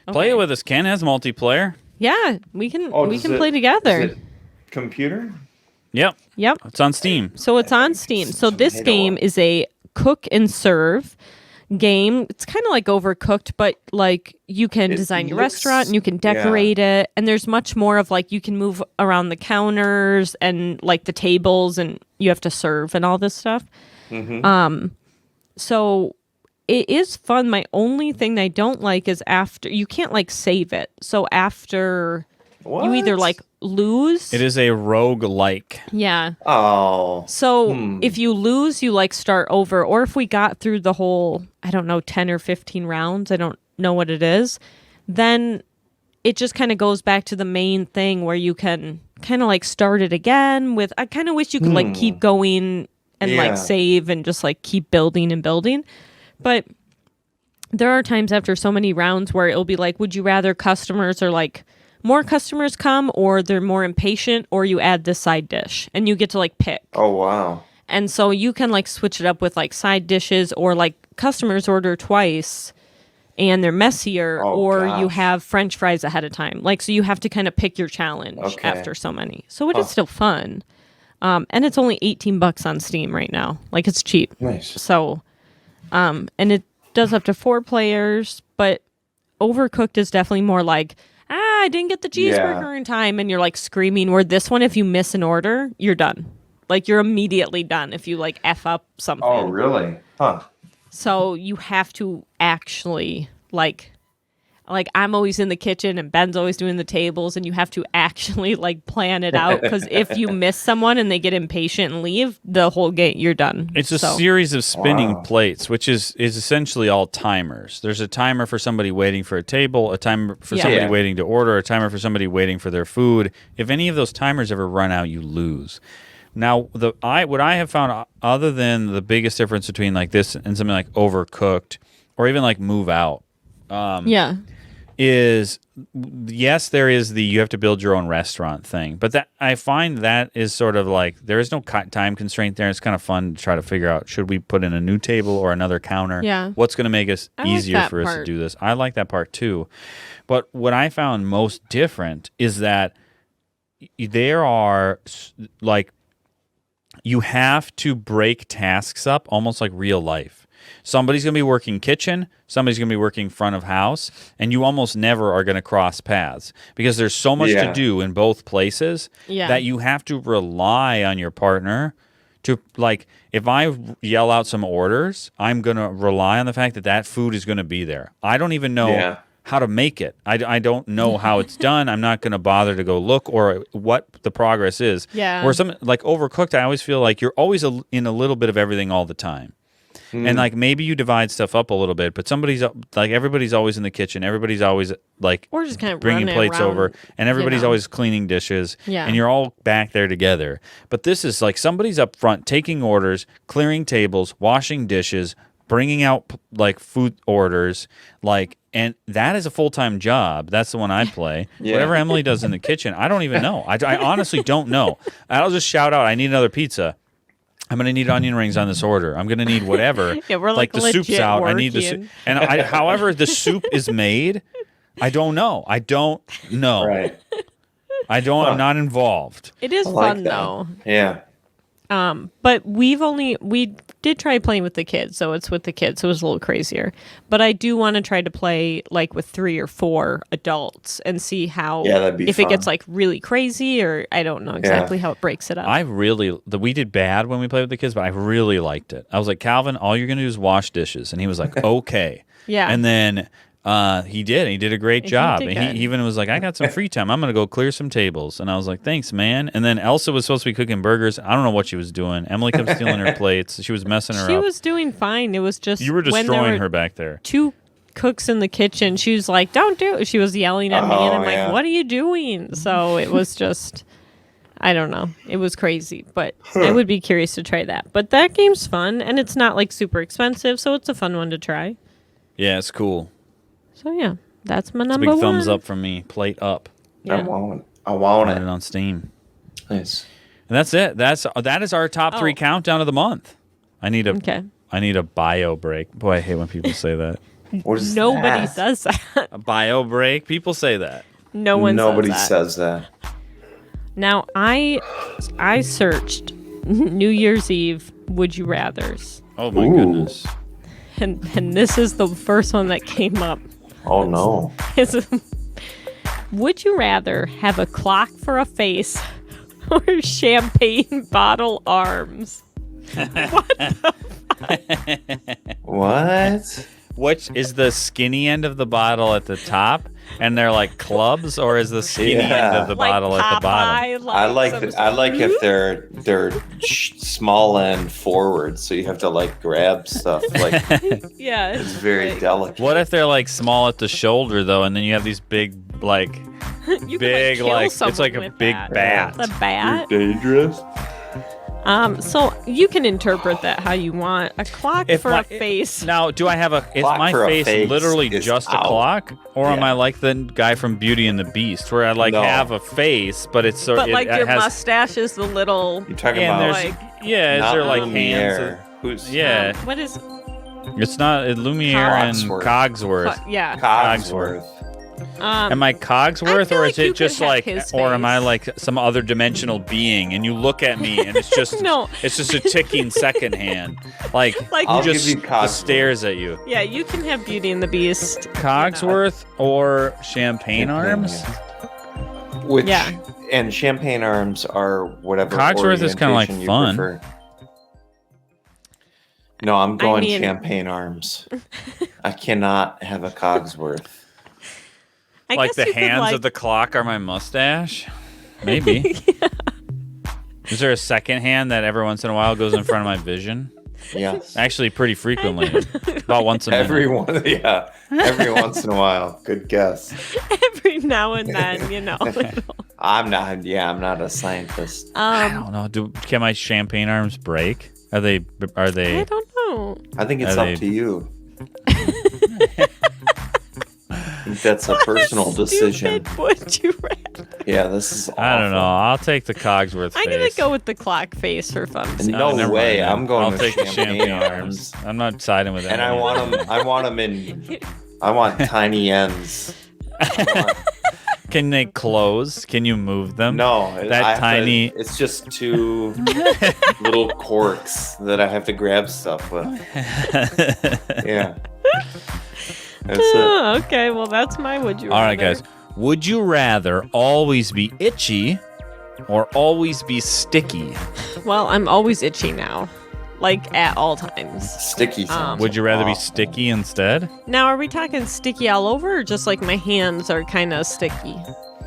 Play it with us. Ken has multiplayer. Yeah, we can Does play together. Is it computer? Yep. Yep. It's on Steam. So it's on Steam. So this game is a cook and serve game. It's kind of like Overcooked, but like you can design your restaurant and you can decorate it, and there's much more of like you can move around the counters and like the tables, and you have to serve and all this stuff. Mm-hmm. So it is fun. My only thing I don't like is after you can't like save it. So after you either like lose. It is a roguelike. Yeah. Oh. So if you lose, you like start over. Or if we got through the whole, I don't know, 10 or 15 rounds, I don't know what it is, then it just kind of goes back to the main thing where you can kind of like start it again with, I kind of wish you could like keep going and like save and just like keep building and building. But there are times after so many rounds where it'll be like, would you rather customers are like, more customers come, or they're more impatient, or you add this side dish and you get to like pick. Oh, wow. And so you can like switch it up with like side dishes, or like customers order twice and they're messier, Oh, or you gosh. have French fries ahead of time. Like, so you have to kind of pick your challenge Okay. after so many. So it is still fun. And it's only $18 on Steam right now. Like, it's cheap. Nice. So, and it does up to 4 players, but Overcooked is definitely more like, I didn't get the cheeseburger in time, and you're like screaming. Where this one, if you miss an order, you're done. Like, you're immediately done if you like F up something. Oh, really? Huh. So you have to actually like I'm always in the kitchen and Ben's always doing the tables, and you have to actually like plan it out, because if you miss someone and they get impatient and leave, the whole game, you're done. It's a series of spinning plates, which is essentially all timers. There's a timer for somebody waiting for a table, a timer for somebody waiting to order, a timer for somebody waiting for their food. If any of those timers ever run out, you lose. Now, what I have found, other than the biggest difference between like this and something like Overcooked, or even like Move Out, is yes, there is the you have to build your own restaurant thing, but that I find that is sort of like there is no time constraint there. It's kind of fun to try to figure out, should we put in a new table or another counter? Yeah. What's going to make us easier for us to part. do this? I like that part too. But what I found most different is that there are like, you have to break tasks up almost like real life. Somebody's going to be working kitchen, somebody's going to be working front of house, and you almost never are going to cross paths because there's so much to do in both places that you have to rely on your partner to, like, if I yell out some orders, I'm going to rely on the fact that that food is going to be there. I don't even know how to make it. I don't know how it's done. I'm not going to bother to go look or what the progress is. Yeah. Or something like Overcooked, I always feel like you're always in a little bit of everything all the time. And like maybe you divide stuff up a little bit, but somebody's like, everybody's always in the kitchen. Everybody's always like, or just kind of bringing plates around, over, and everybody's always cleaning dishes. And you're all back there together. But this is like somebody's up front taking orders, clearing tables, washing dishes, bringing out like food orders, like, and that is a full-time job. That's the one I play. Whatever Emily does in the kitchen, I don't even know. I honestly don't know. I'll just shout out, I need another pizza. I'm going to need onion rings on this order. I'm going to need whatever. We're like the soup's out. I need the soup. And however the soup is made, I don't know. I don't know. Right. I'm not involved. It is fun though. Yeah. But we did try playing with the kids, so it's with the kids, so it was a little crazier. But I do want to try to play like with 3 or 4 adults and see how that'd be if fun. it gets like really crazy, or I don't know exactly how it breaks it up. We did bad when we played with the kids, but I really liked it. I was like, Calvin, all you're gonna do is wash dishes, and he was like, okay. And then he did a great job. And he even was like, I got some free time. I'm going to go clear some tables. And I was like, thanks, man. And then Elsa was supposed to be cooking burgers. I don't know what she was doing. Emily kept stealing her plates. She was messing her up. She was doing fine. It was just you were destroying her back there. 2 cooks in the kitchen. She was like, don't do it. She was yelling at me. And I'm like, what are you doing? So it was just, I don't know. It was crazy. But I would be curious to try that. But that game's fun. And it's not like super expensive. So it's a fun one to try. Yeah, it's cool. So yeah, that's my It's number a big 1. thumbs up from me. Plate up. Yeah. I want Put it. it on Steam. Nice. And that's it. That is our top 3 countdown of the month. I need a bio break. Boy, I hate when people say that. What is Nobody that? says that. A bio break? People say that. Nobody says that. says that. Now I searched New Year's Eve would you rathers. Oh my goodness. And this is the first one that came up. Oh no. Would you rather have a clock for a face or champagne bottle arms? What? Which is the skinny end of the bottle at the top, and they're like clubs, or is the skinny end of the bottle at the bottom? I like if they're small end forward, so you have to like grab stuff. Like yeah, it's very delicate. What if they're like small at the shoulder though, and then you have these big like you big can, like like it's like a big bat. The bat. Dangerous. So you can interpret that how you want. A clock for a face. Now, do I have is my face literally just a clock, or am I like the guy from Beauty and the Beast, where I like have a face, but it's but like your has, mustache is the little. You're talking and about there's like is there like in the hands? air. Who's Yeah. What is? It's not Lumiere and Cogsworth. Yeah. Cogsworth. Am I Cogsworth, or is you it just could have like, his or am I face. like some other dimensional being? And you look at me, and it's just No. it's just a ticking second hand, like I'll just give you Cogsworth. stares at you. Yeah, you can have Beauty and the Beast. Cogsworth or Champagne Arms? Which Yeah. and Champagne Arms are whatever. Cogsworth is kinda like orientation you fun. prefer. No, I'm going mean- Champagne Arms. I cannot have a Cogsworth. I Like guess the you could, hands like, of the clock are my mustache? Maybe. Is there a second hand that every once in a while goes in front of my vision? Yes. Actually, pretty frequently. About once a minute. Every once in a while. Good guess. every now and then, you know. I'm not a scientist. I don't know. Can my Champagne Arms break? Are they? I don't know. I think it's Are up they- to you. I think that's a personal decision. Stupid would you rather? Yeah, this is awful. I don't know. I'll take the Cogsworth I'm face. gonna go with the clock face for fun. No never way. mind then. I'm going I'll with take the Champagne Champagne Arms. Arms. I'm not siding with that. And I want them in. I want tiny ends. Can they close? Can you move them? No, That I have tiny- To, it's just two little corks that I have to grab stuff with. Yeah. That's it. Oh, okay, well that's my would you All right, rather. guys. Would you rather always be itchy or always be sticky? Well, I'm always itchy now. Like at all times. Sticky sounds Would you rather be awful. sticky instead? Now, are we talking sticky all over or just like my hands are kind of sticky?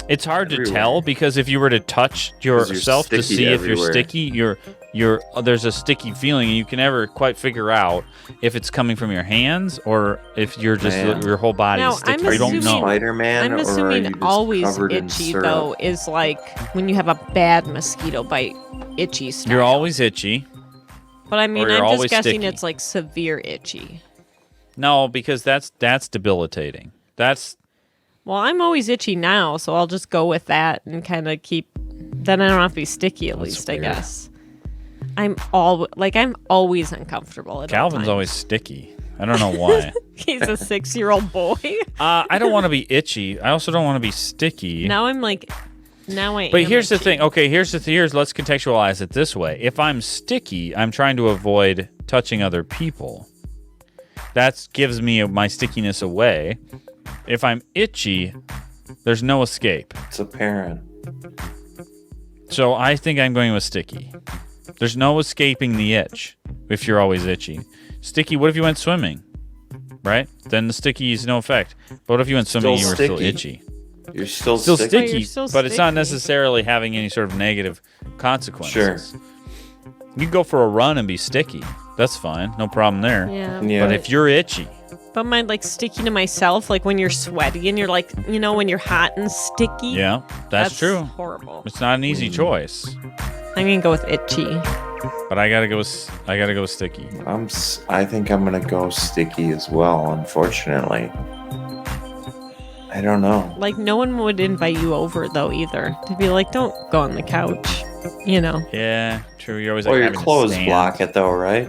It's hard to Everywhere. tell because if you were to touch yourself to sticky see if you're everywhere. sticky, there's a sticky feeling, and you can never quite figure out if it's coming from your hands or if you're just Man. your whole body Now, is sticky. I'm You don't assuming- know. Spider-Man, I'm or are you assuming just always covered in itchy syrup? though is like when you have a bad mosquito bite, itchy style. You're always itchy. But I mean, or you're I'm just always guessing sticky. it's like severe itchy. No, because that's debilitating. That's Well, I'm always itchy now, so I'll just go with that and kind of keep. Then I don't have to be sticky at That's least, weird. I guess. I'm always uncomfortable. At all Calvin's times. always sticky. I don't know why. He's a 6-year-old boy. I don't want to be itchy. I also don't want to be sticky. Now I'm like, now I. But am here's the itchy. thing. Okay, here's let's contextualize it this way. If I'm sticky, I'm trying to avoid touching other people. That gives me my stickiness away. If I'm itchy, there's no escape. It's apparent. So I think I'm going with sticky. There's no escaping the itch if you're always itchy. Sticky, what if you went swimming? Right? Then the sticky is no effect. But what if you went swimming and you were still sticky. itchy? You're still Still sticky. sticky, you're still but it's not sticky. necessarily having any sort of negative consequences. Sure. You can go for a run and be sticky. That's fine. No problem there. Yeah. Yeah. But if you're itchy, But mine like sticky to myself, like when you're sweaty and you're like, when you're hot and sticky. yeah, that's true. Horrible. It's not an easy choice. I'm gonna go with itchy. But I gotta go with sticky. I think I'm gonna go sticky as well. Unfortunately, I don't know. Like no one would invite you over though either. To be like, don't go on the couch. Yeah, true. You're always Well, like your having to clothes stand. block it though, right?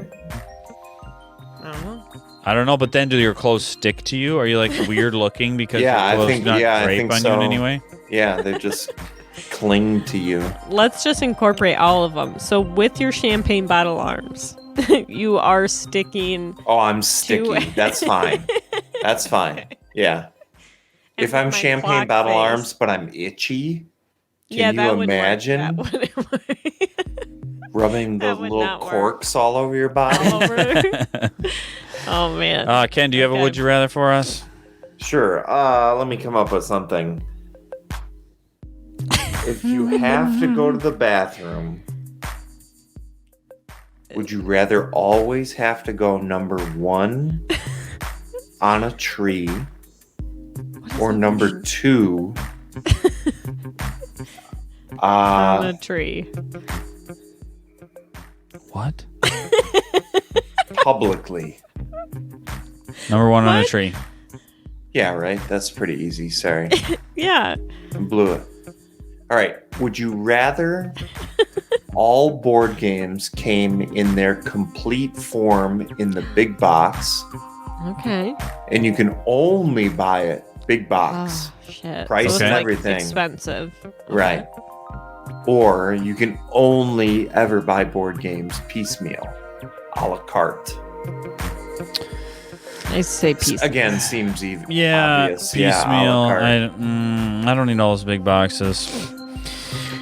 I don't know. I don't know, but then do your clothes stick to you? Are you like weird looking because Yeah, I your clothes think- not yeah, I drape think on you in so. any way? Yeah, they just cling to you. Let's just incorporate all of them. So with your champagne bottle arms, you are sticking. Oh, I'm sticky. That's fine. That's fine. Yeah. And If I'm with my champagne clock bottle face. arms, but I'm itchy, Yeah, can that you would work. imagine That would work. rubbing the that would little not work. corks all over your body? All over. Oh man. Ken, do you have a Okay. would you rather for us? Sure. Let me come up with something. If you have to go to the bathroom, would you rather always have to go number 1 on a tree or number 2 on a tree. What? publicly? Number 1 on a What? tree. Yeah, right. That's pretty easy. Sorry. Yeah. I blew it. All right. Would you rather all board games came in their complete form in the big box, Okay. and you can only buy it big box, Oh, shit. price So it's, and like, everything. expensive. Right? Or you can only ever buy board games piecemeal, a la carte. I say piece. Again, seems even Yeah, obvious. piecemeal. Yeah, a la carte. I don't need all those big boxes.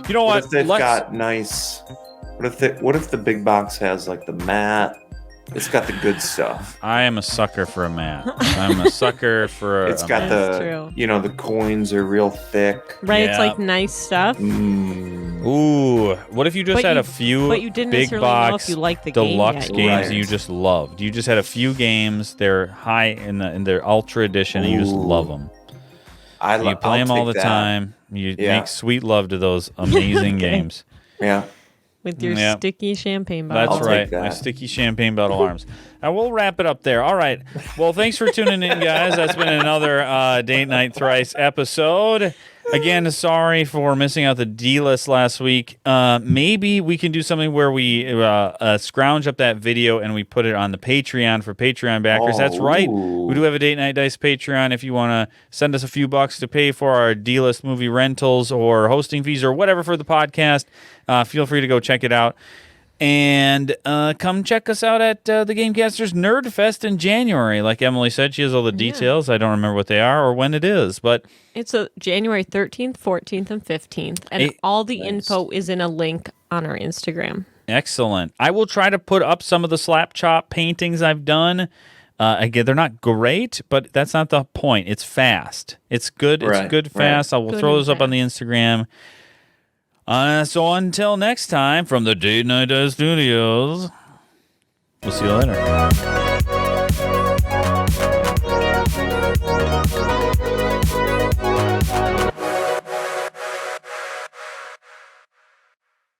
You know What what? if they've got nice? What if the big box has like the mat? It's got the good stuff. I am a sucker for a mat. I'm a sucker for It's a got mat. That's the true. the coins are real thick. Right, Yeah. it's like nice stuff. Ooh, what if you just But had you- a few but you didn't big necessarily know box if you liked the game deluxe yet. games that Right. you just loved? You just had a few games. They're high in their ultra edition, and you just Ooh. love them. You play I'll them all take the that. time. You Yeah. make sweet love to those amazing games. Yeah. With your Yeah. sticky champagne bottle. That's I'll right. take that. My sticky champagne bottle arms. And we'll wrap it up there. All right. Well, thanks for tuning in, guys. That's been another Date Night Thrice episode. Again, sorry for missing out the D-list last week. Maybe we can do something where we scrounge up that video and we put it on the Patreon for Patreon backers. That's right. ooh. We do have a Date Night Dice Patreon. If you want to send us a few bucks to pay for our D-list movie rentals or hosting fees or whatever for the podcast, feel free to go check it out. And come check us out at the Gamecasters Nerd Fest in January. Like Emily said, she has all the details. I don't remember what they are or when it is, but It's January 13th, 14th, and 15th. And all the info is in a link on our Instagram. excellent. I will try to put up some of the slap chop paintings I've done. Again, they're not great, but that's not the point. It's fast. It's good. Right, It's good fast. I will Good throw and those up on the Instagram. So until next time, from the Date Night Dice Studios, we'll see you later.